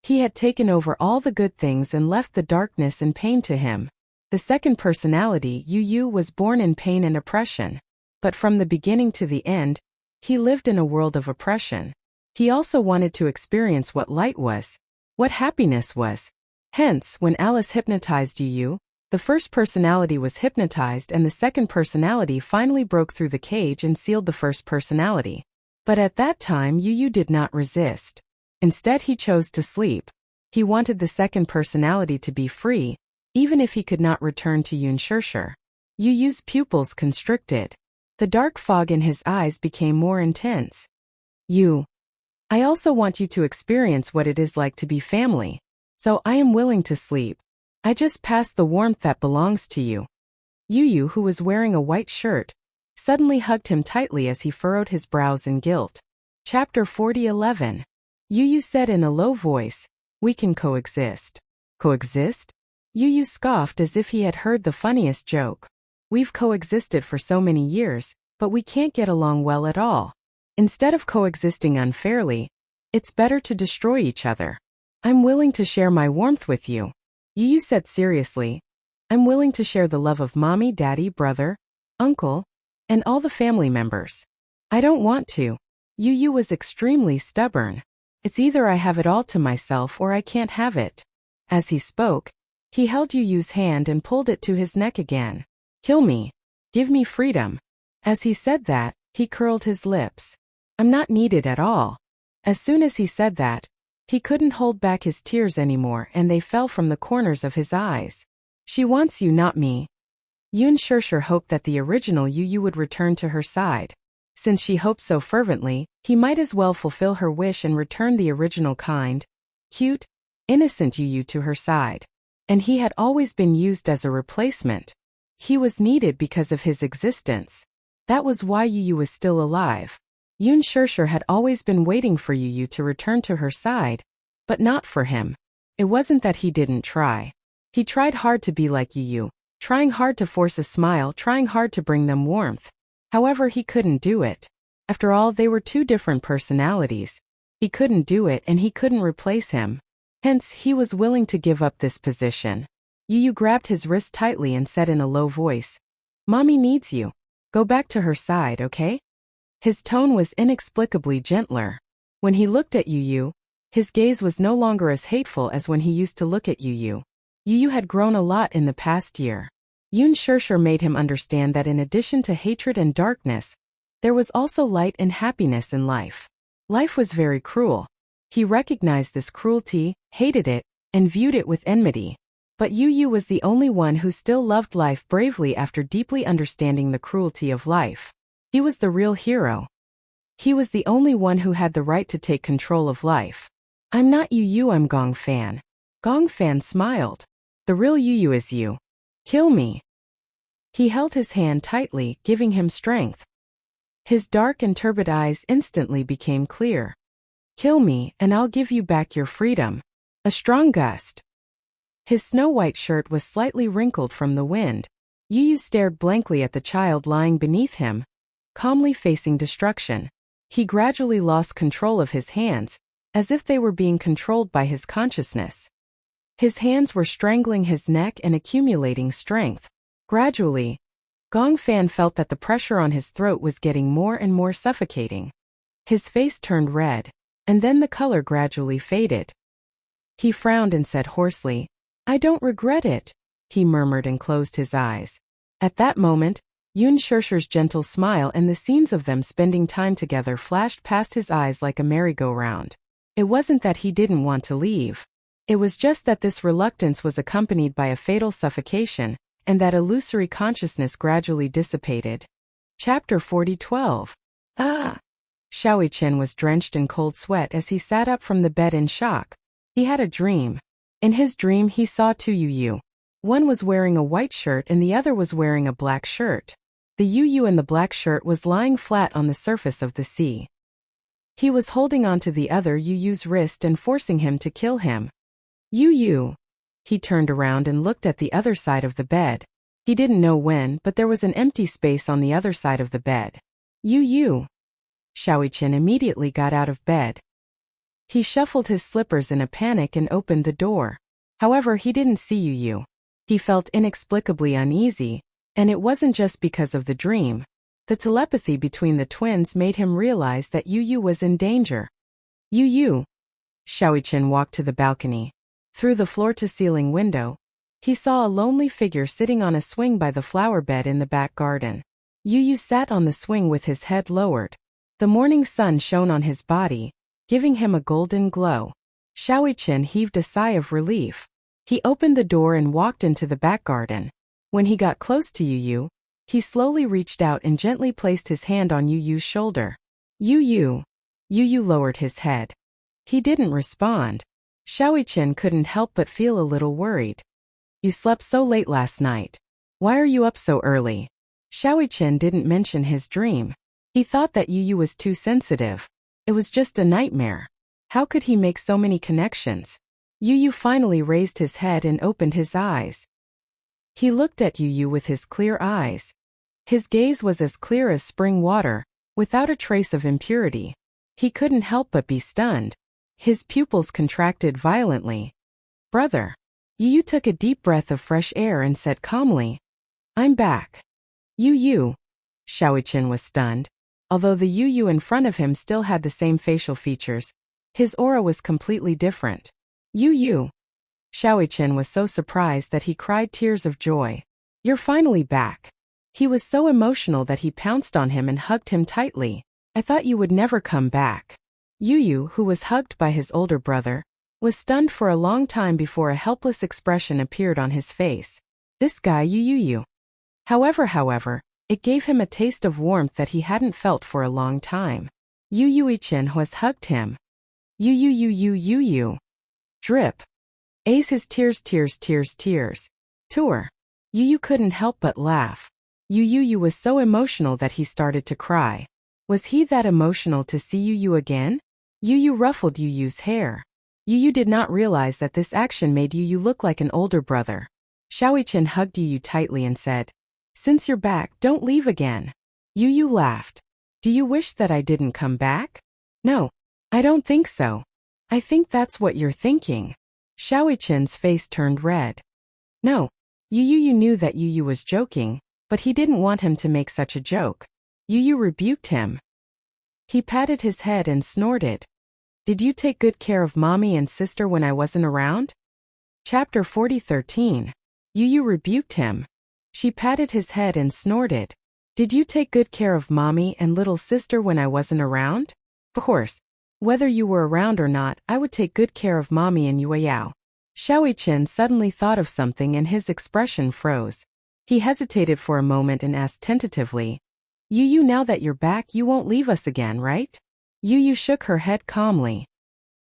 He had taken over all the good things and left the darkness and pain to him. The second personality, Yu Yu, was born in pain and oppression. But from the beginning to the end, he lived in a world of oppression. He also wanted to experience what light was, what happiness was. Hence, when Alice hypnotized Yu Yu, the first personality was hypnotized and the second personality finally broke through the cage and sealed the first personality. But at that time, Yu Yu did not resist. Instead, he chose to sleep. He wanted the second personality to be free, even if he could not return to Yunshirshir. Yu Yu's pupils constricted. The dark fog in his eyes became more intense. I also want you to experience what it is like to be family. So I am willing to sleep. I just passed the warmth that belongs to you. Yu Yu, who was wearing a white shirt, suddenly hugged him tightly as he furrowed his brows in guilt. Chapter 40:11. Yu Yu said in a low voice, we can coexist. Coexist? Yu Yu scoffed as if he had heard the funniest joke. We've coexisted for so many years, but we can't get along well at all. Instead of coexisting unfairly, it's better to destroy each other. I'm willing to share my warmth with you. Yu Yu said seriously. I'm willing to share the love of mommy, daddy, brother, uncle, and all the family members. I don't want to. Yu Yu was extremely stubborn. It's either I have it all to myself or I can't have it. As he spoke, he held Yu Yu's hand and pulled it to his neck again. Kill me. Give me freedom. As he said that, he curled his lips. I'm not needed at all. As soon as he said that, he couldn't hold back his tears anymore and they fell from the corners of his eyes. She wants you, not me. Yunshirshir hoped that the original Yu Yu would return to her side. Since she hoped so fervently, he might as well fulfill her wish and return the original kind, cute, innocent Yu Yu to her side. And he had always been used as a replacement. He was needed because of his existence. That was why Yu Yu was still alive. Yunshirshir had always been waiting for Yu Yu to return to her side, but not for him. It wasn't that he didn't try. He tried hard to be like Yu Yu, trying hard to force a smile, trying hard to bring them warmth. However, he couldn't do it. After all, they were two different personalities. He couldn't do it and he couldn't replace him. Hence, he was willing to give up this position. Yu Yu grabbed his wrist tightly and said in a low voice, Mommy needs you. Go back to her side, okay? His tone was inexplicably gentler. When he looked at Yu Yu, His gaze was no longer as hateful as when he used to look at Yu Yu. Yu Yu had grown a lot in the past year. Yun Shirshir made him understand that in addition to hatred and darkness, there was also light and happiness in life. Life was very cruel. He recognized this cruelty, hated it, and viewed it with enmity. But Yu Yu was the only one who still loved life bravely after deeply understanding the cruelty of life. He was the real hero. He was the only one who had the right to take control of life. I'm not Yu Yu, I'm Gong Fan. Gong Fan smiled. The real Yu Yu is you. Kill me. He held his hand tightly, giving him strength. His dark and turbid eyes instantly became clear. Kill me, and I'll give you back your freedom. A strong gust. His snow-white shirt was slightly wrinkled from the wind. Yu Yu stared blankly at the child lying beneath him, calmly facing destruction. He gradually lost control of his hands, as if they were being controlled by his consciousness. His hands were strangling his neck and accumulating strength. Gradually, Gong Fan felt that the pressure on his throat was getting more and more suffocating. His face turned red, and then the color gradually faded. He frowned and said hoarsely, I don't regret it, he murmured and closed his eyes. At that moment, Yun Shirshir's gentle smile and the scenes of them spending time together flashed past his eyes like a merry-go-round. It wasn't that he didn't want to leave. It was just that this reluctance was accompanied by a fatal suffocation, and that illusory consciousness gradually dissipated. Chapter 40:12. Ah! Xiaoi Chen was drenched in cold sweat as he sat up from the bed in shock. He had a dream. In his dream he saw two Yu Yu. One was wearing a white shirt and the other was wearing a black shirt. The Yu Yu in the black shirt was lying flat on the surface of the sea. He was holding onto the other Yu Yu's wrist and forcing him to kill him. Yu Yu! He turned around and looked at the other side of the bed. He didn't know when, but there was an empty space on the other side of the bed. Yu Yu! Xiaoi Chen immediately got out of bed. He shuffled his slippers in a panic and opened the door. However, he didn't see Yu Yu. He felt inexplicably uneasy, and it wasn't just because of the dream. The telepathy between the twins made him realize that Yu Yu was in danger. Yu Yu! Xiaoi Chen walked to the balcony. Through the floor-to-ceiling window, he saw a lonely figure sitting on a swing by the flower bed in the back garden. Yu Yu sat on the swing with his head lowered. The morning sun shone on his body, giving him a golden glow. Xiaoi Chen heaved a sigh of relief. He opened the door and walked into the back garden. When he got close to Yu Yu, he slowly reached out and gently placed his hand on Yu Yu's shoulder. Yu Yu! Yu Yu lowered his head. He didn't respond. Xiaoi Chen couldn't help but feel a little worried. You slept so late last night. Why are you up so early? Xiaoi Chen didn't mention his dream. He thought that Yu Yu was too sensitive. It was just a nightmare. How could he make so many connections? Yu Yu finally raised his head and opened his eyes. He looked at Yu Yu with his clear eyes. His gaze was as clear as spring water, without a trace of impurity. He couldn't help but be stunned. His pupils contracted violently. Brother. Yu Yu took a deep breath of fresh air and said calmly, I'm back. Yu Yu. Xiaoi Chen was stunned. Although the Yu Yu in front of him still had the same facial features, his aura was completely different. Yu Yu. Xiaoi Chen was so surprised that he cried tears of joy. You're finally back. He was so emotional that he pounced on him and hugged him tightly. I thought you would never come back. Yu Yu, who was hugged by his older brother, was stunned for a long time before a helpless expression appeared on his face. This guy Yu. However, it gave him a taste of warmth that he hadn't felt for a long time. Yu Chen has hugged him. Yu. Drip. Ace his tears. Tour. Yu couldn't help but laugh. Yu was so emotional that he started to cry. Was he that emotional to see Yu again? Yu ruffled Yu's hair. Yu did not realize that this action made Yu look like an older brother. Xiaoi Chen hugged Yu tightly and said, Since you're back, don't leave again. Yu laughed. Do you wish that I didn't come back? No, I don't think so. I think that's what you're thinking. Xiaoi Chen's face turned red. No. Yu knew that Yu was joking, but he didn't want him to make such a joke. Yu rebuked him. He patted his head and snorted. Did you take good care of mommy and sister when I wasn't around? Chapter 40:13. Yu rebuked him. She patted his head and snorted. Did you take good care of mommy and little sister when I wasn't around? Of course. Whether you were around or not, I would take good care of mommy and Yueyao. Xiaoichen suddenly thought of something and his expression froze. He hesitated for a moment and asked tentatively, Yu, now that you're back, you won't leave us again, right? Yu shook her head calmly.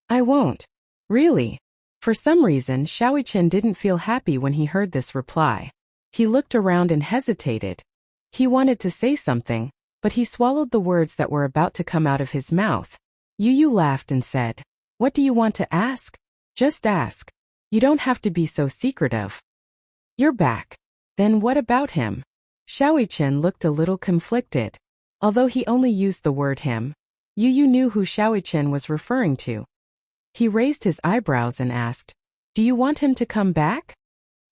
I won't. Really? For some reason, Xiaoichen didn't feel happy when he heard this reply. He looked around and hesitated. He wanted to say something, but he swallowed the words that were about to come out of his mouth. Yu laughed and said, What do you want to ask? Just ask. You don't have to be so secretive. You're back. Then what about him? Xiaoichen looked a little conflicted. Although he only used the word him, Yu knew who Xiaoichen was referring to. He raised his eyebrows and asked, Do you want him to come back?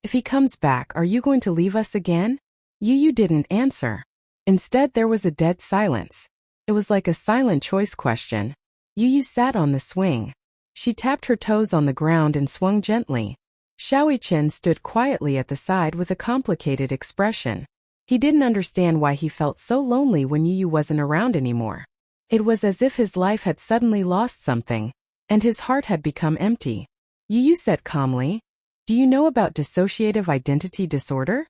If he comes back, are you going to leave us again? Yu didn't answer. Instead, there was a dead silence. It was like a silent choice question. Yu sat on the swing. She tapped her toes on the ground and swung gently. Xiaoichen stood quietly at the side with a complicated expression. He didn't understand why he felt so lonely when Yu wasn't around anymore. It was as if his life had suddenly lost something, and his heart had become empty. Yu said calmly, Do you know about dissociative identity disorder?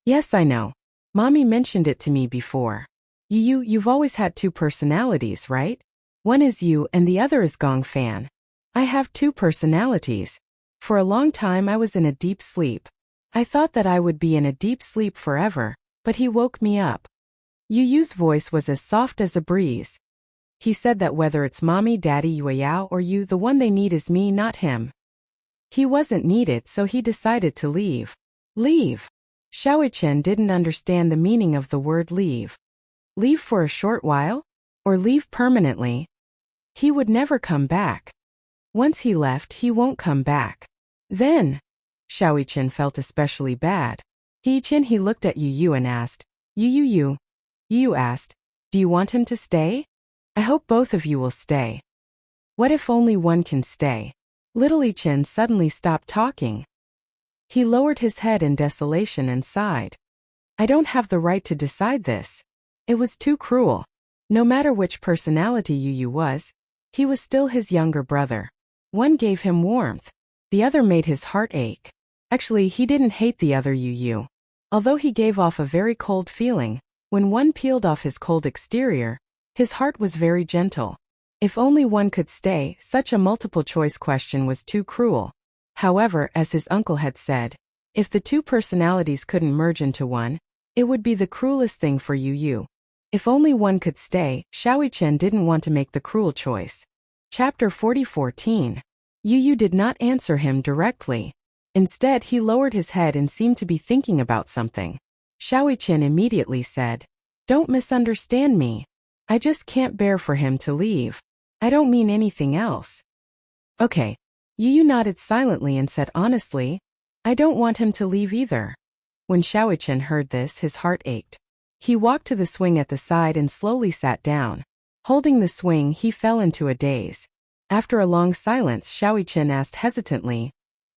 Yes, I know. Mommy mentioned it to me before. You've always had two personalities, right? One is you and the other is Gong Fan. I have two personalities. For a long time I was in a deep sleep. I thought that I would be in a deep sleep forever, but he woke me up. Yu's voice was as soft as a breeze. He said that whether it's mommy, daddy, Yueyao, or you, the one they need is me, not him. He wasn't needed, so he decided to leave. Leave. Xiaoichen didn't understand the meaning of the word leave. Leave for a short while? Or leave permanently? He would never come back. Once he left, he won't come back. Then, Xiaoichen felt especially bad. He looked at Yu and asked, Yu. Yu asked, Do you want him to stay? I hope both of you will stay. What if only one can stay? Little Chen suddenly stopped talking. He lowered his head in desolation and sighed. I don't have the right to decide this. It was too cruel. No matter which personality Yu was, he was still his younger brother. One gave him warmth. The other made his heart ache. Actually, he didn't hate the other Yu. Although he gave off a very cold feeling, when one peeled off his cold exterior, his heart was very gentle. If only one could stay, such a multiple-choice question was too cruel. However, as his uncle had said, if the two personalities couldn't merge into one, it would be the cruelest thing for Yu. If only one could stay, Xiaoichen didn't want to make the cruel choice. Chapter 40:14. Yu did not answer him directly. Instead, he lowered his head and seemed to be thinking about something. Xiaoichen immediately said, Don't misunderstand me. I just can't bear for him to leave. I don't mean anything else. Okay. Yu nodded silently and said honestly, I don't want him to leave either. When Xiaoichen heard this, his heart ached. He walked to the swing at the side and slowly sat down. Holding the swing, he fell into a daze. After a long silence, Xiaoichen asked hesitantly,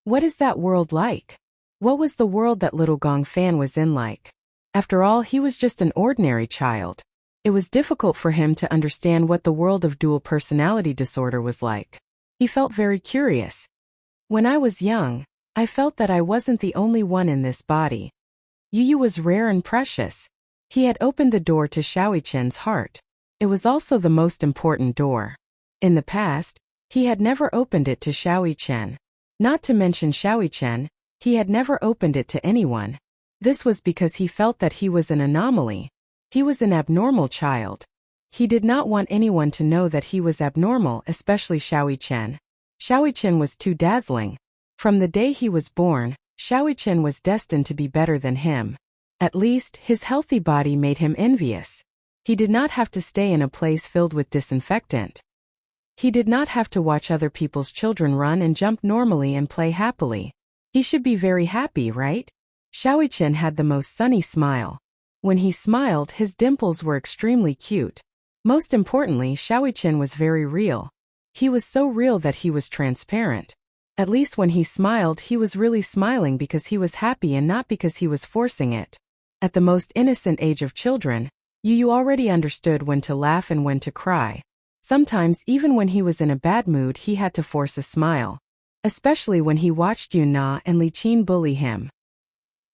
What is that world like? What was the world that little Gong Fan was in like? After all, he was just an ordinary child. It was difficult for him to understand what the world of dual personality disorder was like. He felt very curious. When I was young, I felt that I wasn't the only one in this body. Yu was rare and precious. He had opened the door to Xiaoichen's heart. It was also the most important door. In the past, he had never opened it to Xiaoichen. Not to mention Xiaoichen, he had never opened it to anyone. This was because he felt that he was an anomaly. He was an abnormal child. He did not want anyone to know that he was abnormal, especially Xiaoichen. Xiaoichen was too dazzling. From the day he was born, Xiaoichen was destined to be better than him. At least, his healthy body made him envious. He did not have to stay in a place filled with disinfectant. He did not have to watch other people's children run and jump normally and play happily. He should be very happy, right? Xiaoichen had the most sunny smile. When he smiled, his dimples were extremely cute. Most importantly, Xiaoichen was very real. He was so real that he was transparent. At least when he smiled, he was really smiling because he was happy and not because he was forcing it. At the most innocent age of children, Yu already understood when to laugh and when to cry. Sometimes, even when he was in a bad mood, he had to force a smile. Especially when he watched Yuna and Li Qin bully him.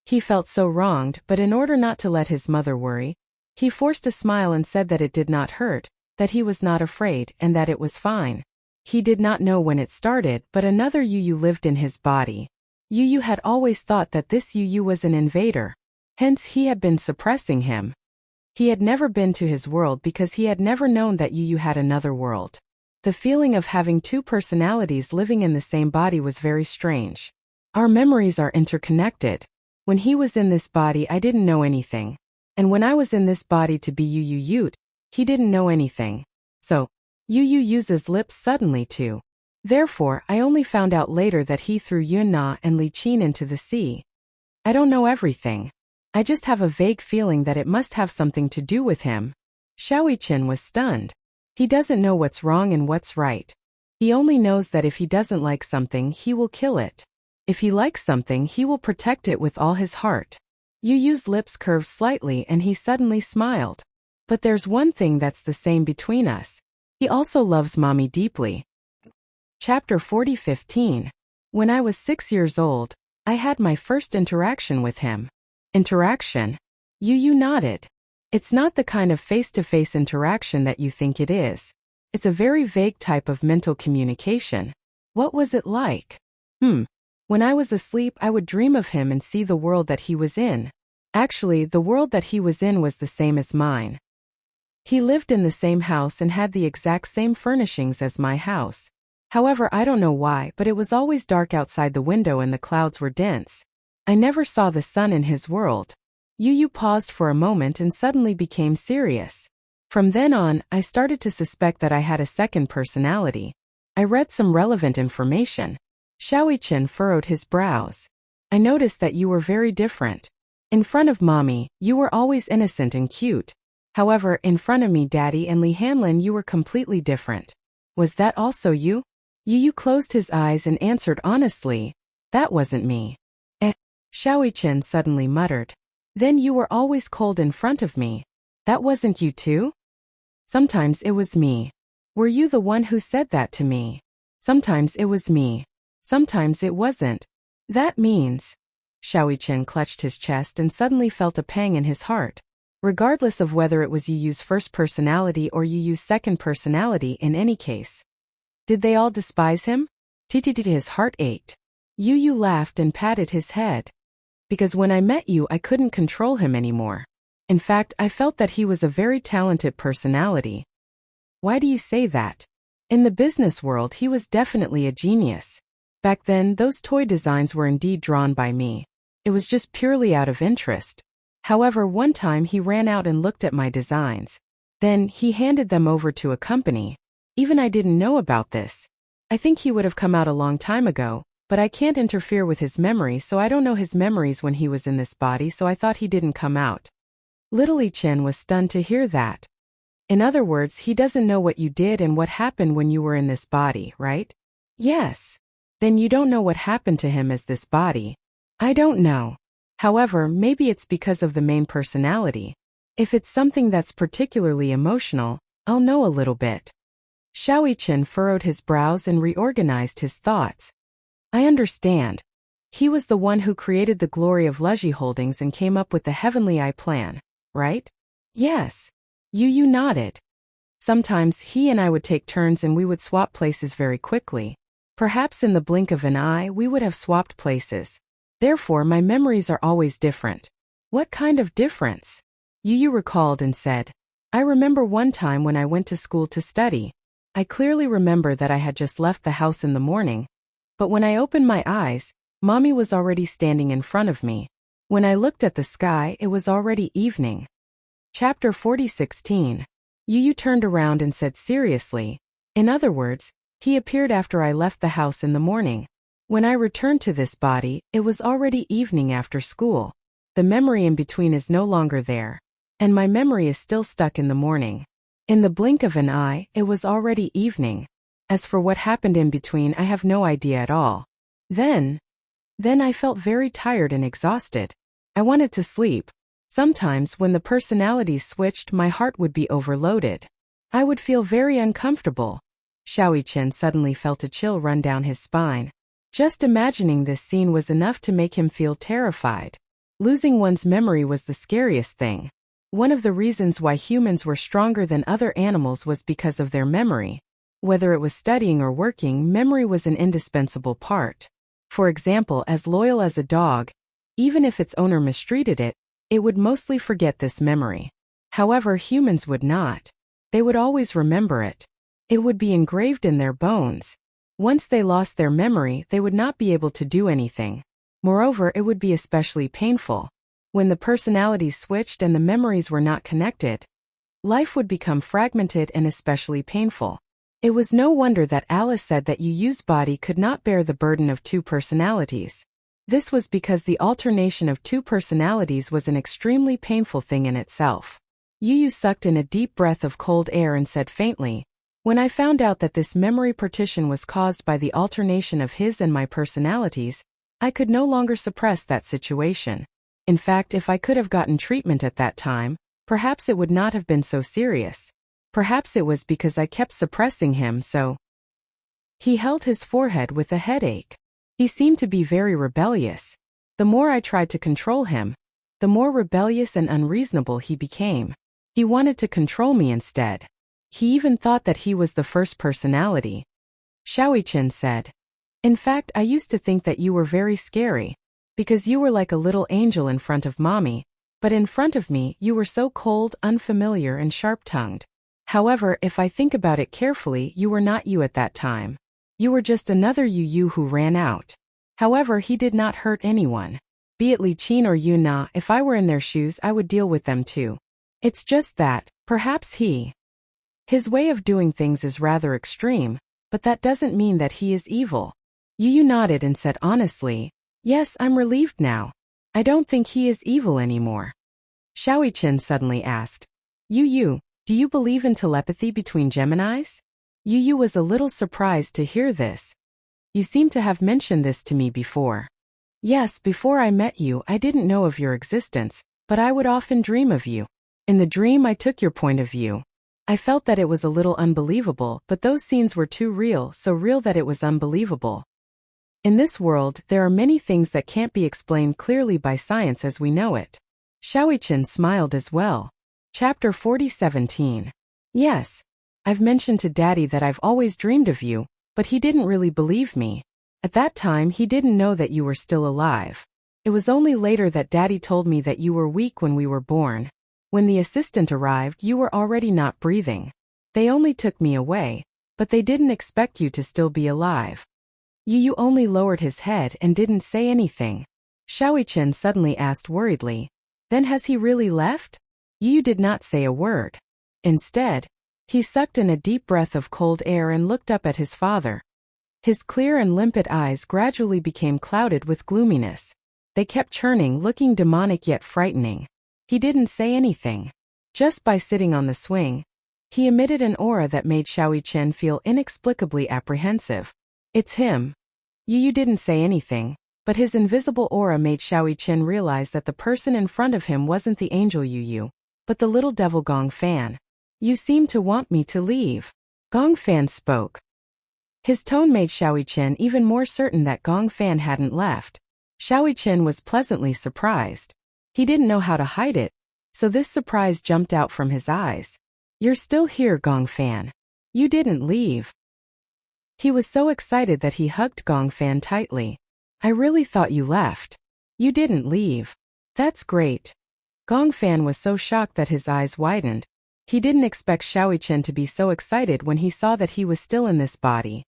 He felt so wronged, but in order not to let his mother worry, he forced a smile and said that it did not hurt, that he was not afraid, and that it was fine. He did not know when it started, but another Yu lived in his body. Yu had always thought that this Yu was an invader. Hence he had been suppressing him. He had never been to his world because he had never known that Yu had another world. The feeling of having two personalities living in the same body was very strange. Our memories are interconnected. When he was in this body, I didn't know anything. And when I was in this body to be Yu, he didn't know anything. So, Yu uses lips suddenly too. Therefore, I only found out later that he threw Yuna and Li Qin into the sea. I don't know everything. I just have a vague feeling that it must have something to do with him. Xiaoyichen was stunned. He doesn't know what's wrong and what's right. He only knows that if he doesn't like something, he will kill it. If he likes something, he will protect it with all his heart. Yu's lips curved slightly and he suddenly smiled. But there's one thing that's the same between us. He also loves mommy deeply. Chapter 40:15. When I was 6 years old, I had my first interaction with him. Interaction? Yu nodded. It's not the kind of face-to-face interaction that you think it is. It's a very vague type of mental communication. What was it like? When I was asleep, I would dream of him and see the world that he was in. Actually, the world that he was in was the same as mine. He lived in the same house and had the exact same furnishings as my house. However, I don't know why, but it was always dark outside the window and the clouds were dense. I never saw the sun in his world. Yu paused for a moment and suddenly became serious. From then on, I started to suspect that I had a second personality. I read some relevant information. Xiaoyichen furrowed his brows. I noticed that you were very different. In front of mommy, you were always innocent and cute. However, in front of me, daddy, and Li Hanlin, you were completely different. Was that also you? Yu closed his eyes and answered honestly, that wasn't me. Xiaoyichen suddenly muttered. Then you were always cold in front of me. That wasn't you too? Sometimes it was me. Were you the one who said that to me? Sometimes it was me. Sometimes it wasn't. That means... Xiaoyichen clutched his chest and suddenly felt a pang in his heart. Regardless of whether it was Yu's first personality or Yu's second personality, in any case. Did they all despise him? His heart ached. Yu laughed and patted his head. Because when I met you, I couldn't control him anymore. In fact, I felt that he was a very talented personality. Why do you say that? In the business world, he was definitely a genius. Back then, those toy designs were indeed drawn by me. It was just purely out of interest. However, one time he ran out and looked at my designs. Then, he handed them over to a company. Even I didn't know about this. I think he would have come out a long time ago, but I can't interfere with his memory, so I don't know his memories when he was in this body, so I thought he didn't come out. Little Li Chen was stunned to hear that. In other words, he doesn't know what you did and what happened when you were in this body, right? Yes. Then you don't know what happened to him as this body. I don't know. However, maybe it's because of the main personality. If it's something that's particularly emotional, I'll know a little bit. Xiaoyichen furrowed his brows and reorganized his thoughts. I understand. He was the one who created the glory of Leji Holdings and came up with the Heavenly Eye plan, right? Yes. Yu nodded. Sometimes he and I would take turns and we would swap places very quickly. Perhaps in the blink of an eye we would have swapped places. Therefore, my memories are always different. What kind of difference? Yu recalled and said, I remember one time when I went to school to study. I clearly remember that I had just left the house in the morning. But when I opened my eyes, mommy was already standing in front of me. When I looked at the sky, it was already evening. Chapter 40:16. Yu turned around and said seriously. In other words, he appeared after I left the house in the morning. When I returned to this body, it was already evening after school. The memory in between is no longer there. And my memory is still stuck in the morning. In the blink of an eye, it was already evening. As for what happened in between, I have no idea at all. Then I felt very tired and exhausted. I wanted to sleep. Sometimes when the personalities switched, my heart would be overloaded. I would feel very uncomfortable. Xiaoyichen suddenly felt a chill run down his spine. Just imagining this scene was enough to make him feel terrified. Losing one's memory was the scariest thing. One of the reasons why humans were stronger than other animals was because of their memory. Whether it was studying or working, memory was an indispensable part. For example, as loyal as a dog, even if its owner mistreated it, it would mostly forget this memory. However, humans would not. They would always remember it. It would be engraved in their bones. Once they lost their memory, they would not be able to do anything. Moreover, it would be especially painful. When the personalities switched and the memories were not connected, life would become fragmented and especially painful. It was no wonder that Alice said that Yu Yu's body could not bear the burden of two personalities. This was because the alternation of two personalities was an extremely painful thing in itself. Yu Yu sucked in a deep breath of cold air and said faintly, "When I found out that this memory partition was caused by the alternation of his and my personalities, I could no longer suppress that situation. In fact, if I could have gotten treatment at that time, perhaps it would not have been so serious. Perhaps it was because I kept suppressing him, so." He held his forehead with a headache. He seemed to be very rebellious. The more I tried to control him, the more rebellious and unreasonable he became. He wanted to control me instead. He even thought that he was the first personality. Xiaoyichen said, "In fact, I used to think that you were very scary, because you were like a little angel in front of mommy, but in front of me you were so cold, unfamiliar and sharp-tongued. However, if I think about it carefully, you were not you at that time. You were just another Yu Yu who ran out. However, he did not hurt anyone. Be it Li Qin or Yu Na, if I were in their shoes I would deal with them too. It's just that, perhaps his way of doing things is rather extreme, but that doesn't mean that he is evil." Yu Yu nodded and said honestly, "Yes, I'm relieved now. I don't think he is evil anymore." Xiaoyichen suddenly asked, "Yu Yu, do you believe in telepathy between Geminis?" Yu Yu was a little surprised to hear this. "You seem to have mentioned this to me before." "Yes, before I met you, I didn't know of your existence, but I would often dream of you. In the dream I took your point of view. I felt that it was a little unbelievable, but those scenes were too real, so real that it was unbelievable. In this world, there are many things that can't be explained clearly by science as we know it." Xiaoyichen smiled as well. Chapter 40:17. "Yes. I've mentioned to Daddy that I've always dreamed of you, but he didn't really believe me. At that time he didn't know that you were still alive. It was only later that Daddy told me that you were weak when we were born. When the assistant arrived, you were already not breathing. They only took me away, but they didn't expect you to still be alive." Yu Yu only lowered his head and didn't say anything. Xiaoyichen suddenly asked worriedly, "Then has he really left?" Yu Yu did not say a word. Instead, he sucked in a deep breath of cold air and looked up at his father. His clear and limpid eyes gradually became clouded with gloominess. They kept churning, looking demonic yet frightening. He didn't say anything. Just by sitting on the swing, he emitted an aura that made Xiaoyichen feel inexplicably apprehensive. "It's him." Yu Yu didn't say anything, but his invisible aura made Xiaoyichen realize that the person in front of him wasn't the angel Yu Yu, but the little devil Gong Fan. "You seem to want me to leave." Gong Fan spoke. His tone made Xiaoyichen even more certain that Gong Fan hadn't left. Xiaoyichen was pleasantly surprised. He didn't know how to hide it, so this surprise jumped out from his eyes. "You're still here, Gong Fan. You didn't leave." He was so excited that he hugged Gong Fan tightly. "I really thought you left. You didn't leave. That's great." Gong Fan was so shocked that his eyes widened. He didn't expect Xiaoyichen to be so excited when he saw that he was still in this body.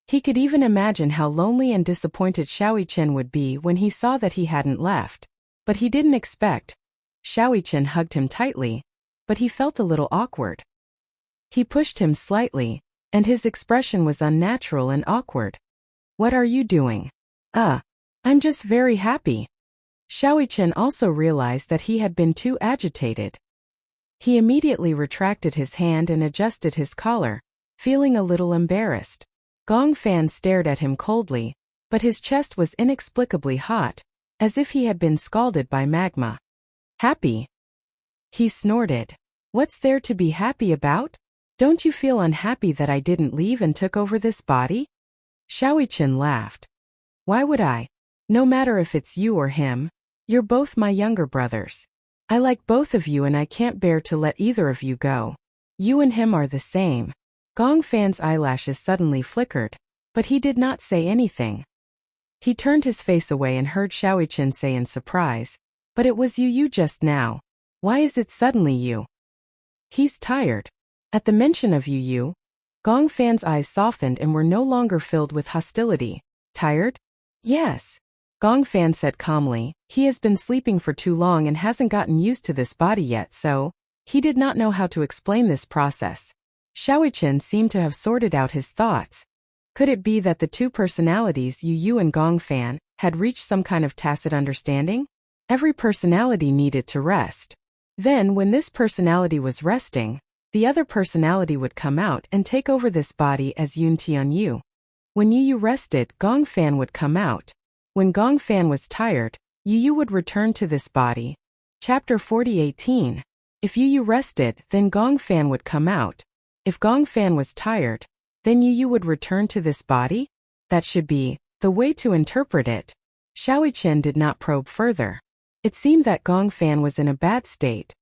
He could even imagine how lonely and disappointed Xiaoyichen would be when he saw that he hadn't left. But he didn't expect. Xiaoyichen hugged him tightly, but he felt a little awkward. He pushed him slightly, and his expression was unnatural and awkward. "What are you doing?" I'm just very happy." Xiaoyichen also realized that he had been too agitated. He immediately retracted his hand and adjusted his collar. feeling a little embarrassed. Gong Fan stared at him coldly, but his chest was inexplicably hot, as if he had been scalded by magma. Happy? He snorted. What's there to be happy about? Don't you feel unhappy that I didn't leave and took over this body? Xiaoqian laughed. Why would I? No matter if it's you or him, you're both my younger brothers. I like both of you and I can't bear to let either of you go. You and him are the same. Gong Fan's eyelashes suddenly flickered, but he did not say anything. He turned his face away and heard Xiaoqian say in surprise, but it was you just now. Why is it suddenly you? He's tired. At the mention of you, Gong Fan's eyes softened and were no longer filled with hostility. Tired? Yes. Gong Fan said calmly, he has been sleeping for too long and hasn't gotten used to this body yet, so he did not know how to explain this process. Xiaoqian seemed to have sorted out his thoughts. Could it be that the two personalities Yu and Gong Fan had reached some kind of tacit understanding? Every personality needed to rest. Then when this personality was resting, the other personality would come out and take over this body as Yun Tian Yu. When Yu rested, Gong Fan would come out. When Gong Fan was tired, Yu would return to this body. Chapter 40:18. If Yu rested, then Gong Fan would come out. If Gong Fan was tired, then Yu would return to this body? That should be the way to interpret it. Xiaoqian did not probe further. It seemed that Gong Fan was in a bad state.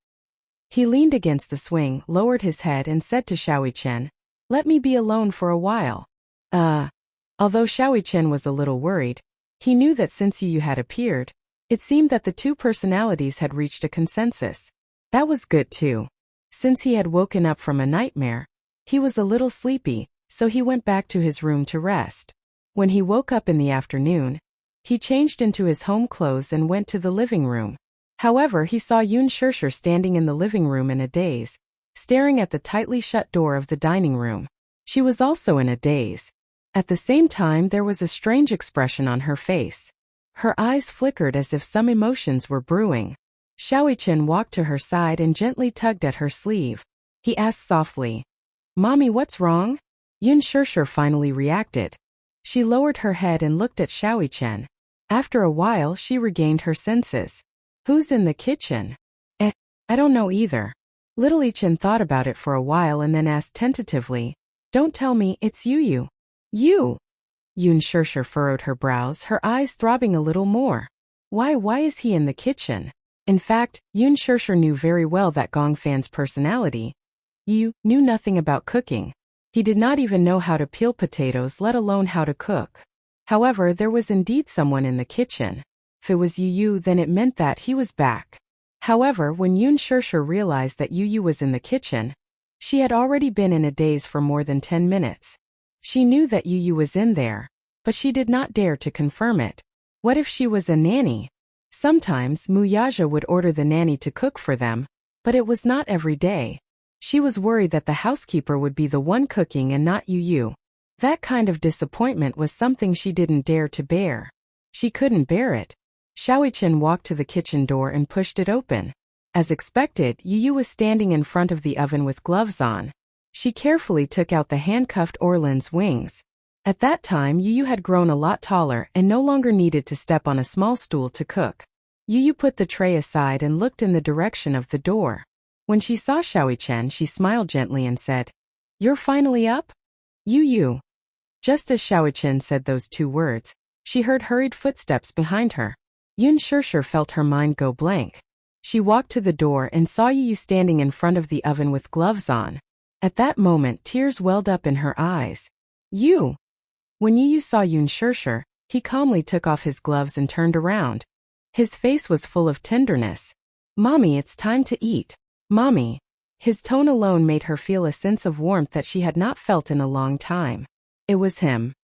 He leaned against the swing, lowered his head and said to Xiaoqian, "Let me be alone for a while." Although Xiaoqian was a little worried, he knew that since Yu had appeared, it seemed that the two personalities had reached a consensus. That was good too. Since he had woken up from a nightmare, he was a little sleepy, so he went back to his room to rest. When he woke up in the afternoon, he changed into his home clothes and went to the living room. However, he saw Yun Shishir standing in the living room in a daze, staring at the tightly shut door of the dining room. She was also in a daze. At the same time, there was a strange expression on her face. Her eyes flickered as if some emotions were brewing. Xiaoqian walked to her side and gently tugged at her sleeve. He asked softly, "Mommy, what's wrong?" Yun Shishir finally reacted. She lowered her head and looked at Xiaoqian. After a while, she regained her senses. Who's in the kitchen? I don't know either. Little Ichan thought about it for a while and then asked tentatively, "Don't tell me it's you. You?" Yun Shishir furrowed her brows, her eyes throbbing a little more. Why is he in the kitchen? In fact, Yun Shishir knew very well that Gong Fan's personality. Yu knew nothing about cooking. He did not even know how to peel potatoes, let alone how to cook. However, there was indeed someone in the kitchen. If it was Yu, then it meant that he was back. However, when Yun Shishir realized that Yu was in the kitchen, she had already been in a daze for more than 10 minutes. She knew that Yu was in there, but she did not dare to confirm it. What if she was a nanny? Sometimes Muyaja would order the nanny to cook for them, but it was not every day. She was worried that the housekeeper would be the one cooking and not Yu. That kind of disappointment was something she didn't dare to bear. She couldn't bear it. Xiaoqian walked to the kitchen door and pushed it open. As expected, Yu was standing in front of the oven with gloves on. She carefully took out the handcuffed Orlin's wings. At that time, Yu had grown a lot taller and no longer needed to step on a small stool to cook. Yu put the tray aside and looked in the direction of the door. When she saw Xiaoqian, she smiled gently and said, "You're finally up?" Yu. Just as Xiaoqian said those two words, she heard hurried footsteps behind her. Yun Shishir felt her mind go blank. She walked to the door and saw Yu standing in front of the oven with gloves on. At that moment, tears welled up in her eyes. "You!" When Yu saw Yun Shishir, he calmly took off his gloves and turned around. His face was full of tenderness. "Mommy, it's time to eat. Mommy." His tone alone made her feel a sense of warmth that she had not felt in a long time. It was him.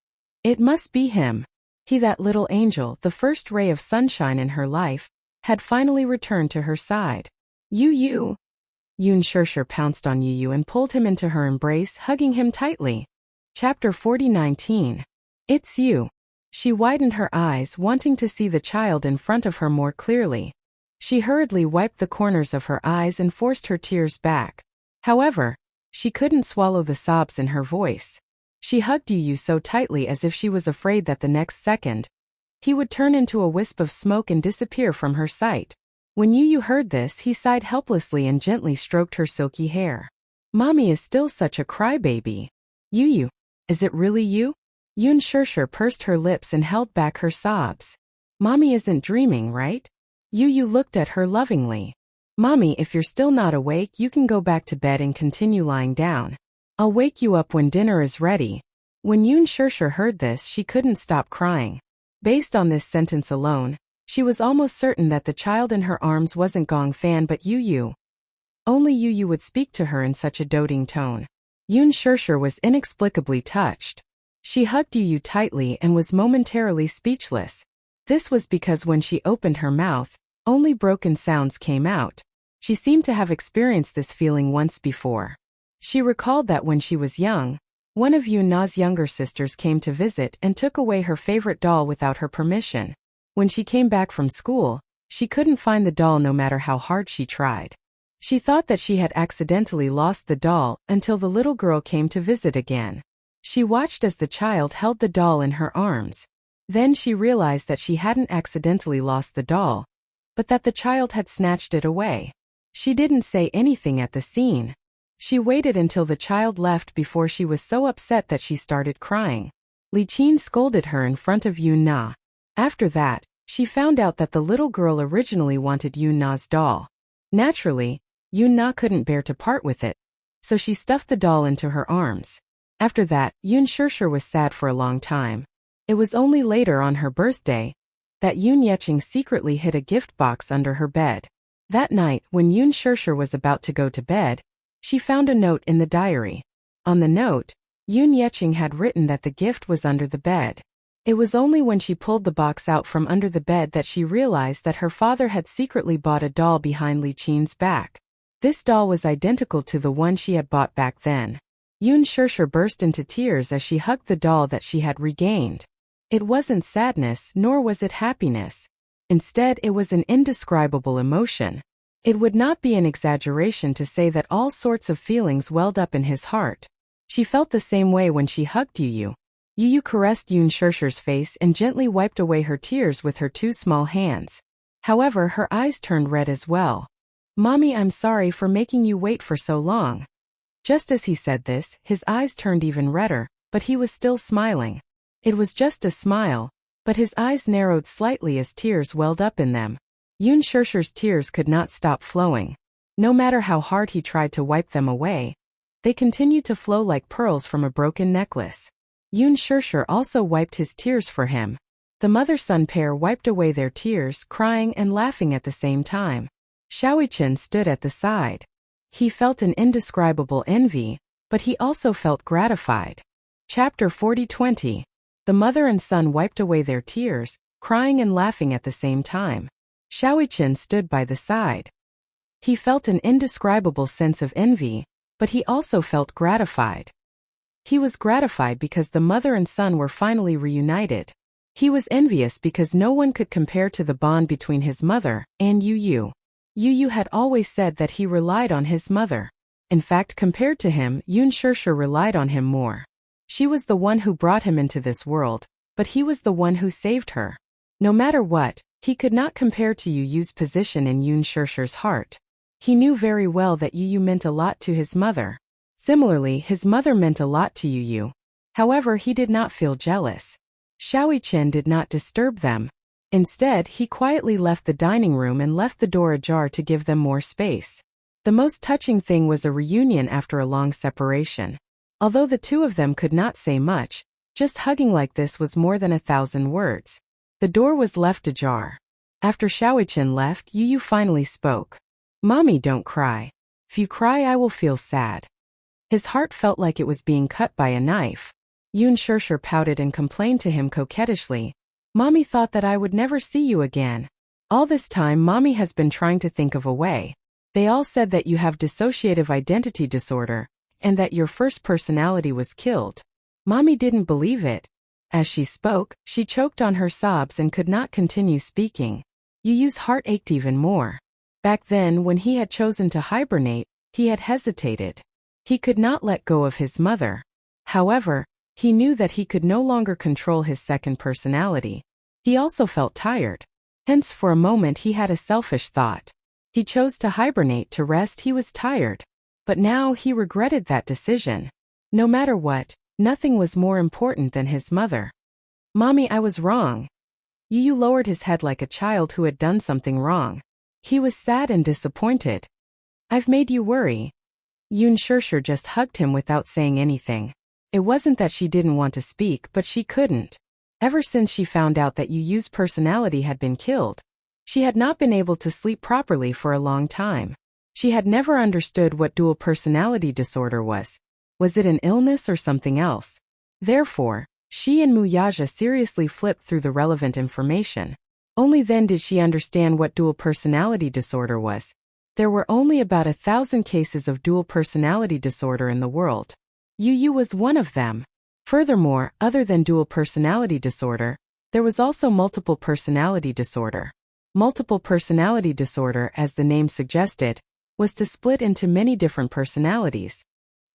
It must be him. He, that little angel, the first ray of sunshine in her life, had finally returned to her side. Yu. Yun Shishir pounced on Yu and pulled him into her embrace, hugging him tightly. Chapter 40:19. It's you. She widened her eyes, wanting to see the child in front of her more clearly. She hurriedly wiped the corners of her eyes and forced her tears back. However, She couldn't swallow the sobs in her voice. She hugged Yu so tightly as if she was afraid that the next second, he would turn into a wisp of smoke and disappear from her sight. When Yu heard this, he sighed helplessly and gently stroked her silky hair. Mommy is still such a crybaby. Yu, is it really you? Yoon Shirshir pursed her lips and held back her sobs. Mommy isn't dreaming, right? Yu looked at her lovingly. Mommy, if you're still not awake, you can go back to bed and continue lying down. I'll wake you up when dinner is ready. When Yoon Shirshir heard this, she couldn't stop crying. Based on this sentence alone, she was almost certain that the child in her arms wasn't Gong Fan but Yu. Only Yu would speak to her in such a doting tone. Yoon Shirshir was inexplicably touched. She hugged Yu tightly and was momentarily speechless. This was because when she opened her mouth, only broken sounds came out. She seemed to have experienced this feeling once before. She recalled that when she was young, one of Yoon Na's younger sisters came to visit and took away her favorite doll without her permission. When she came back from school, she couldn't find the doll no matter how hard she tried. She thought that she had accidentally lost the doll until the little girl came to visit again. She watched as the child held the doll in her arms. Then she realized that she hadn't accidentally lost the doll, but that the child had snatched it away. She didn't say anything at the scene. She waited until the child left before she was so upset that she started crying. Li Qin scolded her in front of Yoon Na. After that, she found out that the little girl originally wanted Yoon Na's doll. Naturally, Yoon Na couldn't bear to part with it, so she stuffed the doll into her arms. After that, Yoon Shirshir was sad for a long time. It was only later on her birthday that Yoon Yeching secretly hid a gift box under her bed. That night, when Yoon Shirshir was about to go to bed, she found a note in the diary. On the note, Yoon Yeching had written that the gift was under the bed. It was only when she pulled the box out from under the bed that she realized that her father had secretly bought a doll behind Li Qin's back. This doll was identical to the one she had bought back then. Yoon Shirshir burst into tears as she hugged the doll that she had regained. It wasn't sadness, nor was it happiness. Instead, it was an indescribable emotion. It would not be an exaggeration to say that all sorts of feelings welled up in his heart. She felt the same way when she hugged Yu. Yu caressed Yoon Shirshir's face and gently wiped away her tears with her two small hands. However, her eyes turned red as well. Mommy, I'm sorry for making you wait for so long. Just as he said this, his eyes turned even redder, but he was still smiling. It was just a smile, but his eyes narrowed slightly as tears welled up in them. Yoon Shirshir's tears could not stop flowing. No matter how hard he tried to wipe them away, they continued to flow like pearls from a broken necklace. Yoon Shirshir also wiped his tears for him. The mother-son pair wiped away their tears, crying and laughing at the same time. Xiaoyichen stood at the side. He felt an indescribable envy, but he also felt gratified. Chapter 40-20. The mother and son wiped away their tears, crying and laughing at the same time. Xiaoyichen stood by the side. He felt an indescribable sense of envy, but he also felt gratified. He was gratified because the mother and son were finally reunited. He was envious because no one could compare to the bond between his mother and Yu. Yu had always said that he relied on his mother. In fact, compared to him, Yoon Shirshir relied on him more. She was the one who brought him into this world, but he was the one who saved her. No matter what, he could not compare to Yu's position in Yoon Shirshir's heart. He knew very well that Yu meant a lot to his mother. Similarly, his mother meant a lot to Yu. However, he did not feel jealous. Xiaoyichen did not disturb them. Instead, he quietly left the dining room and left the door ajar to give them more space. The most touching thing was a reunion after a long separation. Although the two of them could not say much, just hugging like this was more than 1,000 words. The door was left ajar. After Xiaoyichen left, Yu finally spoke. Mommy, don't cry. If you cry, I will feel sad. His heart felt like it was being cut by a knife. Yoon Shirshir pouted and complained to him coquettishly. Mommy thought that I would never see you again. All this time, Mommy has been trying to think of a way. They all said that you have dissociative identity disorder, and that your first personality was killed. Mommy didn't believe it. As she spoke, she choked on her sobs and could not continue speaking. Yu's heart ached even more. Back then, when he had chosen to hibernate, he had hesitated. He could not let go of his mother. However, he knew that he could no longer control his second personality. He also felt tired. Hence, for a moment he had a selfish thought. He chose to hibernate to rest. He was tired. But now he regretted that decision. No matter what, nothing was more important than his mother. "Mommy, I was wrong." Yu lowered his head like a child who had done something wrong. He was sad and disappointed. "I've made you worry." Yoon Shirshir just hugged him without saying anything. It wasn't that she didn't want to speak, but she couldn't. Ever since she found out that Yu's personality had been killed, she had not been able to sleep properly for a long time. She had never understood what dual personality disorder was. Was it an illness or something else? Therefore, she and Muyaja seriously flipped through the relevant information. Only then did she understand what dual personality disorder was. There were only about 1,000 cases of dual personality disorder in the world. Yu was one of them. Furthermore, other than dual personality disorder, there was also multiple personality disorder. Multiple personality disorder, as the name suggested, was to split into many different personalities.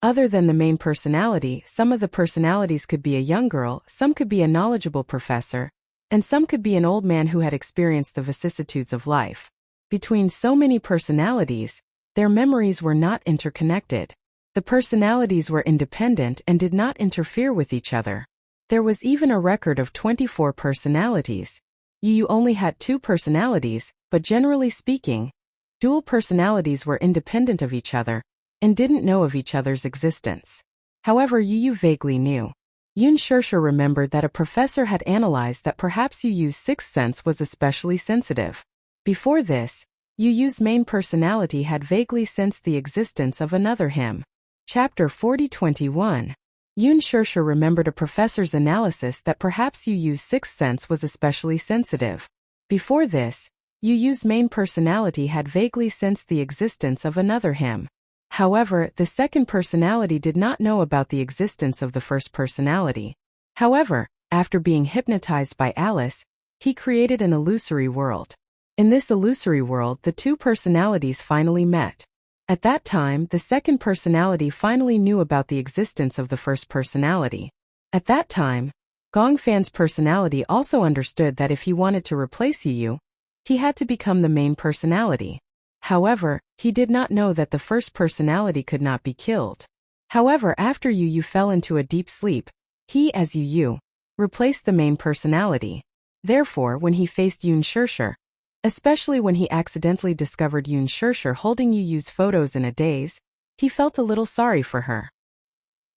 Other than the main personality, some of the personalities could be a young girl, some could be a knowledgeable professor, and some could be an old man who had experienced the vicissitudes of life. Between so many personalities, their memories were not interconnected. The personalities were independent and did not interfere with each other. There was even a record of 24 personalities. Yu only had 2 personalities, but generally speaking, dual personalities were independent of each other and didn't know of each other's existence. However, Yu vaguely knew. Yoon Shirshir remembered that a professor had analyzed that perhaps Yu's sixth sense was especially sensitive. Before this, Yu's main personality had vaguely sensed the existence of another him. Chapter 40-21. Yoon Shirshir remembered a professor's analysis that perhaps Yu's sixth sense was especially sensitive. Before this, Yu's main personality had vaguely sensed the existence of another him. However, the second personality did not know about the existence of the first personality. However, after being hypnotized by Alice, he created an illusory world. In this illusory world, the 2 personalities finally met. At that time, the second personality finally knew about the existence of the first personality. At that time, Gongfan's personality also understood that if he wanted to replace Yu, he had to become the main personality. However, he did not know that the first personality could not be killed. However, after Yu fell into a deep sleep, he, as Yu, replaced the main personality. Therefore, when he faced Yoon Shirshir, especially when he accidentally discovered Yoon Shirshir holding Yu's photos in a daze, he felt a little sorry for her.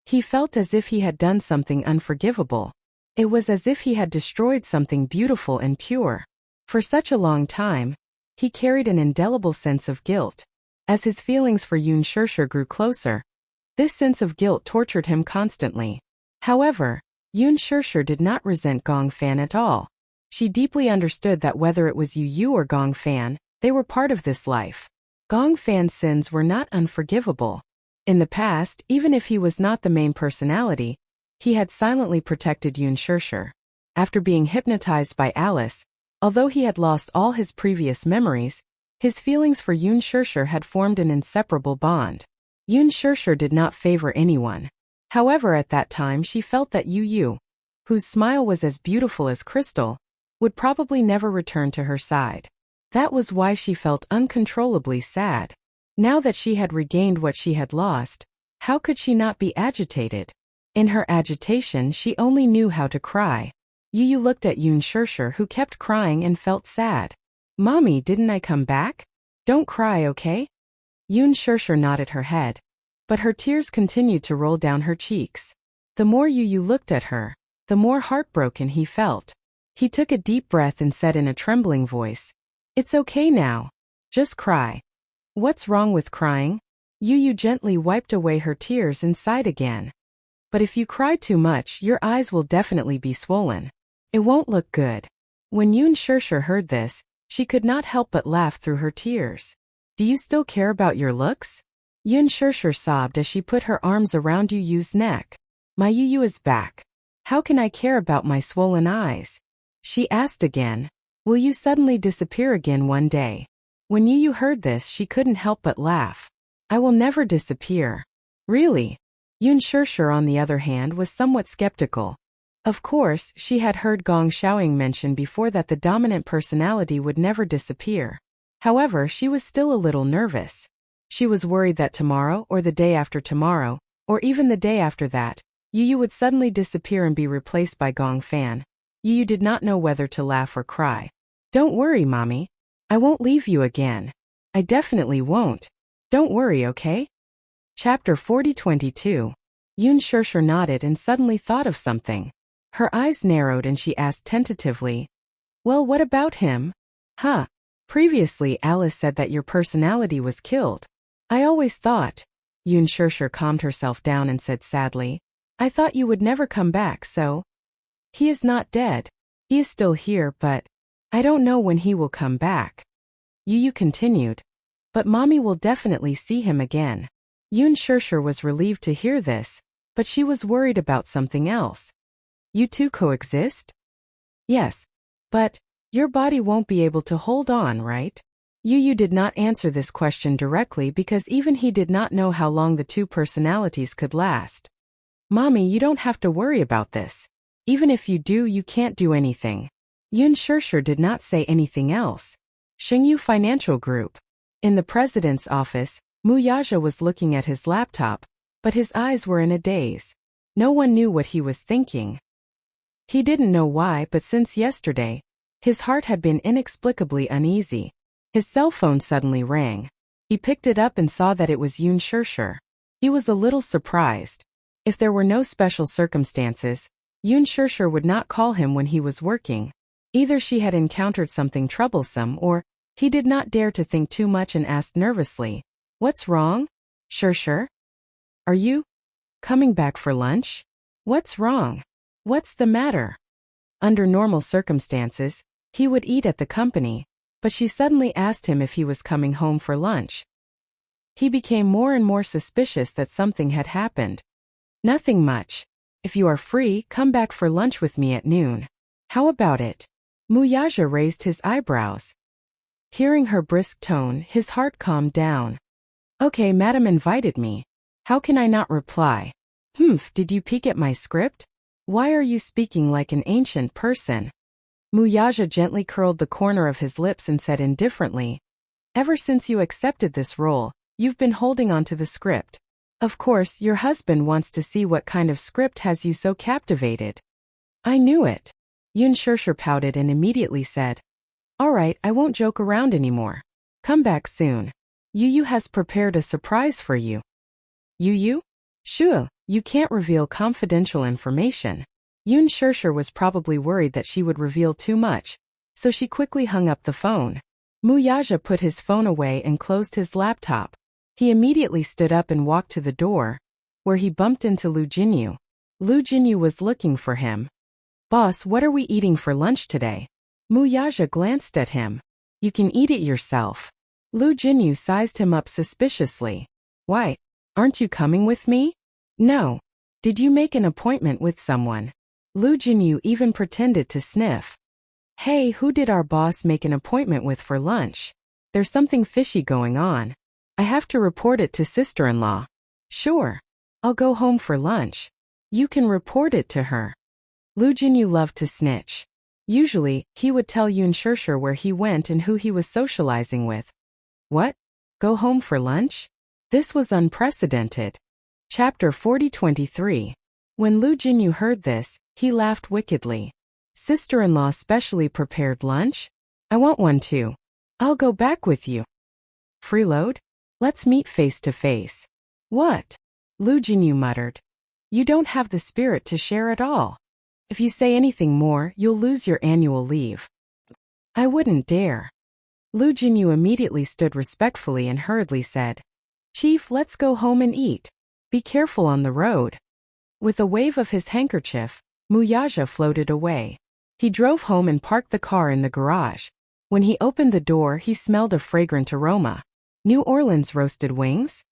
He felt as if he had done something unforgivable. It was as if he had destroyed something beautiful and pure. For such a long time, he carried an indelible sense of guilt. As his feelings for Yoon Shirshir grew closer, this sense of guilt tortured him constantly. However, Yoon Shirshir did not resent Gongfan at all. She deeply understood that whether it was Yu or Gongfan, they were part of this life. Gongfan's sins were not unforgivable. In the past, even if he was not the main personality, he had silently protected Yoon Shirshir. After being hypnotized by Alice, although he had lost all his previous memories, his feelings for Yoon Shirshir had formed an inseparable bond. Yoon Shirshir did not favor anyone. However, at that time she felt that Yu, whose smile was as beautiful as crystal, would probably never return to her side. That was why she felt uncontrollably sad. Now that she had regained what she had lost, how could she not be agitated? In her agitation, she only knew how to cry. Yu looked at Yoon Shirshir, who kept crying, and felt sad. "Mommy, didn't I come back? Don't cry, okay?" Yoon Shirshir nodded her head, but her tears continued to roll down her cheeks. The more Yu looked at her, the more heartbroken he felt. He took a deep breath and said in a trembling voice, "It's okay now. Just cry." "What's wrong with crying?" Yu gently wiped away her tears and sighed again. "But if you cry too much, your eyes will definitely be swollen. It won't look good." When Yoon Shirshir heard this, she could not help but laugh through her tears. "Do you still care about your looks?" Yoon Shirshir sobbed as she put her arms around Yu's neck. "My Yu is back. How can I care about my swollen eyes?" She asked again. "Will you suddenly disappear again one day?" When Yu heard this, she couldn't help but laugh. "I will never disappear. Really? Yun Shishir, on the other hand, was somewhat skeptical. Of course, she had heard Gong Xiaoying mention before that the dominant personality would never disappear. However, she was still a little nervous. She was worried that tomorrow, or the day after tomorrow, or even the day after that, Yu would suddenly disappear and be replaced by Gong Fan. Yu did not know whether to laugh or cry. Don't worry, Mommy. I won't leave you again. I definitely won't. Don't worry, okay? Chapter 40-22. Yun Shishir nodded and suddenly thought of something. Her eyes narrowed and she asked tentatively, "Well, what about him?" "Huh. Previously Alice said that your personality was killed. I always thought." Yun Shishir calmed herself down and said sadly, "I thought you would never come back, so." "He is not dead. He is still here, but I don't know when he will come back." Yu continued, "But Mommy will definitely see him again." Yun Shishir was relieved to hear this, but she was worried about something else. "You two coexist?" "Yes. But your body won't be able to hold on, right?" Yu did not answer this question directly because even he did not know how long the two personalities could last. "Mommy, you don't have to worry about this. Even if you do, you can't do anything." Yun Shishir did not say anything else. Xingyu Financial Group. In the president's office, Mu Yaja was looking at his laptop, but his eyes were in a daze. No one knew what he was thinking. He didn't know why, but since yesterday, his heart had been inexplicably uneasy. His cell phone suddenly rang. He picked it up and saw that it was Yun Shishir. He was a little surprised. If there were no special circumstances, Yun Shishir would not call him when he was working. Either she had encountered something troublesome or he did not dare to think too much and asked nervously, "What's wrong? Shishir? Are you coming back for lunch? What's wrong? What's the matter?" Under normal circumstances, he would eat at the company, but she suddenly asked him if he was coming home for lunch. He became more and more suspicious that something had happened. "Nothing much. If you are free, come back for lunch with me at noon. How about it?" Mu Yaja raised his eyebrows. Hearing her brisk tone, his heart calmed down. "Okay, Madam invited me. How can I not reply?" Did you peek at my script? Why are you speaking like an ancient person?" Mu Yaja gently curled the corner of his lips and said indifferently, "Ever since you accepted this role, you've been holding on to the script. Of course, your husband wants to see what kind of script has you so captivated." "I knew it." Yun Shishir pouted and immediately said, "All right, I won't joke around anymore. Come back soon. Yu has prepared a surprise for you." "Yu? Sure, you can't reveal confidential information." Yun Shishir was probably worried that she would reveal too much, so she quickly hung up the phone. Mu Yaja put his phone away and closed his laptop. He immediately stood up and walked to the door, where he bumped into Lu Jinyu. Lu Jinyu was looking for him. "Boss, what are we eating for lunch today?" Mu Yaja glanced at him. "You can eat it yourself." Lu Jinyu sized him up suspiciously. "Why? Aren't you coming with me?" "No. Did you make an appointment with someone?" Lu Jinyu even pretended to sniff. "Hey, who did our boss make an appointment with for lunch? There's something fishy going on. I have to report it to sister-in-law." "Sure. I'll go home for lunch. You can report it to her." Lu Jinyu loved to snitch. Usually, he would tell Yun Shishir where he went and who he was socializing with. What? Go home for lunch? This was unprecedented. Chapter 40-23. When Lu Jinyu heard this, he laughed wickedly. "Sister-in-law specially prepared lunch? I want one too. I'll go back with you." "Freeload? Let's meet face to face." "What?" Lu Jinyu muttered. "You don't have the spirit to share at all. If you say anything more, you'll lose your annual leave." "I wouldn't dare." Lu Jinyu immediately stood respectfully and hurriedly said, "Chief, let's go home and eat. Be careful on the road." With a wave of his handkerchief, Mu Yaja floated away. He drove home and parked the car in the garage. When he opened the door, he smelled a fragrant aroma. New Orleans roasted wings?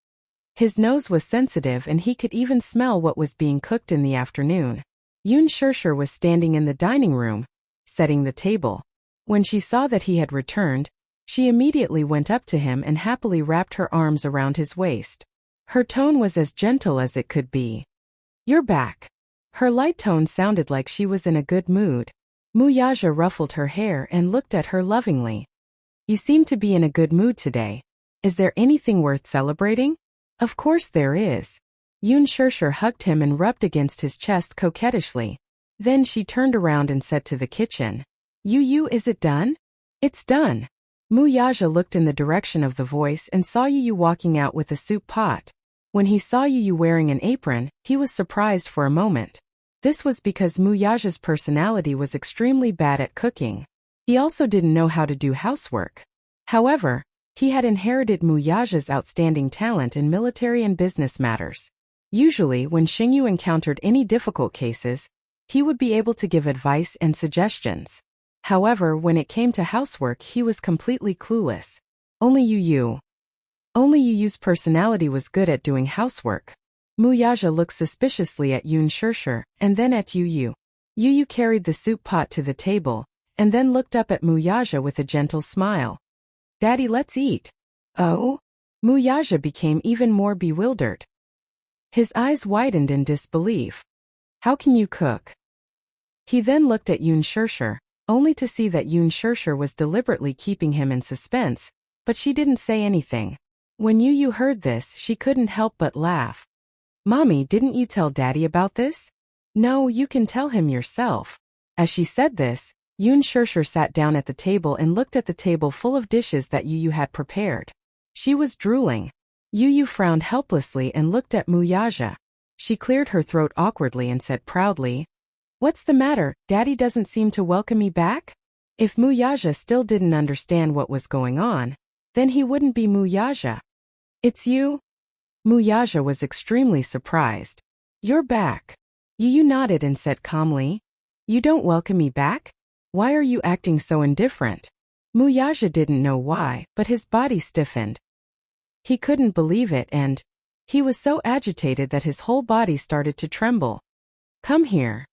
His nose was sensitive and he could even smell what was being cooked in the afternoon. Yun Shishir was standing in the dining room, setting the table. When she saw that he had returned, she immediately went up to him and happily wrapped her arms around his waist. Her tone was as gentle as it could be. "You're back." Her light tone sounded like she was in a good mood. Muyaja ruffled her hair and looked at her lovingly. "You seem to be in a good mood today. Is there anything worth celebrating?" "Of course there is." Yun Shirshir hugged him and rubbed against his chest coquettishly. Then she turned around and said to the kitchen, "Yu, is it done?" "It's done." Muyaja looked in the direction of the voice and saw Yu walking out with a soup pot. When he saw Yu wearing an apron, he was surprised for a moment. This was because Muyaja's personality was extremely bad at cooking. He also didn't know how to do housework. However, he had inherited Muyaja's outstanding talent in military and business matters. Usually, when Xingyu encountered any difficult cases, he would be able to give advice and suggestions. However, when it came to housework, he was completely clueless. Only Yu's personality was good at doing housework. Muyaja looked suspiciously at Yun Shirshir, and then at Yu. Yu carried the soup pot to the table, and then looked up at Muyaja with a gentle smile. "Daddy, let's eat." "Oh?" Muyaja became even more bewildered. His eyes widened in disbelief. "How can you cook?" He then looked at Yun Shirshir, only to see that Yun Shirshir was deliberately keeping him in suspense, but she didn't say anything. When Yu heard this, she couldn't help but laugh. "Mommy, didn't you tell Daddy about this?" "No, you can tell him yourself." As she said this, Yun Shirshir sat down at the table and looked at the table full of dishes that Yu had prepared. She was drooling. Yu frowned helplessly and looked at Muyaja. She cleared her throat awkwardly and said proudly, "What's the matter? Daddy doesn't seem to welcome me back?" If Muyaja still didn't understand what was going on, then he wouldn't be Muyaja. "It's you?" Muyaja was extremely surprised. "You're back." Yu nodded and said calmly, "You don't welcome me back? Why are you acting so indifferent?" Muyaja didn't know why, but his body stiffened. He couldn't believe it, and he was so agitated that his whole body started to tremble. "Come here."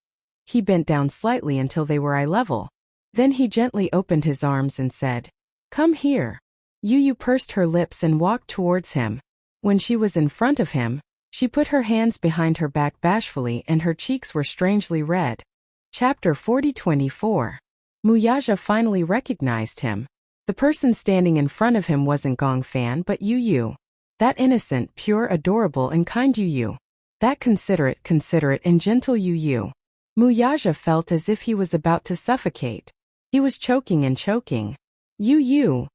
He bent down slightly until they were eye level. Then he gently opened his arms and said, "Come here." Yu pursed her lips and walked towards him. When she was in front of him, she put her hands behind her back bashfully and her cheeks were strangely red. Chapter 40-24. Muyaja finally recognized him. The person standing in front of him wasn't Gong Fan but Yu. That innocent, pure, adorable and kind Yu. That considerate and gentle Yu. Muyaja felt as if he was about to suffocate. He was choking and choking. "Yu."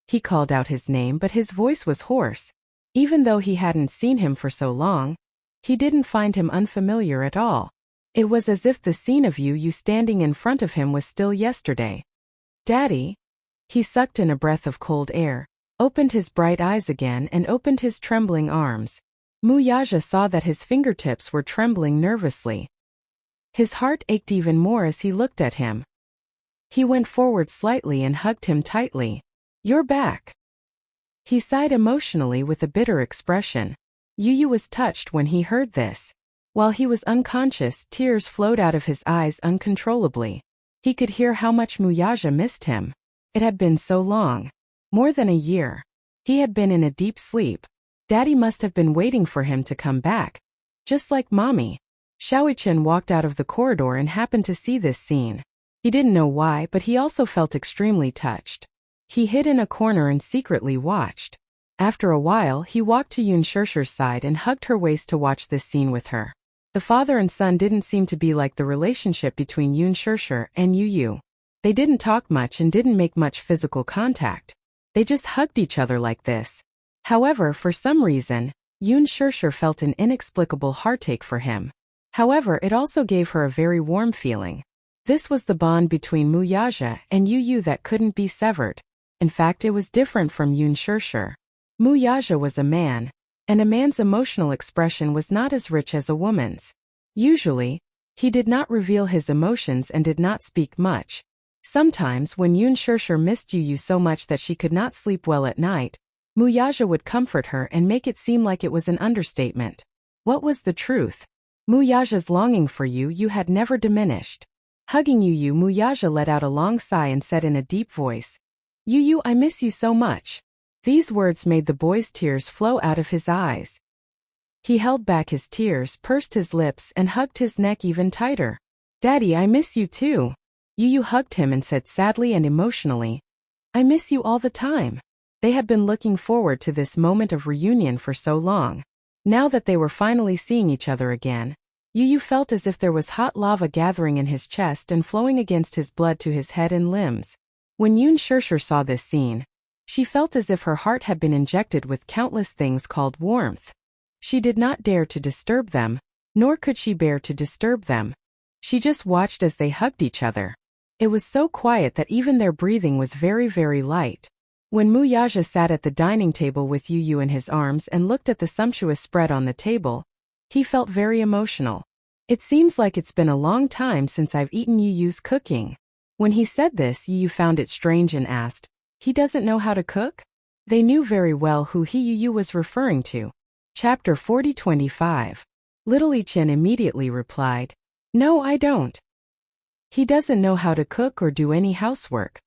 He called out his name but his voice was hoarse. Even though he hadn't seen him for so long, he didn't find him unfamiliar at all. It was as if the scene of Yu standing in front of him was still yesterday. "Daddy?" He sucked in a breath of cold air, opened his bright eyes again and opened his trembling arms. Muyaja saw that his fingertips were trembling nervously. His heart ached even more as he looked at him. He went forward slightly and hugged him tightly. "You're back." He sighed emotionally with a bitter expression. Yu was touched when he heard this. While he was unconscious, tears flowed out of his eyes uncontrollably. He could hear how much Muyaja missed him. It had been so long. More than a year. He had been in a deep sleep. Daddy must have been waiting for him to come back. Just like Mommy. Shaoichen walked out of the corridor and happened to see this scene. He didn't know why, but he also felt extremely touched. He hid in a corner and secretly watched. After a while, he walked to Yun Shirshir's side and hugged her waist to watch this scene with her. The father and son didn't seem to be like the relationship between Yun Shirshir and Yu. They didn't talk much and didn't make much physical contact. They just hugged each other like this. However, for some reason, Yun Shirshir felt an inexplicable heartache for him. However, it also gave her a very warm feeling. This was the bond between Muyaja and Yu that couldn't be severed. In fact, it was different from Yun Shirshir. Muyaja was a man, and a man's emotional expression was not as rich as a woman's. Usually, he did not reveal his emotions and did not speak much. Sometimes, when Yun Shirshir missed Yu so much that she could not sleep well at night, Muyaja would comfort her and make it seem like it was an understatement. What was the truth? Muyaja's longing for Yu had never diminished. Hugging Yu, Muyaja let out a long sigh and said in a deep voice, "Yu, I miss you so much." These words made the boy's tears flow out of his eyes. He held back his tears, pursed his lips, and hugged his neck even tighter. "Daddy, I miss you too." Yu hugged him and said sadly and emotionally, "I miss you all the time." They had been looking forward to this moment of reunion for so long. Now that they were finally seeing each other again, Yu felt as if there was hot lava gathering in his chest and flowing against his blood to his head and limbs. When Yoon Shirshir saw this scene, she felt as if her heart had been injected with countless things called warmth. She did not dare to disturb them, nor could she bear to disturb them. She just watched as they hugged each other. It was so quiet that even their breathing was very, very light. When Muyaja sat at the dining table with Yu in his arms and looked at the sumptuous spread on the table, he felt very emotional. "It seems like it's been a long time since I've eaten Yu's cooking." When he said this, Yu found it strange and asked, "He doesn't know how to cook?" They knew very well who Yu was referring to. Chapter 40-25. Little Ichin immediately replied, "No, I don't. He doesn't know how to cook or do any housework."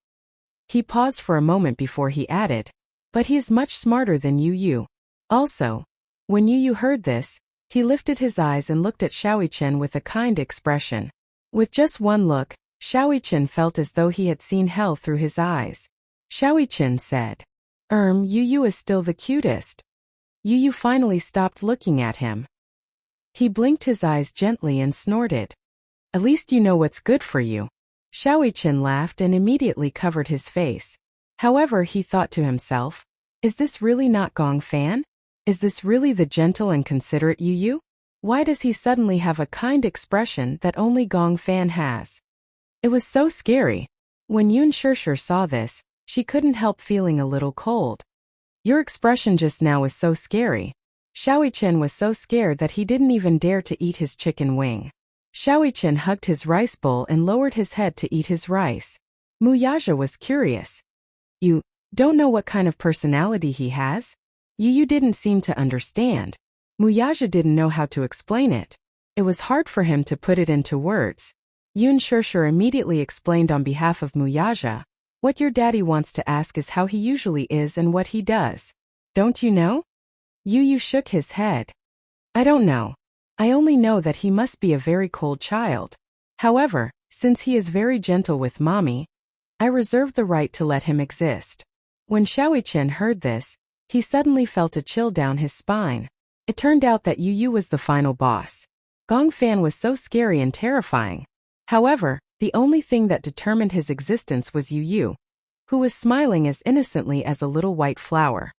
He paused for a moment before he added, "But he's much smarter than Yu." Also, when Yu heard this, he lifted his eyes and looked at Xiaoichen with a kind expression. With just one look, Xiaoichen felt as though he had seen hell through his eyes. Xiaoichen said, Yu is still the cutest." Yu finally stopped looking at him. He blinked his eyes gently and snorted. "At least you know what's good for you." Xiaoichen laughed and immediately covered his face. However, he thought to himself, "Is this really not Gong Fan? Is this really the gentle and considerate Yu? Why does he suddenly have a kind expression that only Gong Fan has?" It was so scary. When Yoon Shirshir saw this, she couldn't help feeling a little cold. "Your expression just now was so scary." Xiaoichen was so scared that he didn't even dare to eat his chicken wing. Xiaoichen hugged his rice bowl and lowered his head to eat his rice. Muyaja was curious. "You don't know what kind of personality he has?" Yu didn't seem to understand. Muyaja didn't know how to explain it. It was hard for him to put it into words. Yoon Shirshir immediately explained on behalf of Muyaja, "What your daddy wants to ask is how he usually is and what he does. Don't you know?" Yu shook his head. "I don't know. I only know that he must be a very cold child. However, since he is very gentle with mommy, I reserve the right to let him exist." When Xiaoichen heard this, he suddenly felt a chill down his spine. It turned out that Yu was the final boss. Gong Fan was so scary and terrifying. However, the only thing that determined his existence was Yu, who was smiling as innocently as a little white flower.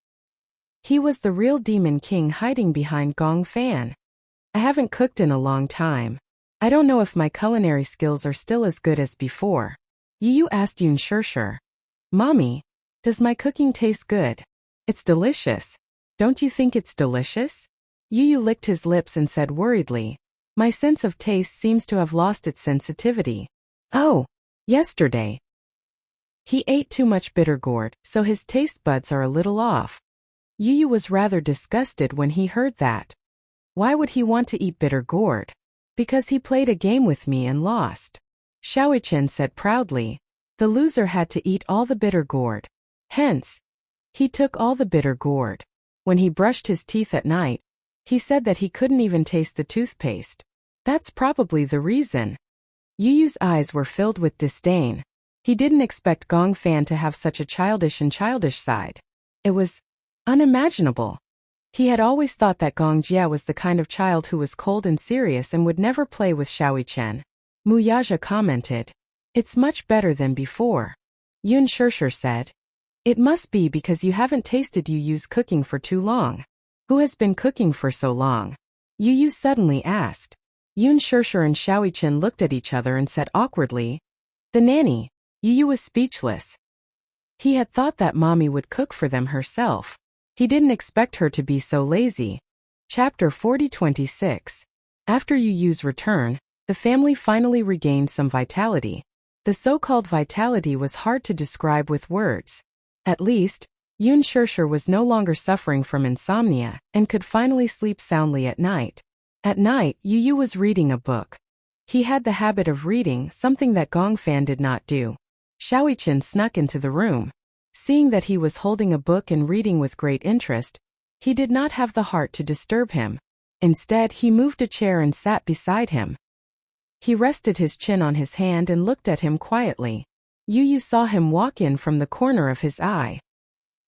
He was the real demon king hiding behind Gong Fan. "I haven't cooked in a long time. I don't know if my culinary skills are still as good as before." Yu asked Yoon Shirshir, "Mommy, does my cooking taste good?" "It's delicious. Don't you think it's delicious?" Yu licked his lips and said worriedly, "My sense of taste seems to have lost its sensitivity." "Oh, yesterday. He ate too much bitter gourd, so his taste buds are a little off." Yu was rather disgusted when he heard that. Why would he want to eat bitter gourd? "Because he played a game with me and lost." Xiaoichen said proudly. The loser had to eat all the bitter gourd. Hence, he took all the bitter gourd. When he brushed his teeth at night, he said that he couldn't even taste the toothpaste. That's probably the reason. Yu's eyes were filled with disdain. He didn't expect Gong Fan to have such a childish side. It was unimaginable. He had always thought that Gong Jia was the kind of child who was cold and serious and would never play with Xiaoichen. Muyaja commented, "It's much better than before." Yoon Shirshir said, "It must be because you haven't tasted Yu's cooking for too long." "Who has been cooking for so long?" Yu suddenly asked. Yoon Shirshir and Xiaoichen looked at each other and said awkwardly, "The nanny." Yu was speechless. He had thought that mommy would cook for them herself. He didn't expect her to be so lazy. Chapter 40-26. After Yu's return, the family finally regained some vitality. The so-called vitality was hard to describe with words. At least, Yoon Shirshir was no longer suffering from insomnia and could finally sleep soundly at night. At night, Yu was reading a book. He had the habit of reading, something that Gong Fan did not do. Xiaoichen snuck into the room. Seeing that he was holding a book and reading with great interest, he did not have the heart to disturb him. Instead, he moved a chair and sat beside him. He rested his chin on his hand and looked at him quietly. Yu Yu saw him walk in from the corner of his eye.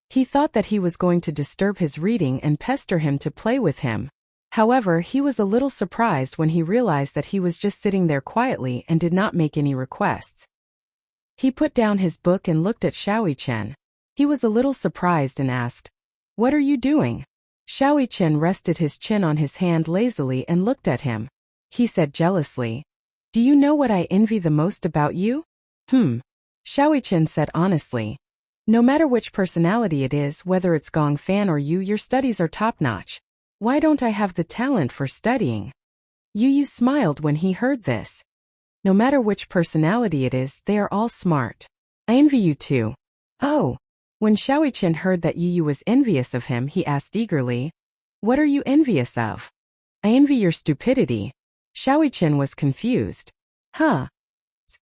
He thought that he was going to disturb his reading and pester him to play with him. However, he was a little surprised when he realized that he was just sitting there quietly and did not make any requests. He put down his book and looked at Xiaoyi Chen. He was a little surprised and asked, "What are you doing?" Xiaoyi Chen rested his chin on his hand lazily and looked at him. He said jealously, "Do you know what I envy the most about you?" Xiaoyi Chen said honestly, "No matter which personality it is, whether it's Gong Fan or you, your studies are top-notch. Why don't I have the talent for studying?" Yu Yu smiled when he heard this. No matter which personality it is, they are all smart. I envy you too. Oh. When Xiaoyi Chen heard that Yu Yu was envious of him, he asked eagerly, "What are you envious of?" "I envy your stupidity." Xiaoyi Chen was confused. Huh?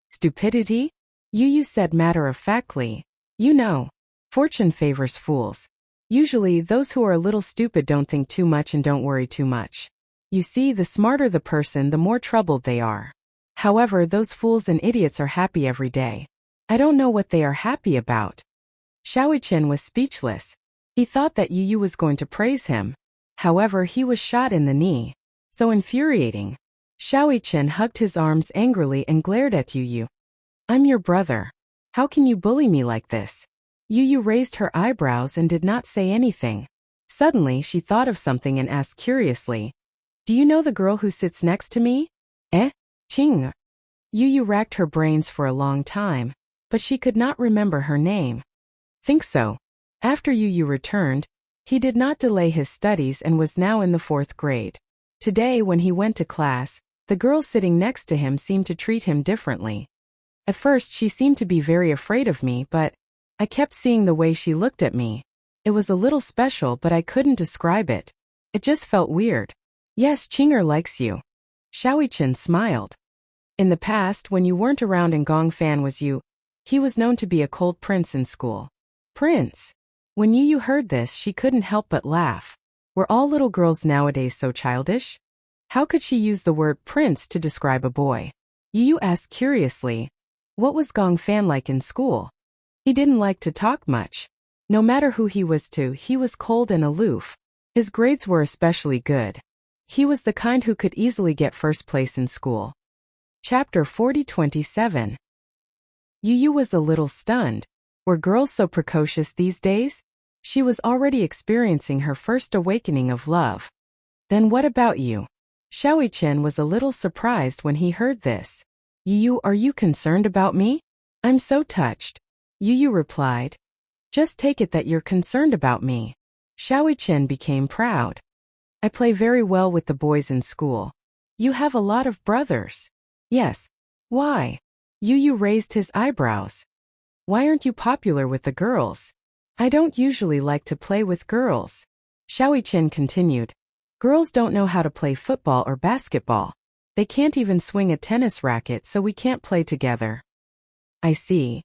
Stupidity? Yu Yu said matter-of-factly. You know, fortune favors fools. Usually, those who are a little stupid don't think too much and don't worry too much. You see, the smarter the person, the more troubled they are. However, those fools and idiots are happy every day. I don't know what they are happy about. Xiaoyi Chen was speechless. He thought that Yu Yu was going to praise him. However, he was shot in the knee. So infuriating. Xiaoyi Chen hugged his arms angrily and glared at Yu Yu. "I'm your brother. How can you bully me like this?" Yu Yu raised her eyebrows and did not say anything. Suddenly, she thought of something and asked curiously, "Do you know the girl who sits next to me?" Ching. Yu Yu racked her brains for a long time, but she could not remember her name. Think so. After Yu Yu returned, he did not delay his studies and was now in the 4th grade. Today, when he went to class, the girl sitting next to him seemed to treat him differently. At first, she seemed to be very afraid of me, but I kept seeing the way she looked at me. It was a little special, but I couldn't describe it. It just felt weird. Yes, Chinger likes you. Xiaoyi Chen smiled. In the past, when you weren't around and Gong Fan was you, he was known to be a cold prince in school. Prince. When Yu Yu heard this, she couldn't help but laugh. Were all little girls nowadays so childish? How could she use the word prince to describe a boy? Yu Yu asked curiously, what was Gong Fan like in school? He didn't like to talk much. No matter who he was to, he was cold and aloof. His grades were especially good. He was the kind who could easily get first place in school. Chapter 40-27. Yu Yu was a little stunned. Were girls so precocious these days? She was already experiencing her first awakening of love. Then what about you? Xiaoyi Chen was a little surprised when he heard this. Yu Yu, are you concerned about me? I'm so touched. Yu Yu replied. Just take it that you're concerned about me. Xiaoyi Chen became proud. I play very well with the boys in school. You have a lot of brothers. Yes. Why? Yu Yu raised his eyebrows. Why aren't you popular with the girls? I don't usually like to play with girls. Xiaoyi Chen continued. Girls don't know how to play football or basketball. They can't even swing a tennis racket, so we can't play together. I see.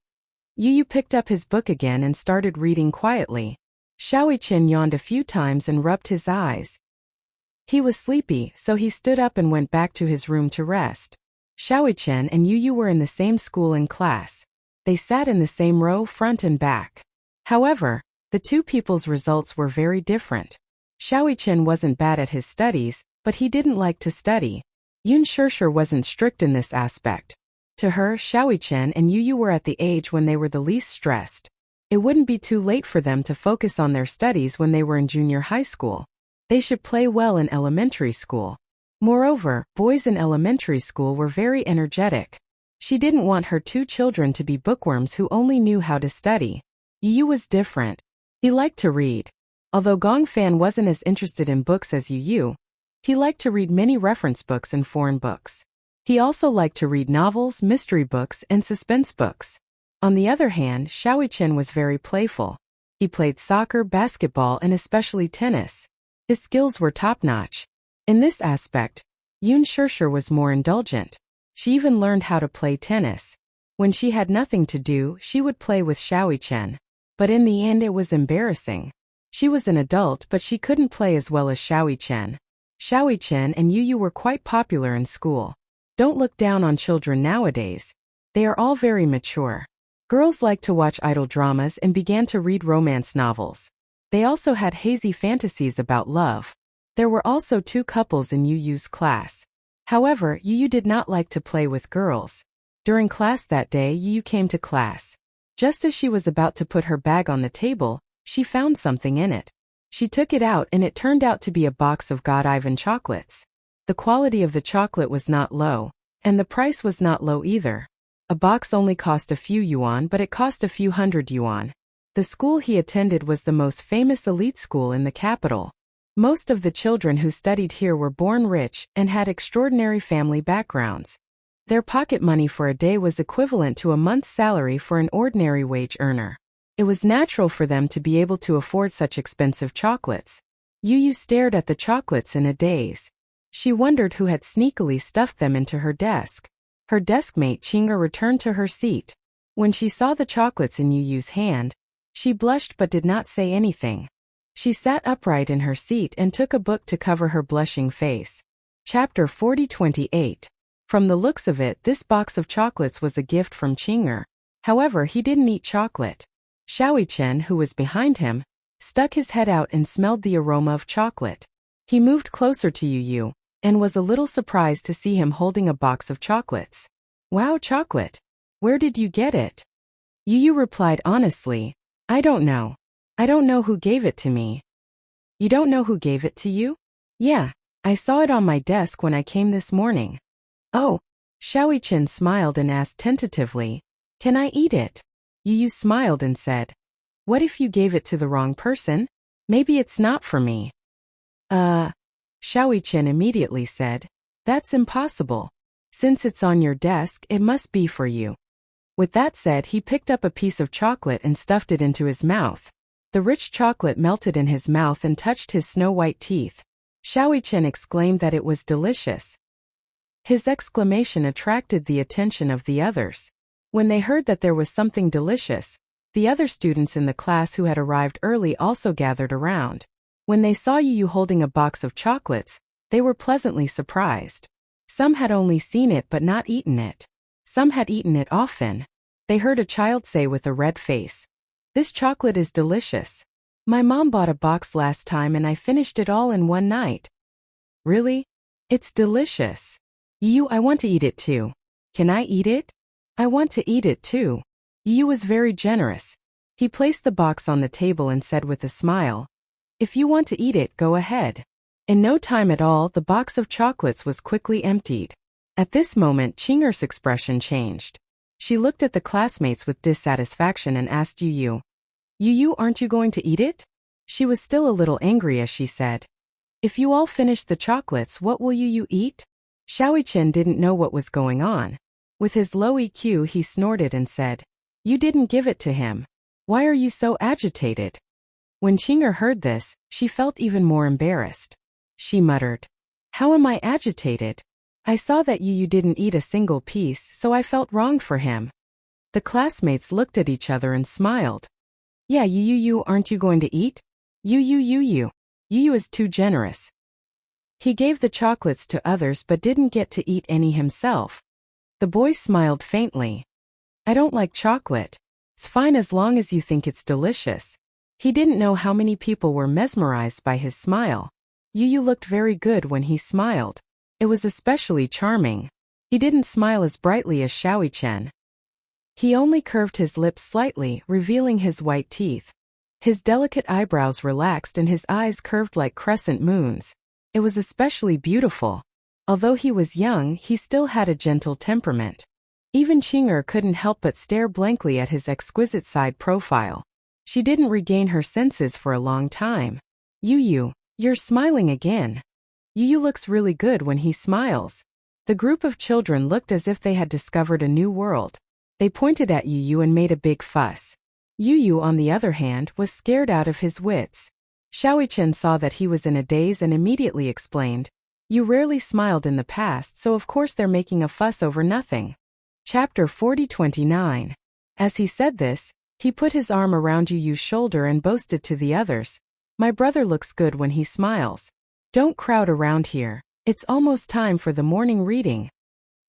Yu Yu picked up his book again and started reading quietly. Xiaoyi Chen yawned a few times and rubbed his eyes. He was sleepy, so he stood up and went back to his room to rest. Xiaoyi Chen and Yu Yu were in the same school and class. They sat in the same row, front and back. However, the two people's results were very different. Xiaoyi Chen wasn't bad at his studies, but he didn't like to study. Yun Shishir wasn't strict in this aspect. To her, Xiaoyi Chen and Yu Yu were at the age when they were the least stressed. It wouldn't be too late for them to focus on their studies when they were in junior high school. They should play well in elementary school. Moreover, boys in elementary school were very energetic. She didn't want her two children to be bookworms who only knew how to study. Yu Yu was different. He liked to read. Although Gong Fan wasn't as interested in books as Yu Yu, he liked to read many reference books and foreign books. He also liked to read novels, mystery books, and suspense books. On the other hand, Xiaoyi Chen was very playful. He played soccer, basketball, and especially tennis. His skills were top-notch. In this aspect, Yun Shishir was more indulgent. She even learned how to play tennis. When she had nothing to do, she would play with Xiaoyi Chen. But in the end it was embarrassing. She was an adult, but she couldn't play as well as Xiaoyi Chen. Xiaoyi Chen and Yu Yu were quite popular in school. Don't look down on children nowadays. They are all very mature. Girls liked to watch idol dramas and began to read romance novels. They also had hazy fantasies about love. There were also 2 couples in Yu Yu's class. However, Yu Yu did not like to play with girls. During class that day, Yu Yu came to class. Just as she was about to put her bag on the table, she found something in it. She took it out and it turned out to be a box of Godiva chocolates. The quality of the chocolate was not low, and the price was not low either. A box only cost a few yuan, but it cost a few hundred yuan. The school he attended was the most famous elite school in the capital. Most of the children who studied here were born rich and had extraordinary family backgrounds. Their pocket money for a day was equivalent to a month's salary for an ordinary wage earner. It was natural for them to be able to afford such expensive chocolates. Yu Yu stared at the chocolates in a daze. She wondered who had sneakily stuffed them into her desk. Her deskmate Qing'er returned to her seat. When she saw the chocolates in Yu Yu's hand, she blushed but did not say anything. She sat upright in her seat and took a book to cover her blushing face. Chapter 40-28. From the looks of it, this box of chocolates was a gift from Qing'er. However, he didn't eat chocolate. Xiaoyi Chen, who was behind him, stuck his head out and smelled the aroma of chocolate. He moved closer to Yu Yu, and was a little surprised to see him holding a box of chocolates. Wow, chocolate! Where did you get it? Yu Yu replied honestly, I don't know. I don't know who gave it to me. You don't know who gave it to you? Yeah, I saw it on my desk when I came this morning. Oh, Xiaoyi Chen smiled and asked tentatively, can I eat it? Yu Yu smiled and said, what if you gave it to the wrong person? Maybe it's not for me. Xiaoyi Chen immediately said, that's impossible. Since it's on your desk, it must be for you. With that said, he picked up a piece of chocolate and stuffed it into his mouth. The rich chocolate melted in his mouth and touched his snow-white teeth. Xiaoyi Chen exclaimed that it was delicious. His exclamation attracted the attention of the others. When they heard that there was something delicious, the other students in the class who had arrived early also gathered around. When they saw Yu Yu holding a box of chocolates, they were pleasantly surprised. Some had only seen it but not eaten it. Some had eaten it often. They heard a child say with a red face, this chocolate is delicious. My mom bought a box last time and I finished it all in one night. Really? It's delicious. Yu Yu, I want to eat it too. Can I eat it? I want to eat it too. Yu Yu was very generous. He placed the box on the table and said with a smile, if you want to eat it, go ahead. In no time at all, the box of chocolates was quickly emptied. At this moment, Qing'er's expression changed. She looked at the classmates with dissatisfaction and asked Yu Yu, Yu Yu, aren't you going to eat it? She was still a little angry as she said, if you all finish the chocolates, what will Yu Yu eat? Xiaoyi Chen didn't know what was going on. With his low EQ, he snorted and said, you didn't give it to him. Why are you so agitated? When Qing'er heard this, she felt even more embarrassed. She muttered, how am I agitated? I saw that Yu Yu didn't eat a single piece, so I felt wrong for him. The classmates looked at each other and smiled. Yeah, Yu Yu, aren't you going to eat? Yu Yu. Yu Yu is too generous. He gave the chocolates to others but didn't get to eat any himself. The boy smiled faintly. I don't like chocolate. It's fine as long as you think it's delicious. He didn't know how many people were mesmerized by his smile. Yu Yu looked very good when he smiled. It was especially charming. He didn't smile as brightly as Xiaoyi Chen. He only curved his lips slightly, revealing his white teeth. His delicate eyebrows relaxed and his eyes curved like crescent moons. It was especially beautiful. Although he was young, he still had a gentle temperament. Even Qing'er couldn't help but stare blankly at his exquisite side profile. She didn't regain her senses for a long time. Yu Yu, you're smiling again. Yu Yu looks really good when he smiles. The group of children looked as if they had discovered a new world. They pointed at Yu Yu and made a big fuss. Yu Yu, on the other hand, was scared out of his wits. Xiaoyi Chen saw that he was in a daze and immediately explained, you rarely smiled in the past, so of course they're making a fuss over nothing. Chapter 40-29. As he said this, he put his arm around Yu Yu's shoulder and boasted to the others, my brother looks good when he smiles. Don't crowd around here. It's almost time for the morning reading.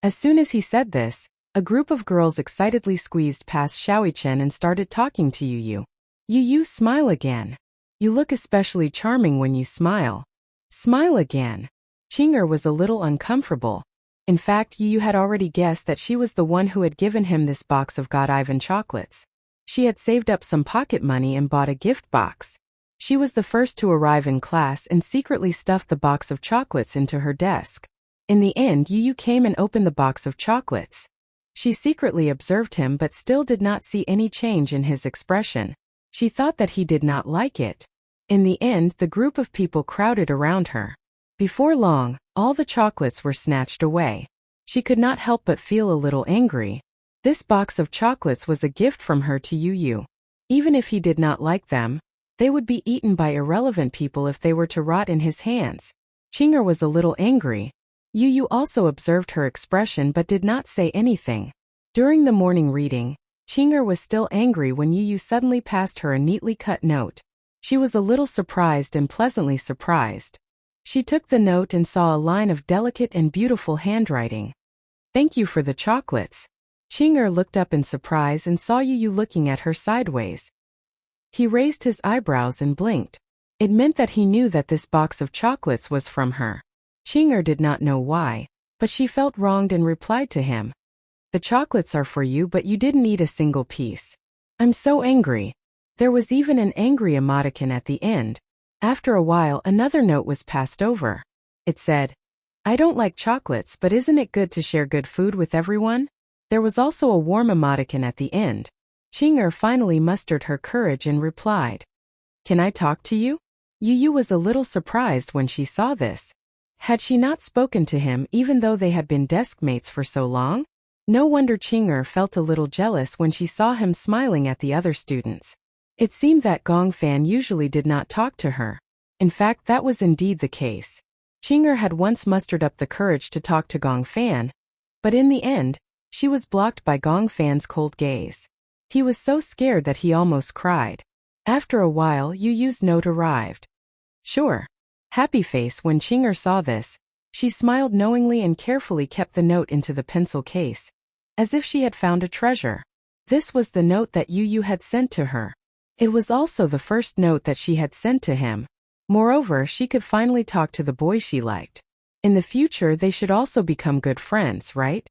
As soon as he said this, a group of girls excitedly squeezed past Xiaoyichen and started talking to Yu. Yu, smile again. You look especially charming when you smile. Smile again. Qing'er was a little uncomfortable. In fact, Yu had already guessed that she was the one who had given him this box of Godivan chocolates. She had saved up some pocket money and bought a gift box. She was the first to arrive in class and secretly stuffed the box of chocolates into her desk. In the end, Yu came and opened the box of chocolates. She secretly observed him but still did not see any change in his expression. She thought that he did not like it. In the end, the group of people crowded around her. Before long, all the chocolates were snatched away. She could not help but feel a little angry. This box of chocolates was a gift from her to Yu. Even if he did not like them, they would be eaten by irrelevant people if they were to rot in his hands. Qing'er was a little angry. Yu also observed her expression but did not say anything. During the morning reading, Qing'er was still angry when Yu suddenly passed her a neatly cut note. She was a little surprised and pleasantly surprised. She took the note and saw a line of delicate and beautiful handwriting. Thank you for the chocolates. Qing'er looked up in surprise and saw Yu looking at her sideways. He raised his eyebrows and blinked. It meant that he knew that this box of chocolates was from her. Qing'er did not know why, but she felt wronged and replied to him. The chocolates are for you, but you didn't eat a single piece. I'm so angry. There was even an angry emoticon at the end. After a while, another note was passed over. It said, I don't like chocolates, but isn't it good to share good food with everyone? There was also a warm emoticon at the end. Qing'er finally mustered her courage and replied, Can I talk to you? Yu was a little surprised when she saw this. Had she not spoken to him even though they had been desk mates for so long? No wonder Qing'er felt a little jealous when she saw him smiling at the other students. It seemed that Gongfan usually did not talk to her. In fact, that was indeed the case. Qing'er had once mustered up the courage to talk to Gongfan, but in the end, she was blocked by Gongfan's cold gaze. He was so scared that he almost cried. After a while, Yu's note arrived. Sure. Happy face when Qing'er saw this. She smiled knowingly and carefully kept the note into the pencil case, as if she had found a treasure. This was the note that Yu had sent to her. It was also the first note that she had sent to him. Moreover, she could finally talk to the boy she liked. In the future, they should also become good friends, right?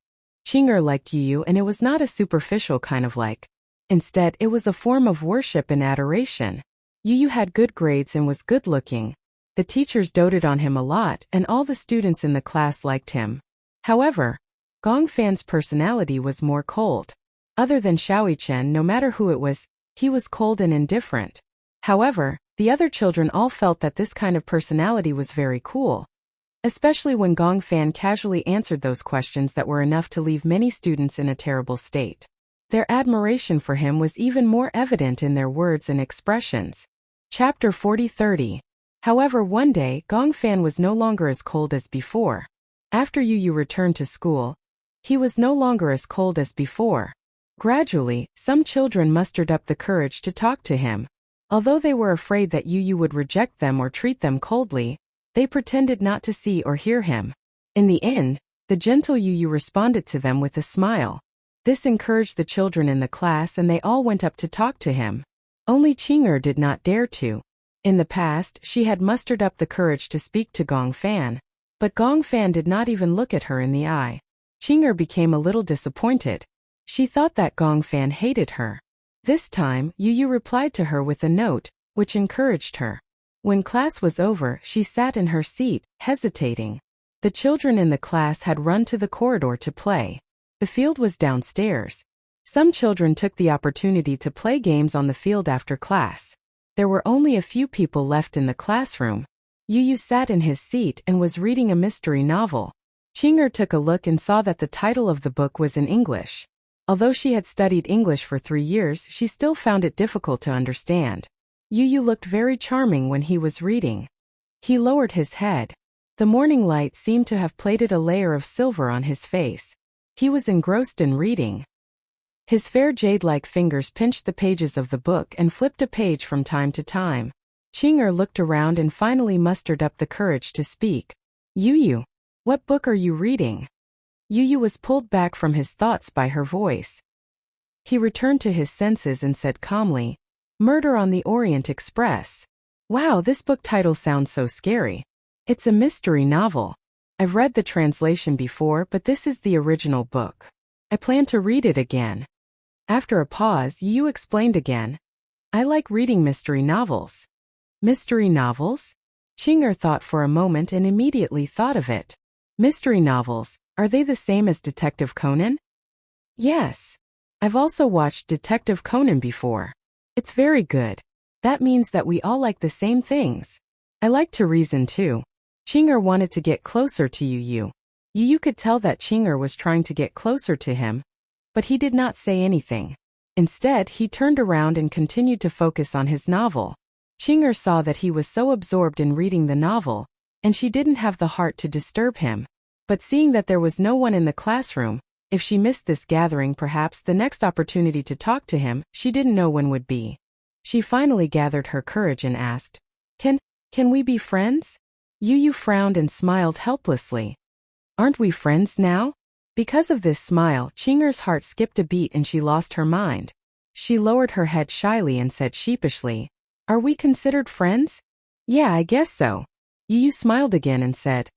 Qing'er liked Yu, and it was not a superficial kind of like. Instead, it was a form of worship and adoration. Yu had good grades and was good-looking. The teachers doted on him a lot, and all the students in the class liked him. However, Gongfan's personality was more cold. Other than Xiaoyichen, no matter who it was, he was cold and indifferent. However, the other children all felt that this kind of personality was very cool, especially when Gongfan casually answered those questions that were enough to leave many students in a terrible state. Their admiration for him was even more evident in their words and expressions. Chapter 40-30. However, one day, Gongfan was no longer as cold as before. After Yu returned to school, he was no longer as cold as before. Gradually, some children mustered up the courage to talk to him. Although they were afraid that Yu would reject them or treat them coldly, they pretended not to see or hear him. In the end, the gentle Yu responded to them with a smile. This encouraged the children in the class and they all went up to talk to him. Only Qing'er did not dare to. In the past, she had mustered up the courage to speak to Gongfan, but Gongfan did not even look at her in the eye. Qing'er became a little disappointed. She thought that Gongfan hated her. This time, Yu replied to her with a note, which encouraged her. When class was over, she sat in her seat, hesitating. The children in the class had run to the corridor to play. The field was downstairs. Some children took the opportunity to play games on the field after class. There were only a few people left in the classroom. Yu sat in his seat and was reading a mystery novel. Qing'er took a look and saw that the title of the book was in English. Although she had studied English for 3 years, she still found it difficult to understand. Yu looked very charming when he was reading. He lowered his head. The morning light seemed to have plated a layer of silver on his face. He was engrossed in reading. His fair jade-like fingers pinched the pages of the book and flipped a page from time to time. Qing'er looked around and finally mustered up the courage to speak. Yu, what book are you reading? Yu was pulled back from his thoughts by her voice. He returned to his senses and said calmly, Murder on the Orient Express. Wow, this book title sounds so scary. It's a mystery novel. I've read the translation before, but this is the original book. I plan to read it again. After a pause, Yu explained again. I like reading mystery novels. Mystery novels? Qing'er thought for a moment and immediately thought of it. Mystery novels, are they the same as Detective Conan? Yes. I've also watched Detective Conan before. It's very good. That means that we all like the same things. I like to reason too. Qing'er wanted to get closer to Yu. Yu could tell that Qing'er was trying to get closer to him, but he did not say anything. Instead, he turned around and continued to focus on his novel. Qing'er saw that he was so absorbed in reading the novel, and she didn't have the heart to disturb him. But seeing that there was no one in the classroom, if she missed this gathering, perhaps the next opportunity to talk to him, she didn't know when would be. She finally gathered her courage and asked, Can we be friends? Yu frowned and smiled helplessly. Aren't we friends now? Because of this smile, Qing'er's heart skipped a beat and she lost her mind. She lowered her head shyly and said sheepishly, Are we considered friends? Yeah, I guess so. Yu smiled again and said,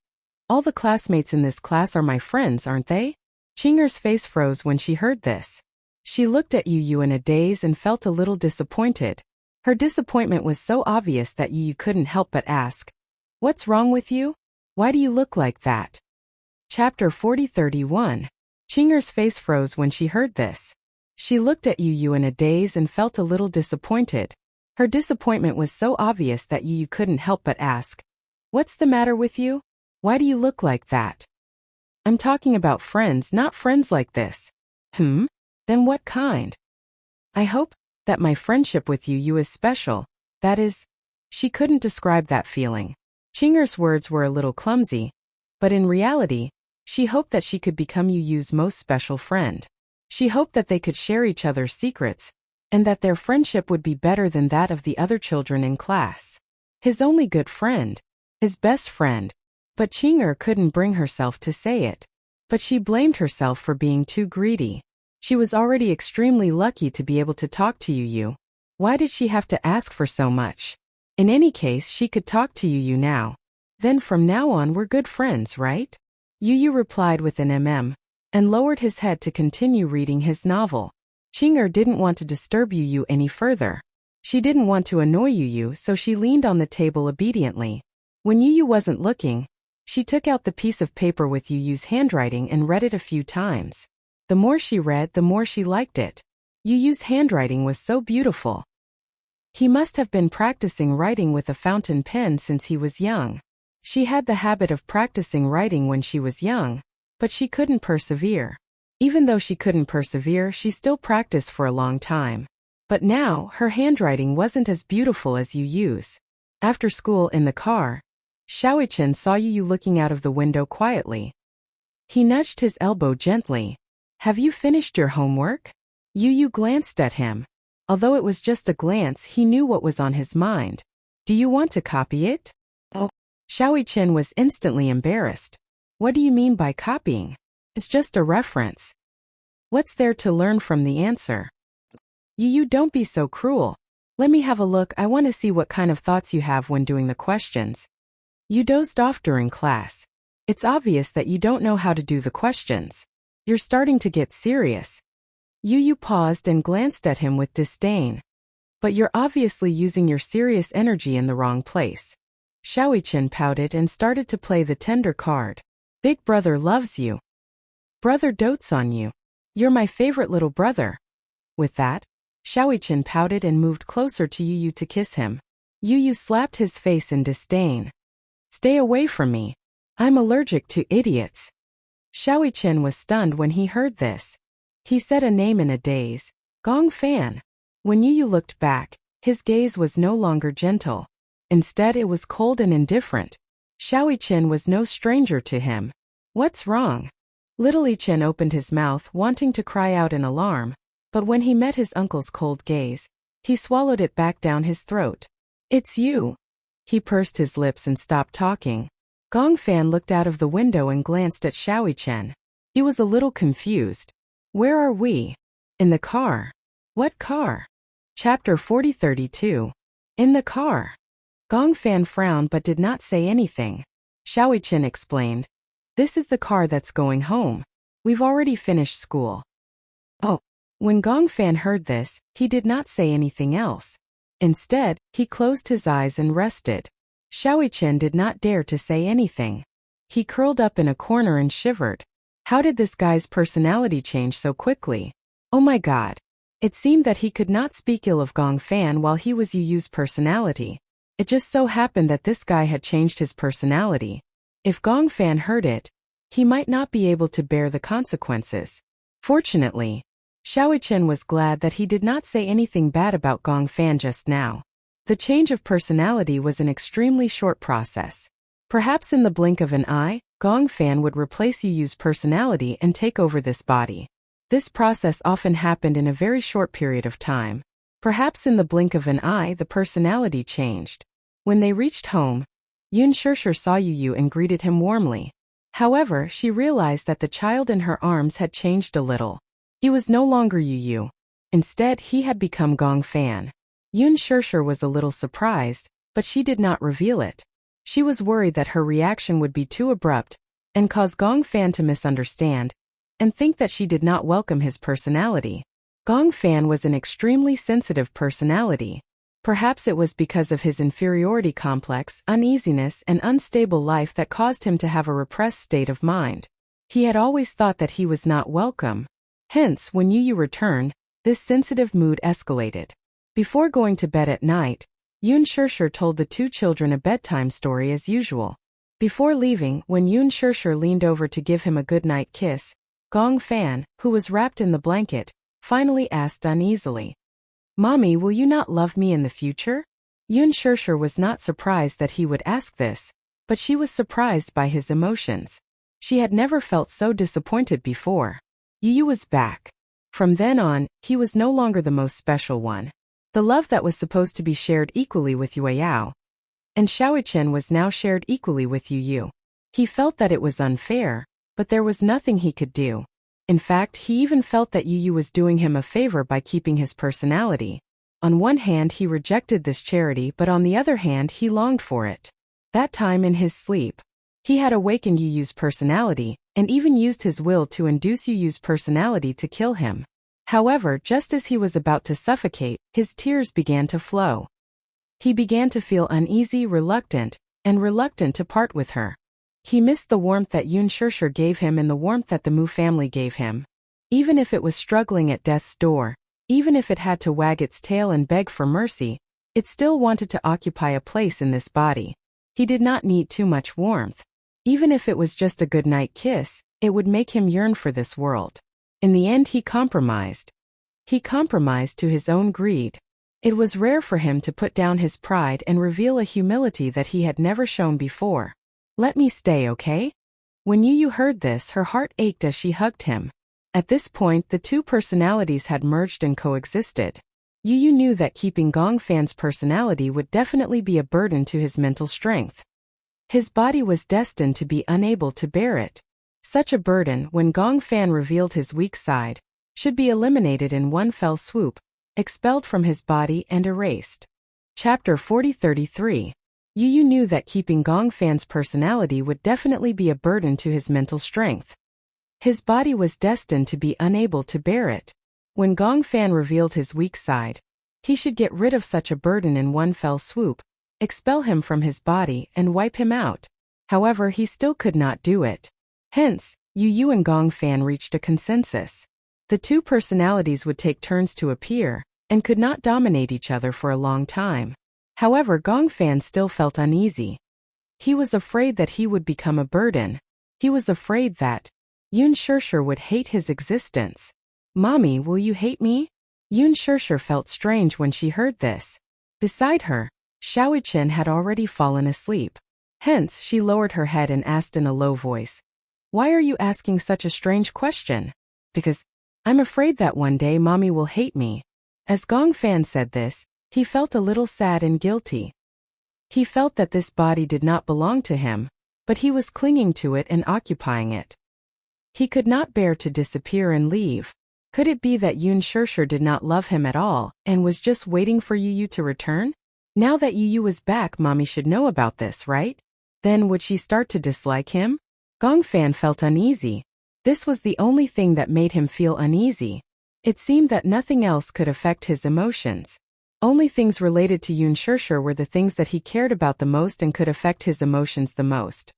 All the classmates in this class are my friends, aren't they? Qing'er's face froze when she heard this. She looked at Yu in a daze and felt a little disappointed. Her disappointment was so obvious that Yu couldn't help but ask, What's wrong with you? Why do you look like that? Chapter 40-31. Qing'er's face froze when she heard this. She looked at Yu in a daze and felt a little disappointed. Her disappointment was so obvious that Yu couldn't help but ask, What's the matter with you? Why do you look like that? I'm talking about friends, not friends like this. Then what kind? I hope that my friendship with Yu is special. That is, she couldn't describe that feeling. Qing'er's words were a little clumsy, but in reality, she hoped that she could become Yu's most special friend. She hoped that they could share each other's secrets, and that their friendship would be better than that of the other children in class. His only good friend. His best friend. But Qing'er couldn't bring herself to say it. But she blamed herself for being too greedy. She was already extremely lucky to be able to talk to Yu. Why did she have to ask for so much? In any case, she could talk to Yu now. Then from now on we're good friends, right? Yu replied with an and lowered his head to continue reading his novel. Qing'er didn't want to disturb Yu any further. She didn't want to annoy Yu, so she leaned on the table obediently. When Yu wasn't looking, she took out the piece of paper with Yu's handwriting and read it a few times. The more she read, the more she liked it. Yu's handwriting was so beautiful. He must have been practicing writing with a fountain pen since he was young. She had the habit of practicing writing when she was young, but she couldn't persevere. Even though she couldn't persevere, she still practiced for a long time. But now, her handwriting wasn't as beautiful as Yu's. After school in the car, Xiaoyichen saw Yu looking out of the window quietly. He nudged his elbow gently. Have you finished your homework? Yu glanced at him. Although it was just a glance, he knew what was on his mind. Do you want to copy it? Oh. Xiaoyichen was instantly embarrassed. What do you mean by copying? It's just a reference. What's there to learn from the answer? Yu, don't be so cruel. Let me have a look. I want to see what kind of thoughts you have when doing the questions. You dozed off during class. It's obvious that you don't know how to do the questions. You're starting to get serious. Yu paused and glanced at him with disdain. But you're obviously using your serious energy in the wrong place. Xiaoyichen pouted and started to play the tender card. Big brother loves you. Brother dotes on you. You're my favorite little brother. With that, Xiaoyichen pouted and moved closer to Yu to kiss him. Yu slapped his face in disdain. Stay away from me. I'm allergic to idiots. Xiaoyichen was stunned when he heard this. He said a name in a daze. Gong Fan. When Yu looked back, his gaze was no longer gentle. Instead, it was cold and indifferent. Xiaoyichen was no stranger to him. What's wrong? Little Yichen opened his mouth, wanting to cry out in alarm, but when he met his uncle's cold gaze, he swallowed it back down his throat. It's you. He pursed his lips and stopped talking. Gong Fan looked out of the window and glanced at Xiaoyi Chen. He was a little confused. Where are we? In the car. What car? Chapter 4032. In the car. Gong Fan frowned but did not say anything. Xiaoyi Chen explained. This is the car that's going home. We've already finished school. Oh. When Gong Fan heard this, he did not say anything else. Instead, he closed his eyes and rested. Xiaoyi Chen did not dare to say anything. He curled up in a corner and shivered. How did this guy's personality change so quickly? Oh my god. It seemed that he could not speak ill of Gong Fan while he was Yu Yu's personality. It just so happened that this guy had changed his personality. If Gong Fan heard it, he might not be able to bear the consequences. Fortunately, Xiaoyi Chen was glad that he did not say anything bad about Gong Fan just now. The change of personality was an extremely short process. Perhaps in the blink of an eye, Gong Fan would replace Yu Yu's personality and take over this body. This process often happened in a very short period of time. Perhaps in the blink of an eye the personality changed. When they reached home, Yun Shishir saw Yu Yu and greeted him warmly. However, she realized that the child in her arms had changed a little. He was no longer Yu Yu. Instead, he had become Gong Fan. Yun Shishir was a little surprised, but she did not reveal it. She was worried that her reaction would be too abrupt and cause Gong Fan to misunderstand and think that she did not welcome his personality. Gong Fan was an extremely sensitive personality. Perhaps it was because of his inferiority complex, uneasiness, and unstable life that caused him to have a repressed state of mind. He had always thought that he was not welcome. Hence, when Yu Yu returned, this sensitive mood escalated. Before going to bed at night, Yun Shishir told the two children a bedtime story as usual. Before leaving, when Yun Shishir leaned over to give him a goodnight kiss, Gong Fan, who was wrapped in the blanket, finally asked uneasily, "Mommy, will you not love me in the future?" Yun Shishir was not surprised that he would ask this, but she was surprised by his emotions. She had never felt so disappointed before. Yu Yu was back. From then on, he was no longer the most special one. The love that was supposed to be shared equally with Yue Yao and Xiaoyi Chen was now shared equally with Yu Yu. He felt that it was unfair, but there was nothing he could do. In fact, he even felt that Yu Yu was doing him a favor by keeping his personality. On one hand, he rejected this charity, but on the other hand, he longed for it. That time in his sleep, he had awakened Yu Yu's personality and even used his will to induce Yu Yu's personality to kill him. However, just as he was about to suffocate, his tears began to flow. He began to feel uneasy, reluctant to part with her. He missed the warmth that Yun Shishir gave him and the warmth that the Mu family gave him. Even if it was struggling at death's door, even if it had to wag its tail and beg for mercy, it still wanted to occupy a place in this body. He did not need too much warmth. Even if it was just a goodnight kiss, it would make him yearn for this world. In the end, he compromised. He compromised to his own greed. It was rare for him to put down his pride and reveal a humility that he had never shown before. "Let me stay, okay?" When Yu Yu heard this, her heart ached as she hugged him. At this point, the two personalities had merged and coexisted. Yu Yu knew that keeping Gong Fan's personality would definitely be a burden to his mental strength. His body was destined to be unable to bear it. Such a burden, when Gong Fan revealed his weak side, should be eliminated in one fell swoop, expelled from his body and erased. Chapter 4033. Yu Yu knew that keeping Gong Fan's personality would definitely be a burden to his mental strength. His body was destined to be unable to bear it. When Gong Fan revealed his weak side, he should get rid of such a burden in one fell swoop, expel him from his body and wipe him out. However, he still could not do it. Hence, Yu Yu and Gong Fan reached a consensus. The two personalities would take turns to appear, and could not dominate each other for a long time. However, Gong Fan still felt uneasy. He was afraid that he would become a burden. He was afraid that Yun Shishir would hate his existence. "Mommy, will you hate me?" Yun Shishir felt strange when she heard this. Beside her, Xiaoyi Chen had already fallen asleep. Hence, she lowered her head and asked in a low voice, "Why are you asking such a strange question?" "Because I'm afraid that one day Mommy will hate me." As Gong Fan said this, he felt a little sad and guilty. He felt that this body did not belong to him, but he was clinging to it and occupying it. He could not bear to disappear and leave. Could it be that Yoon Shirshir did not love him at all and was just waiting for Yu to return? Now that Yu was back, Mommy should know about this, right? Then would she start to dislike him? Gongfan felt uneasy. This was the only thing that made him feel uneasy. It seemed that nothing else could affect his emotions. Only things related to Yoon Shirshir were the things that he cared about the most and could affect his emotions the most.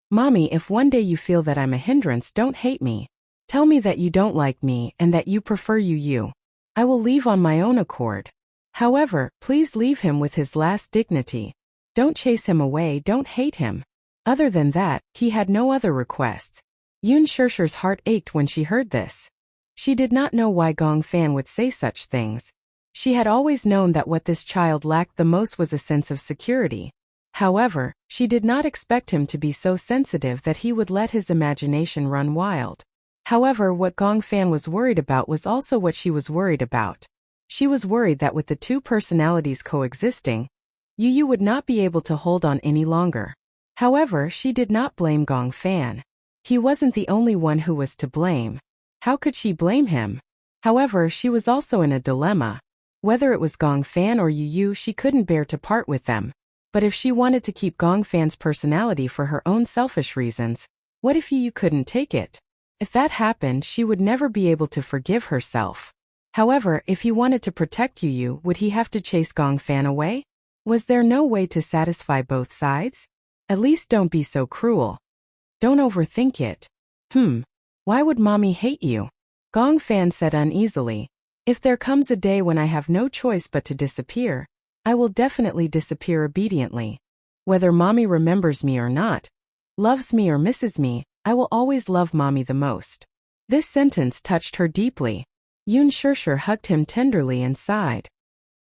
Mommy, if one day you feel that I'm a hindrance, don't hate me. Tell me that you don't like me and that you prefer Yu. I will leave on my own accord. However, please leave him with his last dignity. Don't chase him away, don't hate him. Other than that, he had no other requests. Yoon Shirshir's heart ached when she heard this. She did not know why Gongfan would say such things. She had always known that what this child lacked the most was a sense of security. However, she did not expect him to be so sensitive that he would let his imagination run wild. However, what Gongfan was worried about was also what she was worried about. She was worried that with the two personalities coexisting, Yu would not be able to hold on any longer. However, she did not blame Gongfan. He wasn't the only one who was to blame. How could she blame him? However, she was also in a dilemma. Whether it was Gongfan or Yu, she couldn't bear to part with them. But if she wanted to keep Gongfan's personality for her own selfish reasons, what if Yu couldn't take it? If that happened, she would never be able to forgive herself. However, if he wanted to protect Yu, would he have to chase Gongfan away? Was there no way to satisfy both sides? At least don't be so cruel. Don't overthink it. Why would Mommy hate you? Gongfan said uneasily. If there comes a day when I have no choice but to disappear, I will definitely disappear obediently. Whether Mommy remembers me or not, loves me or misses me, I will always love Mommy the most. This sentence touched her deeply. Yoon Shirshir hugged him tenderly and sighed.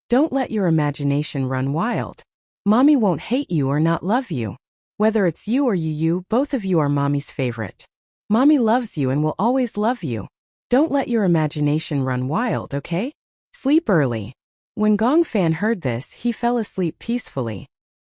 Don't let your imagination run wild. Mommy won't hate you or not love you. Whether it's you or Yu, both of you are Mommy's favorite. Mommy loves you and will always love you. Don't let your imagination run wild, okay? Sleep early. When Gongfan heard this, he fell asleep peacefully.